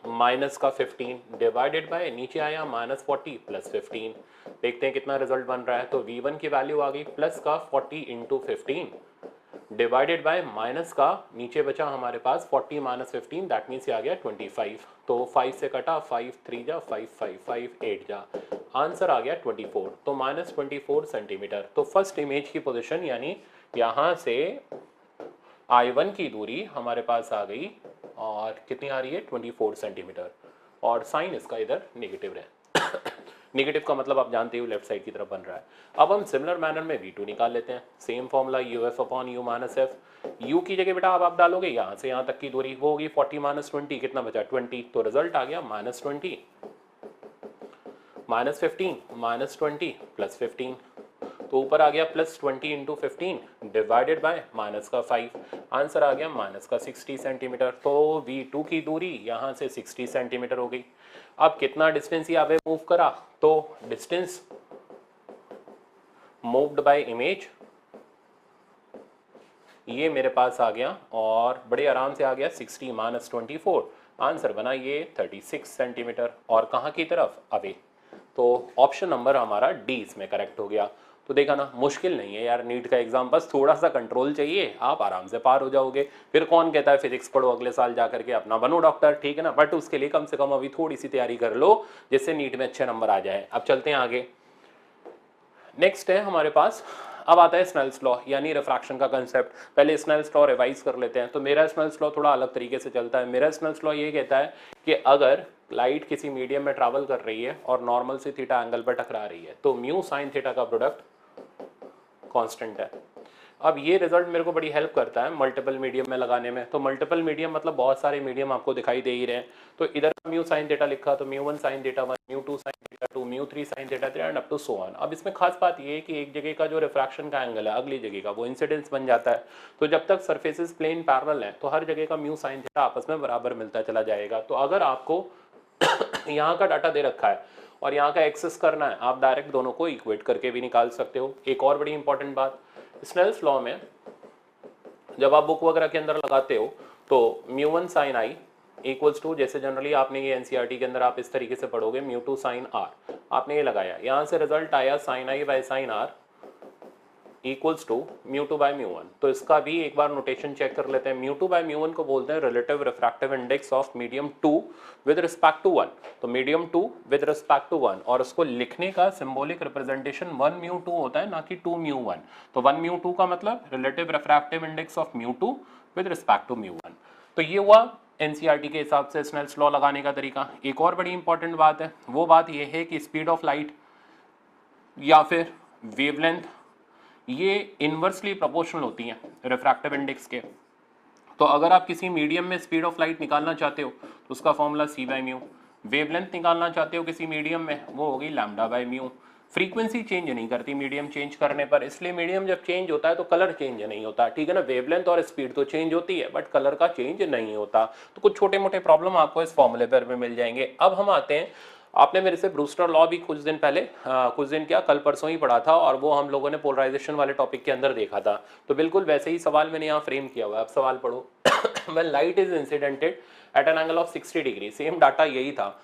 माइनस का 15 डिवाइडेड बाय नीचे आया -40 प्लस 15। देखते हैं कितना रिजल्ट बन रहा है। तो V1 की वैल्यू आ गई प्लस का 40 इंटू 15 डिवाइडेड बाय माइनस का नीचे बचा हमारे पास 40 माइनस 15, दैट मीन्स ये आ गया 25। तो 5 से कटा 5 3 जा 5 5 5 8 जा, आंसर आ गया 24, तो -24 सेंटीमीटर। तो फर्स्ट इमेज की पोजीशन यानी यहां से I1 की दूरी हमारे पास आ गई, और कितनी आ रही है 24 सेंटीमीटर, और साइन इसका इधर नेगेटिव है। नेगेटिव का मतलब आप जानते हो लेफ्ट साइड की तरफ बन रहा है। अब हम सिमिलर मैनर में V2 निकाल लेते हैं, same formula UF upon U minus F। U की जगह बेटा अब आप डालोगे यहाँ से यहाँ तक की दूरी, वो होगी 40 माइनस 20, कितना बचा 20, तो रिजल्ट आ गया -20 -15 -20 प्लस 15, तो ऊपर आ गया +20 इंटू 15 डिवाइडेड बाय माइनस का 5, आंसर आ गया माइनस का 60 सेंटीमीटर। तो V2 की दूरी यहाँ से 60 सेंटीमीटर हो गई। अब कितना डिस्टेंस ये आगे मूव करा, तो डिस्टेंस मूव्ड बाय इमेज ये मेरे पास आ गया, और बड़े आराम से आ गया 60 माइनस 24, आंसर बना ये 36 सेंटीमीटर, और कहाँ की तरफ, अवे। तो ऑप्शन नंबर हमारा डी इसमें करेक्ट हो गया। तो देखा ना, मुश्किल नहीं है यार नीट का एग्जाम, बस थोड़ा सा कंट्रोल चाहिए, आप आराम से पार हो जाओगे। फिर कौन कहता है फिजिक्स पढ़ो अगले साल जा करके अपना बनो डॉक्टर, ठीक है ना, बट उसके लिए कम से कम अभी थोड़ी सी तैयारी कर लो जिससे नीट में अच्छे नंबर आ जाए। अब चलते हैं आगे, नेक्स्ट है हमारे पास, अब आता है स्नेल्स लॉ यानी रिफ्रैक्शन का कंसेप्ट। पहले स्नेल्स लॉ रिवाइज कर लेते हैं। तो मेरा स्नेल्स लॉ थोड़ा अलग तरीके से चलता है। मेरा स्नेल्स लॉ ये कहता है कि अगर लाइट किसी मीडियम में ट्रैवल कर रही है और नॉर्मल से थीटा एंगल पर टकरा रही है, तो म्यू साइन थीटा का प्रोडक्ट कांस्टेंट है। अब ये रिजल्ट मेरे को बड़ी हेल्प करता है मल्टीपल मीडियम में लगाने में। तो मल्टीपल मीडियम मतलब बहुत सारे मीडियम आपको दिखाई दे ही रहे हैं। तो इधर म्यू साइन थीटा लिखा, तो mu 1 sine theta 1, mu 2 sine theta 2, mu 3 sine theta 3 and up to so on. अब इसमें खास बात ये है कि एक जगह का जो रिफ्रैक्शन का एंगल है अगली जगह का वो इंसिडेंस बन जाता है। तो जब तक सरफेसेस प्लेन पैरेलल हैं तो हर जगह का म्यू साइन थीटा आपस में बराबर मिलता चला जाएगा। तो अगर आपको यहाँ का डाटा दे रखा है और यहाँ का एक्सेस करना है, आप डायरेक्ट दोनों को इक्वेट करके भी निकाल सकते हो। एक और बड़ी इंपॉर्टेंट बात, स्नेल्स लॉ में जब आप बुक वगैरह के अंदर लगाते हो तो μ1 sin i इक्वल्स टू, जैसे जनरली आपने ये एनसीईआरटी के अंदर आप इस तरीके से पढ़ोगे μ2 sin r, आपने ये लगाया, यहाँ से रिजल्ट आया sin i by sin r equals to μ2 by μ1। तो इसका भी एक बार नोटेशन चेक कर लेते हैं। μ2 बाय μ1 को बोलते हैं relative refractive index of medium 2 with respect to 1। तो मीडियम 2 विद रिस्पेक्ट टू 1, और उसको लिखने का सिंबॉलिक रिप्रेजेंटेशन 1 μ2 होता है, ना कि 2 μ1। तो 1 μ2 का मतलब relative refractive index of μ2 with respect to μ1। तो ये हुआ एनसीईआरटी के हिसाब से स्नेल्स लॉ लगाने का तरीका। एक और बड़ी इंपॉर्टेंट बात है, वो बात ये है कि स्पीड ऑफ लाइट या फिर वेवलेंथ ये इनवर्सली प्रोपोर्शनल होती हैं रिफ्रैक्टिव इंडेक्स के। तो अगर आप किसी मीडियम में स्पीड ऑफ लाइट निकालना चाहते हो तो उसका formula c by mu, wavelength निकालना चाहते हो किसी मीडियम में वो होगी lambda by mu. Frequency change नहीं करती मीडियम चेंज करने पर, इसलिए मीडियम जब चेंज होता है तो कलर चेंज नहीं होता, ठीक है ना। वेवलेंथ और स्पीड तो चेंज होती है बट कलर का चेंज नहीं होता। तो कुछ छोटे मोटे प्रॉब्लम आपको इस फॉर्मूले पर में मिल जाएंगे। अब हम आते हैं, आपने मेरे से ब्रूस्टर लॉ भी कुछ दिन पहले कुछ दिन क्या कल परसों ही पढ़ा था, और वो हम लोगों ने पोलराइजेशन वाले टॉपिक के अंदर देखा था। तो बिल्कुल वैसे ही सवाल मैंने यहाँ फ्रेम किया हुआ है। अब सवाल पढ़ो। When light is incidented at an angle of 60 degree, same data यही था,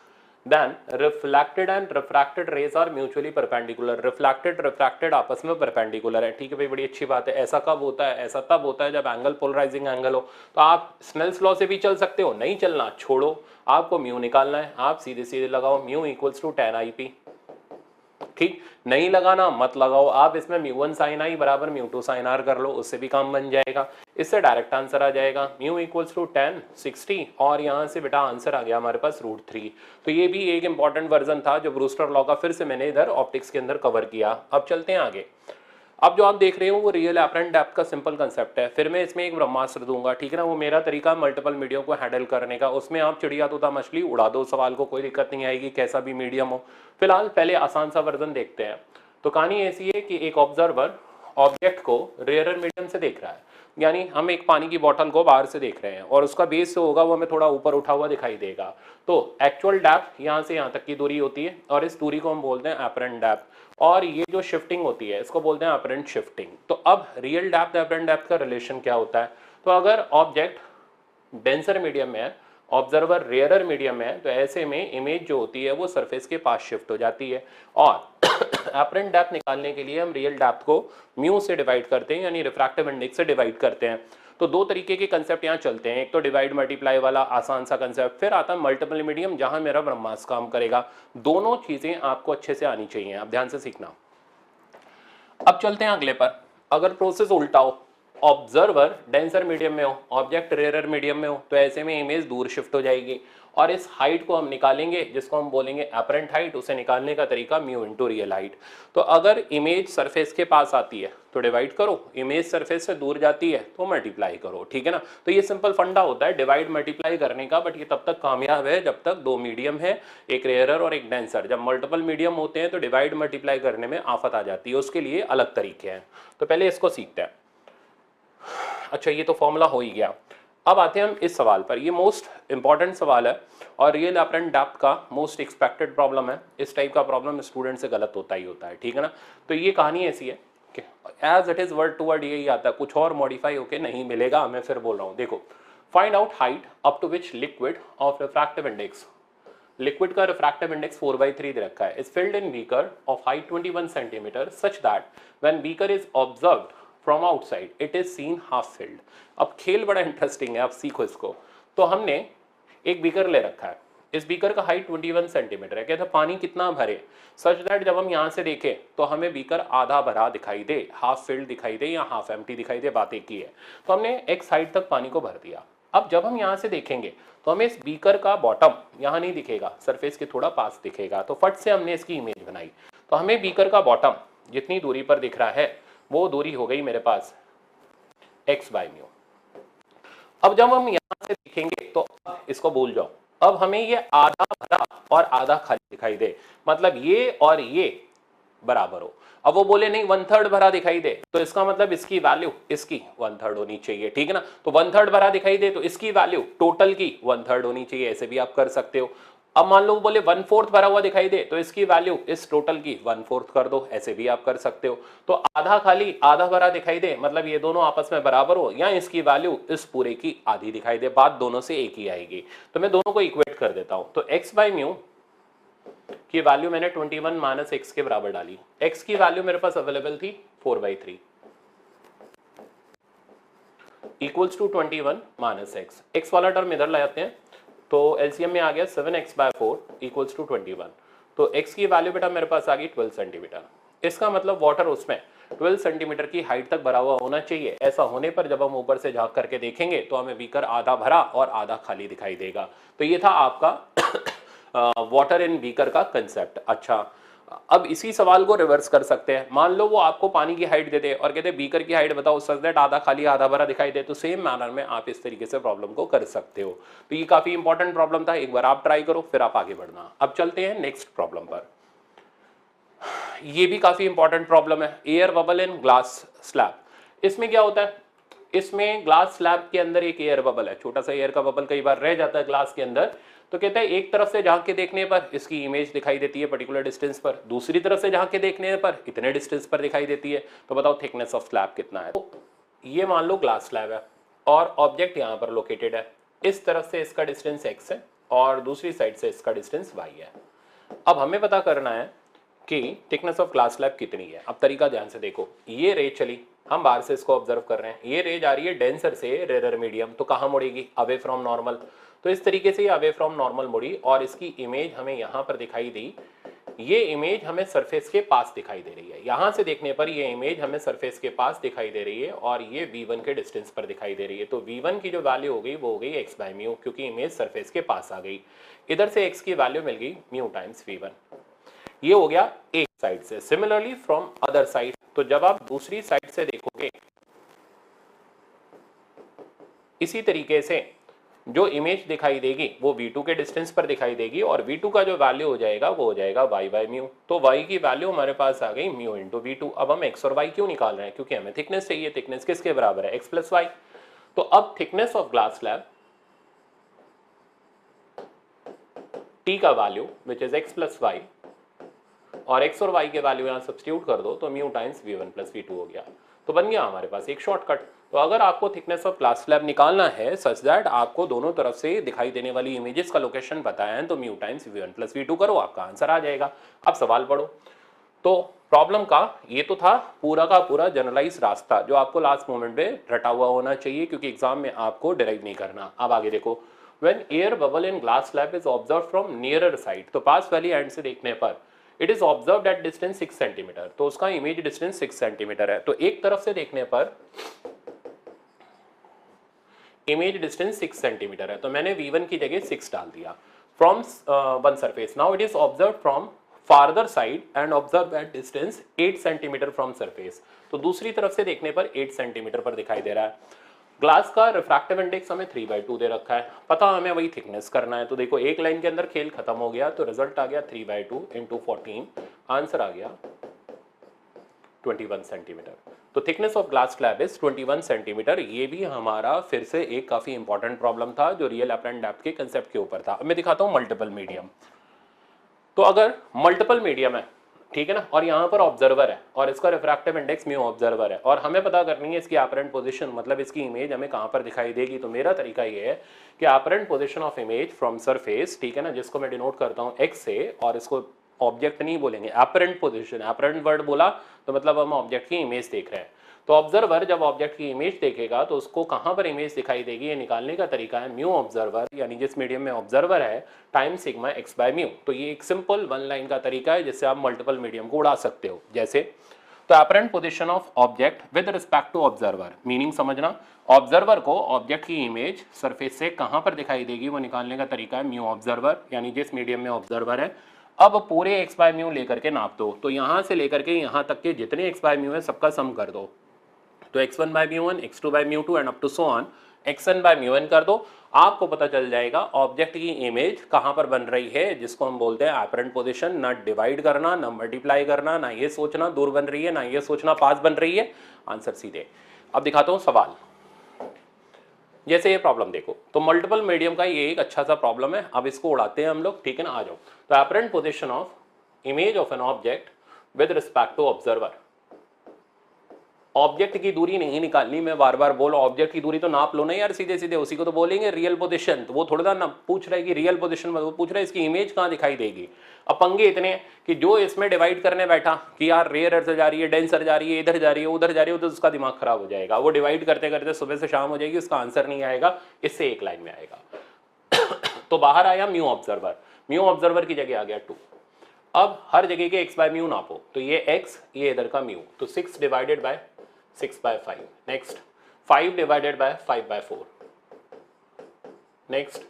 then reflected and refracted rays are mutually perpendicular। reflected आपस में perpendicular है, ठीक है भाई, बड़ी अच्छी बात है। ऐसा कब होता है? ऐसा तब होता है जब एंगल पोलराइजिंग एंगल हो। तो आप स्नेल्स लॉ से भी चल सकते हो, नहीं चलना छोड़ो, आपको म्यू निकालना है, आप सीधे सीधे लगाओ म्यू इक्वल्स टू 10 IP, ठीक, नहीं लगाना मत लगाओ, आप इसमें μ1 sin i बराबर μ2 sin r कर लो, उससे भी काम बन जाएगा। इससे डायरेक्ट आंसर आ जाएगा म्यू इक्वल्स टू 10 60, और यहाँ से बेटा आंसर आ गया हमारे पास √3। तो ये भी एक इंपॉर्टेंट वर्जन था जो ब्रूस्टर लॉ का फिर से मैंने इधर ऑप्टिक्स के अंदर कवर किया। अब चलते हैं आगे। अब जो आप देख रहे हो वो रियल एपरेंट डेप्थ का सिंपल कंसेप्ट है, फिर मैं इसमें एक ब्रह्मास्त्र दूंगा, ठीक है ना। वो मेरा तरीका मल्टीपल मीडियम को हैंडल करने का, उसमें आप चिड़िया तोता मछली उड़ा दो, सवाल को कोई दिक्कत नहीं आएगी, कैसा भी मीडियम हो। फिलहाल पहले आसान सा वर्जन देखते हैं। तो कहानी ऐसी है कि एक ऑब्जर्वर ऑब्जेक्ट को रेयर मीडियम से देख रहा है, यानी हम एक पानी की बोतल को बाहर से देख रहे हैं और उसका बेस जो होगा वो हमें थोड़ा ऊपर उठा हुआ दिखाई देगा। तो एक्चुअल डेप्थ यहाँ से यहाँ तक की दूरी होती है और इस दूरी को हम बोलते हैं एपरेंट डेप्थ, और ये जो शिफ्टिंग होती है इसको बोलते हैं एपरेंट शिफ्टिंग। तो अब रियल डेप्थ एपरेंट डेप्थ का रिलेशन क्या होता है? तो अगर ऑब्जेक्ट डेंसर मीडियम में है, ऑब्जर्वर रेयरर मीडियम में है, तो ऐसे में इमेज जो होती है वो सरफेस के पास शिफ्ट हो जाती है। और एपरेंट डेप्थ निकालने के लिए हम रियल डेप्थ को म्यू से डिवाइड करते हैं, यानी रिफ्रैक्टिव इंडेक्स से डिवाइड करते हैं। तो दो तरीके के कंसेप्ट यहाँ चलते हैं, एक तो डिवाइड मल्टीप्लाई वाला आसान सा कंसेप्ट, फिर आता है मल्टीपल मीडियम जहां मेरा ब्रह्मास्त्र काम करेगा। दोनों चीजें आपको अच्छे से आनी चाहिए, आप ध्यान से सीखना। अब चलते हैं अगले पर। अगर प्रोसेस उल्टा हो, ऑब्जर्वर डेंसर मीडियम में हो, ऑब्जेक्ट रेयरर मीडियम में हो, तो ऐसे में इमेज दूर शिफ्ट हो जाएगी और इस हाइट को हम निकालेंगे जिसको हम बोलेंगे एपरेंट हाइट। उसे निकालने का तरीका म्यू इंटू रियल हाइट। तो अगर इमेज सरफेस के पास आती है तो डिवाइड करो, इमेज सरफेस से दूर जाती है तो मल्टीप्लाई करो, ठीक है ना। तो ये सिंपल फंडा होता है डिवाइड मल्टीप्लाई करने का, बट ये तब तक कामयाब है जब तक दो मीडियम है, एक रेयरर और एक डेंसर। जब मल्टीपल मीडियम होते हैं तो डिवाइड मल्टीप्लाई करने में आफत आ जाती है, उसके लिए अलग तरीके हैं। तो पहले इसको सीखते हैं। अच्छा, ये तो फॉर्मूला हो ही गया। अब आते हैं हम इस सवाल पर, ये मोस्ट इंपॉर्टेंट सवाल है और रियल एपरेंट डेप्थ का मोस्ट एक्सपेक्टेड प्रॉब्लम है। इस टाइप का प्रॉब्लम स्टूडेंट से गलत होता ही होता है, ठीक है ना। तो ये कहानी ऐसी है कि as it is word to word यही आता है, कुछ और मॉडिफाई होके नहीं मिलेगा। मैं फिर बोल रहा हूँ, देखो, find out height up to which liquid of refractive index, liquid का रिफ्रैक्टिव इंडेक्स 4/3 दे रखा है, is filled in beaker of height 21 centimetre such that when beaker is observed from outside it is seen half filled. अब खेल बड़ा interesting है, आप सीखो इसको। तो हमने एक बीकर ले रखा है, इस बीकर का हाइट 21 सेंटीमीटर है, कहते हैं पानी कितना भरे सच दैट जब हम यहाँ से देखें तो हमें बीकर आधा भरा दिखाई दे, हाफ फिल्ड दिखाई दे या हाफ एम्प्टी दिखाई दे, बात एक ही है। तो हमने एक साइड तक पानी को भर दिया। अब जब हम यहाँ से देखेंगे तो हमें इस बीकर का बॉटम यहाँ नहीं दिखेगा, सरफेस के थोड़ा पास दिखेगा। तो फट से हमने इसकी इमेज बनाई, तो हमें बीकर का बॉटम जितनी दूरी पर दिख रहा है वो दूरी हो गई मेरे पास x/μ। अब जब हम यहां से देखेंगे तो इसको भूल जाओ, अब हमें ये आधा भरा और आधा खाली दिखाई दे, मतलब ये और ये बराबर हो। अब वो बोले नहीं 1/3 भरा दिखाई दे, तो इसका मतलब इसकी वैल्यू इसकी 1/3 होनी चाहिए, ठीक है ना। तो 1/3 भरा दिखाई दे तो इसकी वैल्यू टोटल की 1/3 होनी चाहिए, ऐसे भी आप कर सकते हो। अब मान लो बोले 1/4 भरा हुआ दिखाई दे, तो इसकी वैल्यू इस टोटल की 1/4 कर दो, ऐसे भी आप कर सकते हो। तो आधा खाली आधा भरा दिखाई दे, मतलब ये दोनों आपस में बराबर हो, या इसकी वैल्यू इस पूरे की आधी दिखाई दे, बात दोनों से एक ही आएगी। तो मैं दोनों को इक्वेट कर देता हूं। तो x बाई म्यू की वैल्यू मैंने 21 माइनस एक्स के बराबर डाली। x की वैल्यू मेरे पास अवेलेबल थी 4/3 equals to 21 minus x. X वाला टर्म इधर लाते हैं, तो एलसीएम में आ गया 7x/4 इक्वल्स टू 21। तो x की वैल्यू बेटा मेरे पास आ गई 12 सेंटीमीटर। इसका मतलब वाटर उसमें 12 सेंटीमीटर की हाइट तक भरा हुआ होना चाहिए। ऐसा होने पर जब हम ऊपर से झांक करके देखेंगे तो हमें बीकर आधा भरा और आधा खाली दिखाई देगा। तो ये था आपका वाटर इन बीकर का कंसेप्ट। अच्छा, अब इसी सवाल को रिवर्स कर सकते हैं। मान लो वो आपको पानी की हाइट देते और कहते बीकर की हाइट बताओ सच दैट आधा खाली आधा भरा दिखाई दे, तो सेम मैनर में आप इस तरीके से प्रॉब्लम को कर सकते हो। तो ये काफी इंपॉर्टेंट प्रॉब्लम था, एक बार आप ट्राई करो फिर आप आगे बढ़ना। अब चलते हैं नेक्स्ट प्रॉब्लम पर। ये भी काफी इंपॉर्टेंट प्रॉब्लम है, air bubble in glass slab. इसमें क्या होता है, इसमें ग्लास स्लैब के अंदर एक एयर बबल है, छोटा सा एयर का बबल कई बार रह जाता है ग्लास के अंदर। तो कहता है एक तरफ से झांक के देखने पर इसकी इमेज दिखाई देती है पर्टिकुलर डिस्टेंस पर, दूसरी तरफ से झांक के देखने पर इतने डिस्टेंस पर दिखाई देती है। तो बताओ थिकनेस ऑफ स्लैब कितना है। तो ये मान लो ग्लास स्लैब है और ऑब्जेक्ट यहाँ पर लोकेटेड है। इस तरफ से इसका डिस्टेंस x है और दूसरी साइड से इसका डिस्टेंस y है। अब हमें पता करना है कि थिकनेस ऑफ ग्लास स्लैब कितनी है। अब तरीका ध्यान से देखो, ये रे चली, हम बाहर से इसको ऑब्जर्व कर रहे हैं, ये रे जा रही है डेंसर से रेरर मीडियम, तो कहाँ मुड़ेगी, अवे फ्रॉम नॉर्मल। तो इस तरीके से ये अवे फ्रॉम नॉर्मल मुड़ी और इसकी इमेज हमें यहाँ पर दिखाई दी। ये इमेज हमें सरफेस के पास दिखाई दे रही है, यहाँ से देखने पर ये इमेज हमें सरफेस के पास दिखाई दे रही है और ये v1 के डिस्टेंस पर दिखाई दे रही है। तो v1 की जो वैल्यू हो गई वो हो गई x बाई म्यू, क्योंकि इमेज सरफेस के पास आ गई। इधर से x की वैल्यू मिल गई म्यू टाइम्स v1। ये हो गया एक साइड से। सिमिलरली फ्रॉम अदर साइड, तो जब आप दूसरी साइड से देखोगे इसी तरीके से जो इमेज दिखाई देगी वो v2 के डिस्टेंस पर दिखाई देगी और v2 का जो वैल्यू हो जाएगा वो हो जाएगा y बाई म्यू। तो y की वैल्यू हमारे पास आ गई म्यू इंटू v2। अब हम x और y क्यों निकाल रहे हैं, क्योंकि हमें थिकनेस चाहिए। थिकनेस किसके बराबर है, x प्लस वाई। तो अब thickness of glass slab t का value which is x plus y और x और y के वैल्यू यहाँ सब्स्टिट्यूट कर दो तो mu times v1 plus v2 हो गया। तो बन गया हमारे पास एक शॉर्टकट। तो अगर आपको थिकनेस ऑफ ग्लास स्लैब निकालना है सच दैट आपको दोनों तरफ से दिखाई देने वाली इमेजेस का लोकेशन बताया है, तो mu times v1 plus v2 करो, आपका आंसर आ जाएगा। अब सवाल पढ़ो। तो प्रॉब्लम का ये तो था पूरा का पूरा जनरलाइज रास्ता जो आपको लास्ट मोमेंट में रटा हुआ होना चाहिए, क्योंकि एग्जाम में आपको डिराइव नहीं करना। अब आगे देखो, when air bubble in glass slab is observe from nearer side, तो पास वाली एंड से देखने पर it is observe at distance 6 centimetre, तो उसका इमेज डिस्टेंस 6 सेंटीमीटर है। तो एक तरफ से देखने पर इमेज डिस्टेंस 6 सेंटीमीटर है, तो मैंने v1 की जगह 6 डाल दिया। From one surface, now it is observe from farther side and observe at distance 8 centimetre from surface, तो दूसरी तरफ से देखने पर 8 सेंटीमीटर पर दिखाई दे रहा है। ग्लास का रिफ्रैक्टिव इंडेक्स हमें 3/2 दे रखा है, पता हमें वही थिकनेस करना है। तो देखो एक लाइन के अंदर खेल खत्म हो गया, तो रिजल्ट आ गया 3/2 इंटू 14, आंसर आ गया 21 सेंटीमीटर। तो thickness of glass slab is 21 centimetre. ये भी हमारा फिर से एक काफी इंपॉर्टेंट प्रॉब्लम था जो रियल अपरेंट डेप्थ के कंसेप्ट के ऊपर था। अब मैं दिखाता हूं मल्टीपल मीडियम। तो अगर मल्टीपल मीडियम है, ठीक है ना, और यहाँ पर ऑब्जर्वर है और इसका रिफ्रैक्टिव इंडेक्स म्यू ऑब्जर्वर है और हमें पता करनी है इसकी अपरेंट पोजीशन, मतलब इसकी इमेज हमें कहाँ पर दिखाई देगी। तो मेरा तरीका ये है कि apparent position of image from surface, ठीक है ना, जिसको मैं डिनोट करता हूँ x से, और इसको ऑब्जेक्ट नहीं बोलेंगे, अपरेंट पोजीशन। अपरेंट वर्ड बोला तो मतलब हम ऑब्जेक्ट की इमेज देख रहे हैं। तो ऑब्जर्वर जब ऑब्जेक्ट की इमेज देखेगा तो उसको कहाँ पर इमेज दिखाई देगी, ये निकालने का तरीका है म्यू ऑब्जर्वर, यानी जिस मीडियम में ऑब्जर्वर है time sigma x by mu. तो ये एक सिंपल वन लाइन का तरीका है जिससे आप मल्टीपल मीडियम को उड़ा सकते हो। जैसे तो apparent position of object with respect to observer, meaning समझना, ऑब्जर्वर को ऑब्जेक्ट की इमेज सरफेस से कहाँ पर दिखाई देगी वो निकालने का तरीका है म्यू ऑब्जर्वर, यानी जिस मीडियम में ऑब्जर्वर है। अब पूरे x बाय म्यू लेकर के नाप दो, तो यहाँ से लेकर के यहाँ तक के जितने x बाय म्यू है सबका सम कर दो। तो x1 by mu 1, x2 by mu 2 and up to so on xn by mu n कर दो। आपको पता चल जाएगा ऑब्जेक्ट की इमेज कहाँ पर बन रही है, जिसको हम बोलते हैं अपरेंट पोजीशन। ना डिवाइड करना, ना मल्टीप्लाई करना, ना ये सोचना दूर बन रही है, ना ये सोचना पास बन रही है, आंसर सीधे। अब दिखाता हूँ सवाल। जैसे ये प्रॉब्लम देखो, तो मल्टीपल मीडियम का ये एक अच्छा सा प्रॉब्लम है, अब इसको उड़ाते हैं हम लोग, ठीक है ना। आ जाओ। तो apparent position of image of an object with respect to observer. Object की दूरी नहीं निकालनी, मैं बार बार बोल, ऑब्जेक्ट की दूरी तो नाप लो ना यार सीधे सीधे, उसी को तो बोलेंगे रियल पोजीशन। तो वो थोड़ा ना पूछ रहा है कि रियल पोजीशन, वो पूछ रहा है इसकी इमेज कहाँ दिखाई देगी। अब पंगे इतने कि जो इसमें डिवाइड करने बैठा कि यार रेयर से जा रही है, डेंसर जा रही है, इधर जा रही है, उधर जा रही है, तो उसका दिमाग खराब हो जाएगा। वो डिवाइड करते करते सुबह से शाम हो जाएगी, उसका आंसर नहीं आएगा, इससे एक लाइन में आएगा। तो बाहर आया म्यू ऑब्जर्वर, म्यू ऑब्जर्वर की जगह आ गया 2। अब हर जगह के x बाय म्यू नापो, तो ये x, ये इधर का म्यू, तो 6 divided by 6/5। Next 5 divided by 5/4। Next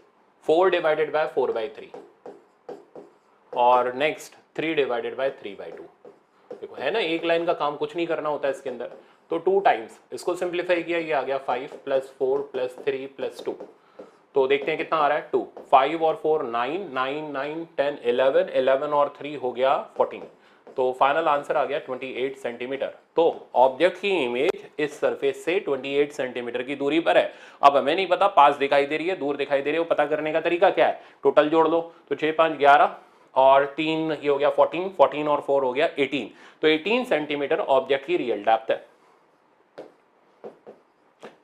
4 divided by 4/3। और नेक्स्ट 3 डिवाइडेड बाय 3/2। देखो है ना, एक लाइन का काम, कुछ नहीं करना होता है इसके अंदर। तो 2 टाइम्स इसको सिंप्लीफाई किया, ये आ गया 5 + 4 + 3 + 2। तो देखते हैं कितना आ रहा है, 2, 5 और 4 9, 9 9 10 11, 11 और 3 हो गया 14। तो फाइनल आंसर आ गया 28 सेंटीमीटर। तो ऑब्जेक्ट की इमेज इस सरफेस से 28 सेंटीमीटर की दूरी पर है। अब हमें नहीं पता पास दिखाई दे रही है, दूर दिखाई दे रही है, वो पता करने का तरीका क्या है, टोटल जोड़ लो। तो 6 5 11 और 3 ये हो गया 14, 14 और 4 हो गया 18। तो 18 सेंटीमीटर ऑब्जेक्ट की रियल डेप्थ है।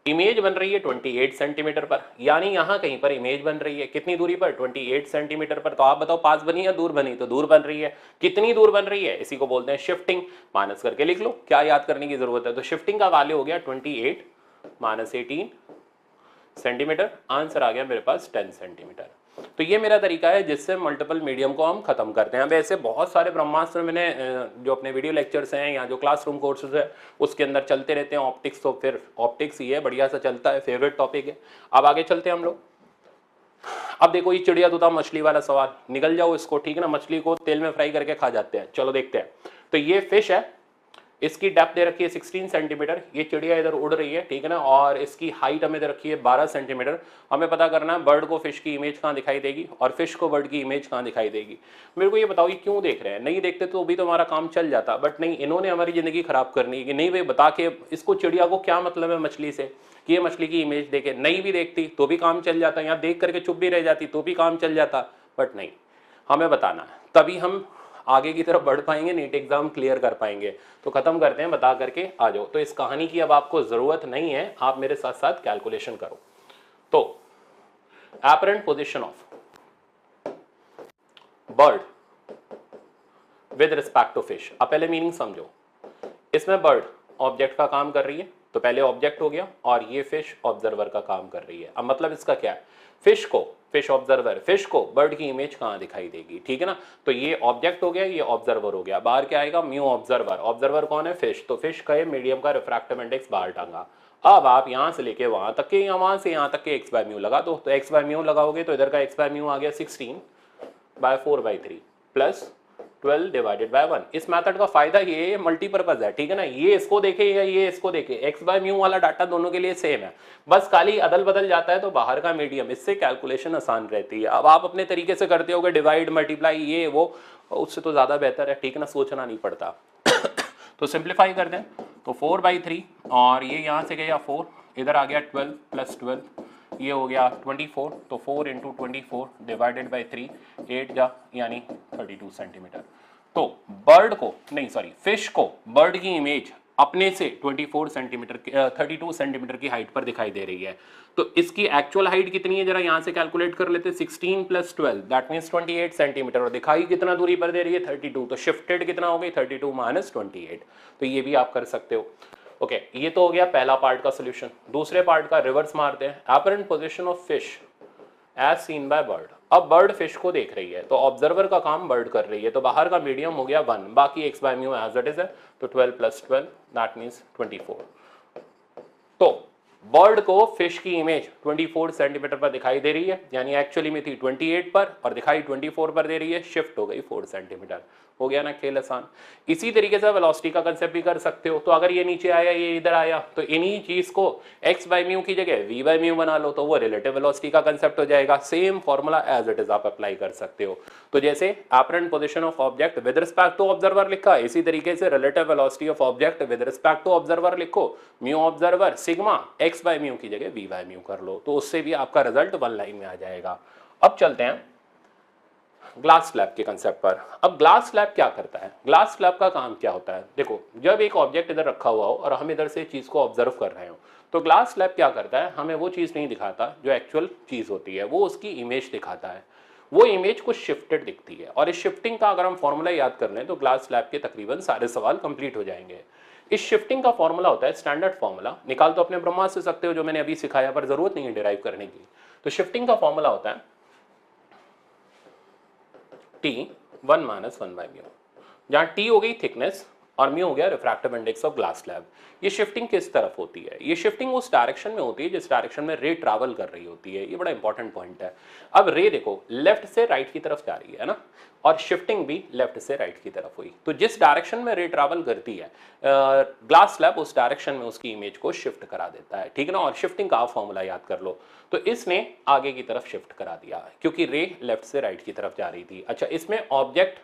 इमेज बन रही है 28 सेंटीमीटर पर, यानी यहां कहीं पर इमेज बन रही है कितनी दूरी पर, 28 सेंटीमीटर पर। तो आप बताओ पास बनी या दूर बनी, तो दूर बन रही है। कितनी दूर बन रही है, इसी को बोलते हैं शिफ्टिंग। माइनस करके लिख लो, क्या याद करने की जरूरत है। तो शिफ्टिंग का वैल्यू हो गया 28 - 18 सेंटीमीटर। आंसर आ गया मेरे पास 10 सेंटीमीटर। तो ये मेरा तरीका है जिससे मल्टीपल मीडियम को हम खत्म करते हैं। अब ऐसे बहुत सारे ब्रह्मास्त्र मैंने जो अपने वीडियो लेक्चर्स हैं या जो क्लासरूम कोर्सेज है उसके अंदर चलते रहते हैं। ऑप्टिक्स तो फिर ऑप्टिक्स ही है, बढ़िया सा चलता है, फेवरेट टॉपिक है। अब आगे चलते हैं हम लोग। अब देखो ये चिड़िया तोता मछली वाला सवाल, निकल जाओ इसको, ठीक है ना। मछली को तेल में फ्राई करके खा जाते हैं। चलो देखते हैं। तो ये फिश है, इसकी डेप्थ दे रखी है 16 सेंटीमीटर। ये चिड़िया इधर उड़ रही है, ठीक है ना, और इसकी हाइट हमें दे रखी है 12 सेंटीमीटर। हमें पता करना है बर्ड को फिश की इमेज कहाँ दिखाई देगी और फिश को बर्ड की इमेज कहाँ दिखाई देगी। मेरे को ये बताओ, ये क्यों देख रहे हैं? नहीं देखते तो भी तो हमारा काम चल जाता, बट नहीं, इन्होंने हमारी जिंदगी खराब करनी है कि नहीं भाई बता के इसको चिड़िया को क्या मतलब है मछली से, कि ये मछली की इमेज देखे। नहीं भी देखती तो भी काम चल जाता, यहाँ देख करके चुप भी रह जाती तो भी काम चल जाता, बट नहीं, हमें बताना है, तभी हम आगे की तरफ बढ़ पाएंगे, नीट एग्जाम क्लियर कर पाएंगे। तो खत्म करते हैं, बता करके आ जाओ। तो इस कहानी की अब आपको जरूरत नहीं है, आप मेरे साथ साथ कैलकुलेशन करो। तो apparent position of bird with respect to fish. अब पहले मीनिंग समझो। इसमें बर्ड ऑब्जेक्ट का काम कर रही है, तो पहले ऑब्जेक्ट हो गया, और ये फिश ऑब्जर्वर का काम कर रही है। अब मतलब इसका क्या है, फिश ऑब्जर्वर, फिश को बर्ड की इमेज कहाँ दिखाई देगी, ठीक है ना। तो ये ऑब्जेक्ट हो गया, ये ऑब्जर्वर हो गया। बाहर क्या आएगा, म्यू ऑब्जर्वर। ऑब्जर्वर कौन है, फिश। तो फिश का मीडियम का रिफ्रैक्टिव इंडेक्स बाहर टांगा। अब आप यहां से लेके वहां तक के, या वहां से यहां तक के x बाय म्यू लगा दो। तो x बाय म्यू लगाओगे तो इधर का x बाय म्यू आ गया 16/4/3 प्लस 12 डिवाइडेड बाय 1। इस मेथड का फायदा ये मल्टीपर्पज है, ठीक है ना। ये इसको देखे या ये इसको देखे, x बाय म्यू वाला डाटा दोनों के लिए सेम है, बस खाली अदल बदल जाता है तो बाहर का मीडियम। इससे कैलकुलेशन आसान रहती है। अब आप अपने तरीके से करते होगे डिवाइड मल्टीप्लाई ये वो, उससे तो ज्यादा बेहतर है, ठीक है ना, सोचना नहीं पड़ता। तो सिंप्लीफाई कर दें तो 4/3, और ये यहाँ से गया 4, इधर आ गया 12 + 12, ये हो गया 24। तो 4 × 24 डिवाइडेड बाई 3, 8 जा यानी 32 सेंटीमीटर। तो बर्ड को नहीं, सॉरी, फिश को बर्ड की इमेज अपने से 24 सेंटीमीटर 32 सेंटीमीटर की हाइट पर दिखाई दे रही है। तो इसकी एक्चुअल हाइट कितनी है, जरा यहां से कैलकुलेट कर लेते हैं। 16 + 12 दैट मींस 28 सेंटीमीटर, और दिखाई कितना दूरी पर दे रही है, 32। तो शिफ्टेड कितना हो गई, 32 - 28। तो ये भी आप कर सकते हो। ओके, ये तो हो गया पहला पार्ट का सोल्यूशन। दूसरे पार्ट का रिवर्स मारते हैं। Apparent position of fish as seen by bird. अब बर्ड फिश को देख रही है, तो ऑब्जर्वर का काम बर्ड कर रही है, तो बाहर का मीडियम हो गया 1, बाकी x by mu as it is है। तो 12 + 12 दैट मींस 24। तो बर्ड को फिश की इमेज 24 सेंटीमीटर पर दिखाई दे रही है, यानी एक्चुअली में थी 28 पर और दिखाई 24 पर दे रही है, शिफ्ट हो गई 4 सेंटीमीटर। हो गया ना खेल आसान। इसी तरीके से वेलोसिटी का कंसेप्ट भी कर सकते हो। तो अगर ये नीचे आया, ये इधर आया, तो इन्हीं चीज को x बाई म्यू की जगह v बाई म्यू बना लो, तो वो रिलेटिव वेलोसिटी का कंसेप्ट हो जाएगा। Same formula as it is आप अप्लाई कर सकते हो। तो जैसे apparent position of object with respect to observer लिखा, इसी तरीके से relative velocity of object with respect to observer लिखो, mu observer sigma x by mu की जगह v बाई म्यू कर लो, तो उससे भी आपका रिजल्ट वन लाइन में आ जाएगा। अब चलते हैं ग्लास स्लैब के कंसेप्ट पर। अब ग्लास स्लैब क्या करता है, ग्लास स्लैब का काम क्या होता है? देखो, जब एक ऑब्जेक्ट इधर रखा हुआ हो और हम इधर से चीज को ऑब्जर्व कर रहे हो, तो ग्लास स्लैब क्या करता है, हमें वो चीज नहीं दिखाता जो एक्चुअल चीज होती है, वो उसकी इमेज दिखाता है। वो इमेज कुछ शिफ्टेड दिखती है, और इस शिफ्टिंग का अगर हम फॉर्मूला याद कर लें तो ग्लास स्लैब के तकरीबन सारे सवाल कंप्लीट हो जाएंगे। इस शिफ्टिंग का फॉर्मूला होता है स्टैंडर्ड फॉर्मूला, निकाल तो अपने ब्रह्मा से सकते हो, जो मैंने अभी सिखाया, पर जरूरत नहीं है डिराइव करने की। तो शिफ्टिंग का फॉर्मूला होता है T1 माइनस 1 बाई म्यू, जहां T हो गई थिकनेस और म्यू हो गया refractive index of glass slab. ये शिफ्टिंग किस तरफ होती है? ये शिफ्टिंग उस डायरेक्शन में होती है जिस डायरेक्शन में रे ट्रैवल कर रही होती है। ये बड़ा इंपॉर्टेंट पॉइंट है। अब रे देखो लेफ्ट से राइट की तरफ जा रही है ना, और शिफ्टिंग भी लेफ्ट से राइट की तरफ हुई, तो जिस डायरेक्शन में रे ट्रैवल करती है ग्लास स्लैब, उस डायरेक्शन में उसकी इमेज को शिफ्ट करा देता है, ठीक है ना। और शिफ्टिंग का फॉर्मूला याद कर लो, तो इसने आगे की तरफ शिफ्ट करा दिया क्योंकि रे लेफ्ट से राइट की तरफ जा रही थी। अच्छा, इसमें ऑब्जेक्ट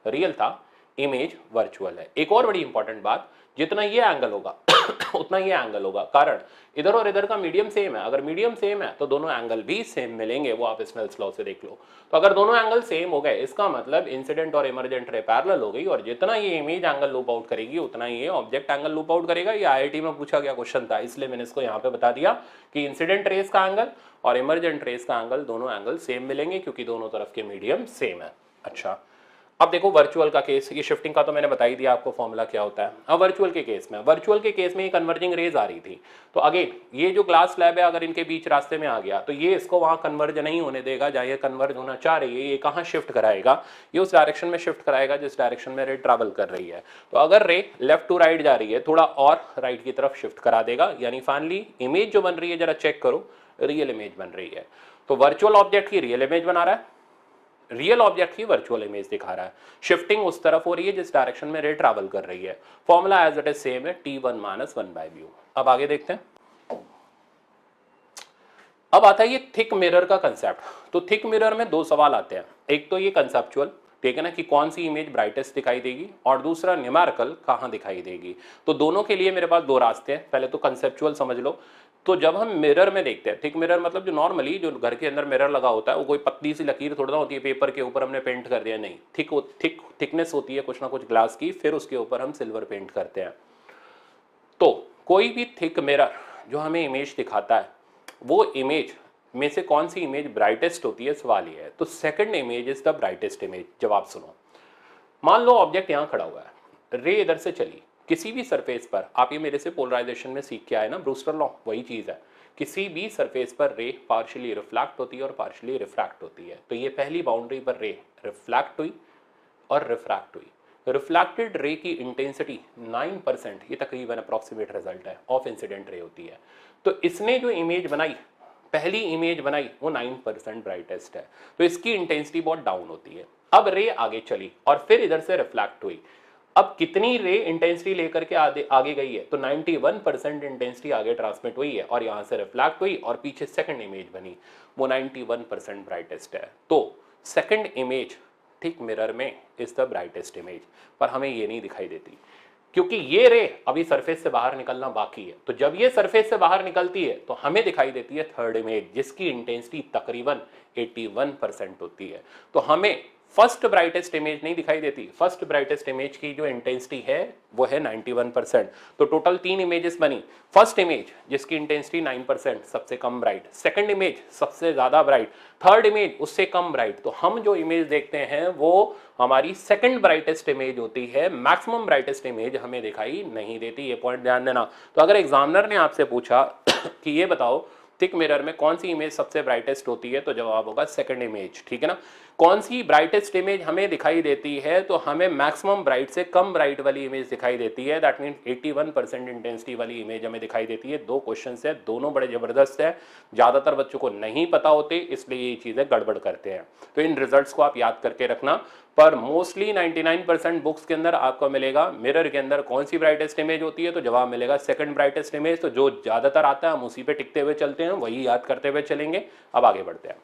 रियल था, इमेज वर्चुअल है। एक और बड़ी इंपॉर्टेंट बात, जितना ये एंगल होगा उतना ये एंगल होगा, कारण इधर और इधर का मीडियम सेम है। अगर मीडियम सेम है तो दोनों एंगल भी सेम मिलेंगे, वो आप स्नेल्स लॉ से देख लो। तो अगर दोनों एंगल सेम हो गए, इसका मतलब इंसिडेंट और इमरजेंट रे पैरेलल हो गई, और जितना ये इमेज एंगल लूप आउट करेगी उतना ये ऑब्जेक्ट एंगल लूप आउट करेगा। ये आईआईटी में पूछा गया क्वेश्चन था, इसलिए मैंने इसको यहाँ पे बता दिया कि इंसिडेंट रेस का एंगल और इमरजेंट रेस का एंगल, दोनों एंगल सेम मिलेंगे क्योंकि दोनों तरफ के मीडियम सेम है। अच्छा, अब देखो वर्चुअल का केस, ये शिफ्टिंग का तो मैंने बता ही दिया आपको फॉर्मूला क्या होता है। अब वर्चुअल के केस में, वर्चुअल के केस में ये कन्वर्जिंग रेज आ रही थी, तो अगेन ये जो ग्लास स्लैब है अगर इनके बीच रास्ते में आ गया तो ये इसको वहां कन्वर्ज नहीं होने देगा जहां ये कन्वर्ज होना चाह रही है। ये कहां शिफ्ट कराएगा? ये उस डायरेक्शन में शिफ्ट कराएगा जिस डायरेक्शन में रे ट्रैवल कर रही है। तो अगर रे लेफ्ट टू राइट जा रही है, थोड़ा और राइट की तरफ शिफ्ट करा देगा, यानी फाइनली इमेज जो बन रही है, जरा चेक करो, रियल इमेज बन रही है। तो वर्चुअल ऑब्जेक्ट की रियल इमेज बना रहा है, रियल ऑब्जेक्ट की वर्चुअल इमेज दिखा रहा है। शिफ्टिंग उस तरफ हो रही है जिस डायरेक्शन में रे ट्रैवल कर रही है। Formula as it is same है, T1 माइनस 1 बाई म्यू। अब आगे देखते हैं। अब आता है ये थिक मिरर का कंसेप्ट। तो थिक मिरर में दो सवाल आते हैं, एक तो ये कंसेप्चुअल, ठीक है ना, कि कौन सी इमेज ब्राइटेस्ट दिखाई देगी, और दूसरा न्यूमेरिकल कहां दिखाई देगी। तो दोनों के लिए मेरे पास दो रास्ते हैं। पहले तो कंसेप्चुअल समझ लो। तो जब हम मिरर में देखते हैं, थिक मिरर मतलब जो नॉर्मली जो घर के अंदर मिरर लगा होता है, वो कोई पतली सी लकीर थोड़ा ना होती है पेपर के ऊपर हमने पेंट कर दिया, नहीं, थिकनेस होती है कुछ ना कुछ ग्लास की, फिर उसके ऊपर हम सिल्वर पेंट करते हैं। तो कोई भी थिक मिरर जो हमें इमेज दिखाता है, वो इमेज में से कौन सी इमेज ब्राइटेस्ट होती है, सवाल ये है। तो second image is the brightest image. जवाब सुनो, मान लो ऑब्जेक्ट यहां खड़ा हुआ है, रे इधर से चली किसी भी सरफेस पर, आप ये मेरे से पोलराइजेशन में सीख के आए ना, ब्रूस्टर लॉ, वही चीज है। किसी भी सरफेस पर रे पार्शियली रिफ्लेक्ट होती है और पार्शियली रिफ्रैक्ट होती है। तो ये पहली बाउंड्री पर रे रिफ्लेक्ट हुई और रिफ्रैक्ट हुई। रिफ्लेक्टेड रे की इंटेंसिटी 9%, ये तकरीबन अप्रॉक्सीमेट रिजल्ट है, ऑफ इंसिडेंट रे होती है। तो इसने जो इमेज बनाई, पहली इमेज बनाई, वो 9% ब्राइटेस्ट है, तो इसकी इंटेंसिटी बहुत डाउन होती है। अब रे आगे चली और फिर इधर से रिफ्लेक्ट हुई। अब कितनी रे इंटेंसिटी लेकर के आगे गई है? तो 91% इंटेंसिटी आगे ट्रांसमिट हुई है और यहां से रिफ्लेक्ट हुई और पीछे सेकंड इमेज बनी, वो 91% ब्राइटेस्ट है। तो सेकंड इमेज थिक मिरर में इज द ब्राइटेस्ट इमेज, पर हमें ये नहीं दिखाई देती क्योंकि ये रे अभी सरफेस से बाहर निकलना बाकी है। तो जब ये सरफेस से बाहर निकलती है तो हमें दिखाई देती है थर्ड इमेज, जिसकी इंटेंसिटी तकरीबन 81% होती है। तो हमें फर्स्ट ब्राइटेस्ट इमेज नहीं दिखाई देती। फर्स्ट ब्राइटेस्ट इमेज की जो इंटेंसिटी है वो है 91%। तो टोटल 3 इमेजेस बनी। फर्स्ट इमेज जिसकी इंटेंसिटी 9%, सबसे कम ब्राइट। सेकंड इमेज सबसे ज्यादा ब्राइट। थर्ड इमेज उससे कम ब्राइट। तो हम जो इमेज देखते हैं वो हमारी सेकंड ब्राइटेस्ट इमेज होती है। मैक्सिमम ब्राइटेस्ट इमेज हमें दिखाई नहीं देती, ये पॉइंट ध्यान देना। तो अगर एग्जामिनर ने आपसे पूछा कि ये बताओ थिक मिरर में कौन सी इमेज सबसे ब्राइटेस्ट होती है, तो जवाब होगा सेकंड इमेज, ठीक है ना। कौन सी ब्राइटेस्ट इमेज हमें दिखाई देती है, तो हमें मैक्सिमम ब्राइट से कम ब्राइट वाली इमेज दिखाई देती है, दैट मीन 81% इंटेंसिटी वाली इमेज हमें दिखाई देती है। दो क्वेश्चन है, दोनों बड़े जबरदस्त है, ज्यादातर बच्चों को नहीं पता होते, इसलिए ये चीजें गड़बड़ करते हैं। तो इन रिजल्ट्स को आप याद करके रखना। पर मोस्टली 99% बुक्स के अंदर आपको मिलेगा मिरर के अंदर कौन सी ब्राइटेस्ट इमेज होती है, तो जवाब मिलेगा सेकंड ब्राइटेस्ट इमेज। तो जो ज्यादातर आता है हम उसी पे टिकते हुए चलते हैं, वही याद करते हुए चलेंगे। अब आगे बढ़ते हैं।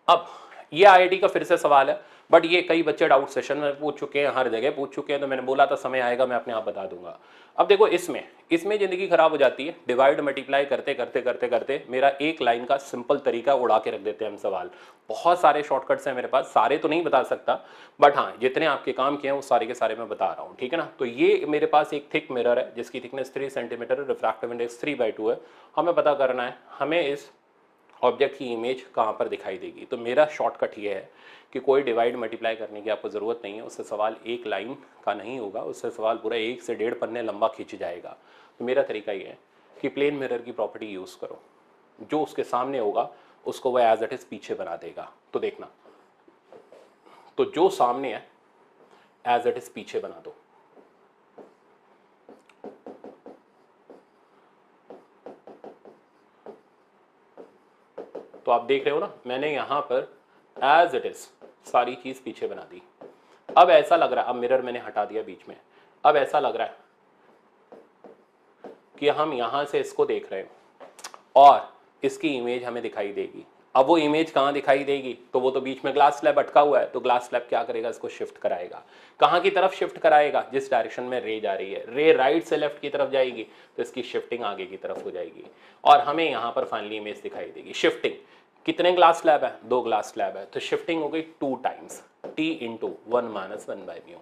अब ये आईआईटी का फिर से सवाल है, बट ये कई बच्चे डाउट सेशन में पूछ चुके हैं, हर जगह पूछ चुके हैं, तो मैंने बोला था समय आएगा मैं अपने आप बता दूंगा। अब देखो इसमें जिंदगी खराब हो जाती है, डिवाइड मल्टीप्लाई करते करते करते करते मेरा एक लाइन का सिंपल तरीका उड़ा के रख देते हैं हम सवाल। बहुत सारे शॉर्टकट्स हैं मेरे पास, सारे तो नहीं बता सकता, बट हाँ जितने आपके काम किए हैं वो सारे के सारे मैं बता रहा हूँ, ठीक है ना। तो ये मेरे पास एक थिक मिरर है जिसकी थिकनेस 3 सेंटीमीटर, रिफ्रैक्टिव इंडेक्स 3/2 है। हमें पता करना है हमें इस ऑब्जेक्ट की इमेज कहाँ पर दिखाई देगी। तो मेरा शॉर्टकट ये है कि कोई डिवाइड मल्टीप्लाई करने की आपको ज़रूरत नहीं है, उससे सवाल एक लाइन का नहीं होगा, उससे सवाल पूरा 1 से 1.5 पन्ने लंबा खींच जाएगा। तो मेरा तरीका ये है कि प्लेन मिरर की प्रॉपर्टी यूज़ करो, जो उसके सामने होगा उसको वह एज इट इज़ पीछे बना देगा। तो देखना, तो जो सामने है एज इट इज़ पीछे बना दो। तो आप देख रहे हो ना, मैंने यहां पर एज इट इज सारी चीज पीछे बना दी। अब ऐसा लग रहा है, अब मिरर मैंने हटा दिया बीच में, अब ऐसा लग रहा है कि हम यहां से इसको देख रहे हैं और इसकी इमेज हमें दिखाई देगी। अब वो इमेज कहाँ दिखाई देगी, तो वो तो बीच में ग्लास स्लैब अटका हुआ है, तो ग्लास स्लैब क्या करेगा, इसको शिफ्ट कराएगा। कहाँ की तरफ शिफ्ट कराएगा, जिस डायरेक्शन में रे जा रही है, रे राइट से लेफ्ट की तरफ जाएगी तो इसकी शिफ्टिंग आगे की तरफ हो जाएगी और हमें यहाँ पर फाइनली इमेज दिखाई देगी। शिफ्टिंग कितने ग्लास स्लैब है, 2 ग्लास स्लैब है, तो शिफ्टिंग हो गई 2 टाइम्स t इंटू 1 माइनस 1/μ।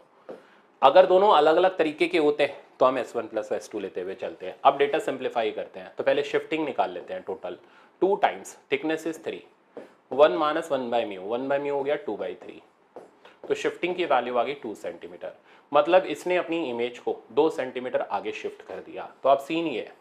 अगर दोनों अलग अलग तरीके के होते हैं तो हम S1 प्लस S2 लेते हुए चलते हैं। अब डेटा सिंप्लीफाई करते हैं, तो पहले शिफ्टिंग निकाल लेते हैं। टोटल 2 टाइम्स थिकनेस इज 3, 1 माइनस 1/μ, 1/μ हो गया 2/3, तो शिफ्टिंग की वैल्यू आ गई 2 सेंटीमीटर। मतलब इसने अपनी इमेज को 2 सेंटीमीटर आगे शिफ्ट कर दिया। तो अब सीन ये है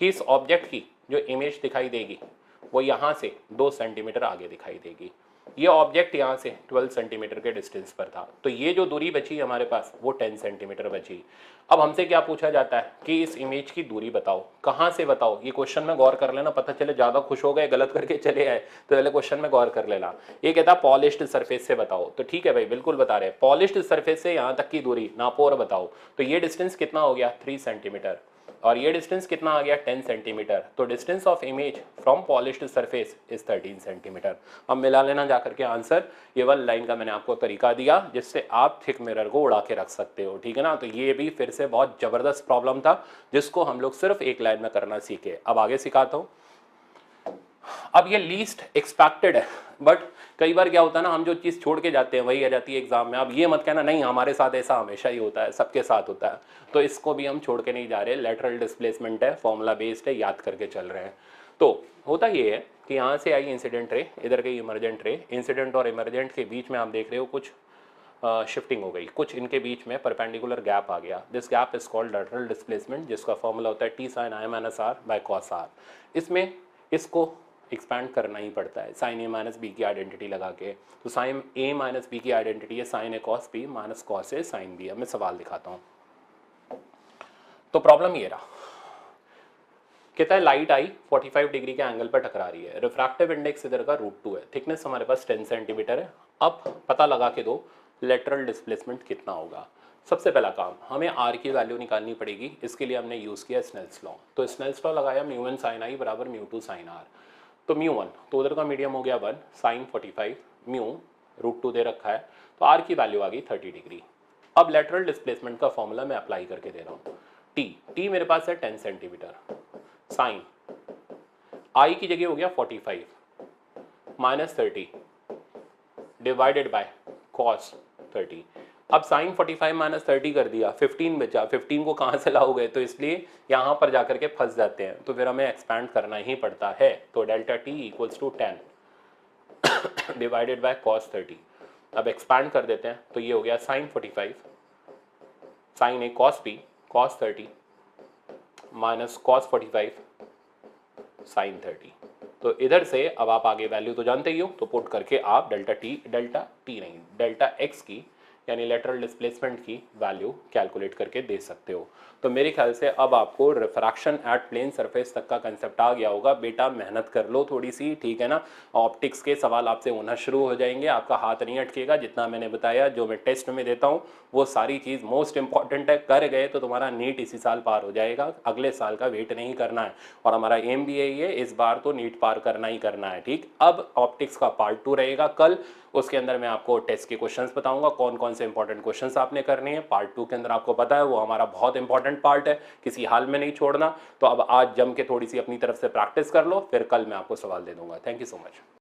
कि इस ऑब्जेक्ट की जो इमेज दिखाई देगी वो यहाँ से 2 सेंटीमीटर आगे दिखाई देगी। ये ऑब्जेक्ट यहाँ से 12 सेंटीमीटर के डिस्टेंस पर था, तो ये जो दूरी बची हमारे पास वो 10 सेंटीमीटर बची। अब हमसे क्या पूछा जाता है कि इस इमेज की दूरी बताओ, कहाँ से बताओ। ये क्वेश्चन में गौर कर लेना, पता चले ज़्यादा खुश हो गए गलत करके चले आए तो पहले क्वेश्चन में गौर कर लेना। ये कहता है पॉलिश्ड सरफेस से बताओ, तो ठीक है भाई बिल्कुल बता रहे हैं, पॉलिश्ड सरफेस से यहाँ तक की दूरी नापो और बताओ। तो ये डिस्टेंस कितना हो गया 3 सेंटीमीटर और ये डिस्टेंस कितना आ गया 10 सेंटीमीटर। तो distance of image from polished surface is 13 centimetre. अब मिला लेना जाकर के आंसर। ये वाली लाइन का मैंने आपको तरीका दिया जिससे आप थिक मिरर को उड़ा के रख सकते हो, ठीक है ना। तो ये भी फिर से बहुत जबरदस्त प्रॉब्लम था जिसको हम लोग सिर्फ एक लाइन में करना सीखे। अब आगे सिखाता हूँ। अब ये लीस्ट एक्सपेक्टेड है, बट कई बार क्या होता है ना, हम जो चीज़ छोड़ के जाते हैं वही आ जाती है एग्जाम में। अब ये मत कहना नहीं हमारे साथ ऐसा हमेशा ही होता है, सबके साथ होता है, तो इसको भी हम छोड़ के नहीं जा रहे। लेटरल डिस्प्लेसमेंट है, फॉर्मूला बेस्ड है, याद करके चल रहे हैं। तो होता ये है कि यहाँ से आई इंसिडेंट रे, इधर गई इमरजेंट रे, इंसिडेंट और इमरजेंट के बीच में आप देख रहे हो कुछ शिफ्टिंग हो गई, कुछ इनके बीच में परपेंडिकुलर गैप आ गया। This gap is called lateral displacement, जिसका फॉर्मूला होता है t sine i minus r by cos r. इसमें इसको एक्सपैंड करना ही पड़ता है साइन ए माइनस बी की आइडेंटिटी लगा के। तो साइन ए माइनस बी की आइडेंटिटी है sine A cos b minus cos a sine b. अब मैं सवाल दिखाता हूँ। तो प्रॉब्लम ये रहा, कहता है लाइट आई 45 डिग्री के एंगल पर टकरा रही है, रिफ्रैक्टिव इंडेक्स इधर का √2 है, थिकनेस हमारे पास 10 सेंटीमीटर है। अब पता लगा के दो लेटरल डिस्प्लेसमेंट कितना होगा। सबसे पहला काम हमें आर की वैल्यू निकालनी पड़ेगी, इसके लिए हमने यूज़ किया स्नेल्स लॉ। तो स्नेल्स लॉ लगाया μ1 sin i बराबर μ2 sin r। तो μ1 तो उधर का मीडियम हो गया 1 sin 45, म्यू √2 दे रखा है, तो आर की वैल्यू आ गई 30 डिग्री। अब लेटरल डिस्प्लेसमेंट का फॉर्मूला मैं अप्लाई करके दे रहा हूँ। टी मेरे पास है 10 सेंटीमीटर, साइन आई की जगह हो गया 45 माइनस 30 डिवाइडेड बाय कॉस 30। अब साइन 45 माइनस 30 कर दिया, 15 बचा, 15 को कहाँ से लाओगे, तो इसलिए यहाँ पर जाकर के फंस जाते हैं, तो फिर हमें एक्सपैंड करना ही पड़ता है। तो delta t equals to 10 divided by cos 30। अब एक्सपैंड कर देते हैं, तो ये हो गया साइन 45 साइन ए cos B cos 30 minus cos 45 sine 30। तो इधर से अब आप आगे वैल्यू तो जानते ही हो, तो पुट करके आप डेल्टा टी नहीं, डेल्टा एक्स की यानी लेटरल डिस्प्लेसमेंट की वैल्यू कैलकुलेट करके दे सकते हो। तो मेरे ख्याल से अब आपको रिफ्रैक्शन एट प्लेन सरफेस तक का कंसेप्ट आ गया होगा। बेटा मेहनत कर लो थोड़ी सी, ठीक है ना। ऑप्टिक्स के सवाल आपसे होना शुरू हो जाएंगे, आपका हाथ नहीं अटकेगा। जितना मैंने बताया, जो मैं टेस्ट में देता हूँ, वो सारी चीज़ मोस्ट इंपॉर्टेंट है। कर गए तो तुम्हारा नीट इसी साल पार हो जाएगा, अगले साल का वेट नहीं करना है। और हमारा एम भी यही है, इस बार तो नीट पार करना ही करना है, ठीक। अब ऑप्टिक्स का पार्ट 2 रहेगा कल, उसके अंदर मैं आपको टेस्ट के क्वेश्चंस बताऊंगा, कौन कौन से इंपॉर्टेंट क्वेश्चंस आपने करने हैं। पार्ट 2 के अंदर आपको पता है वो हमारा बहुत इंपॉर्टेंट पार्ट है, किसी हाल में नहीं छोड़ना। तो अब आज जम के थोड़ी सी अपनी तरफ से प्रैक्टिस कर लो, फिर कल मैं आपको सवाल दे दूंगा। Thank you so much.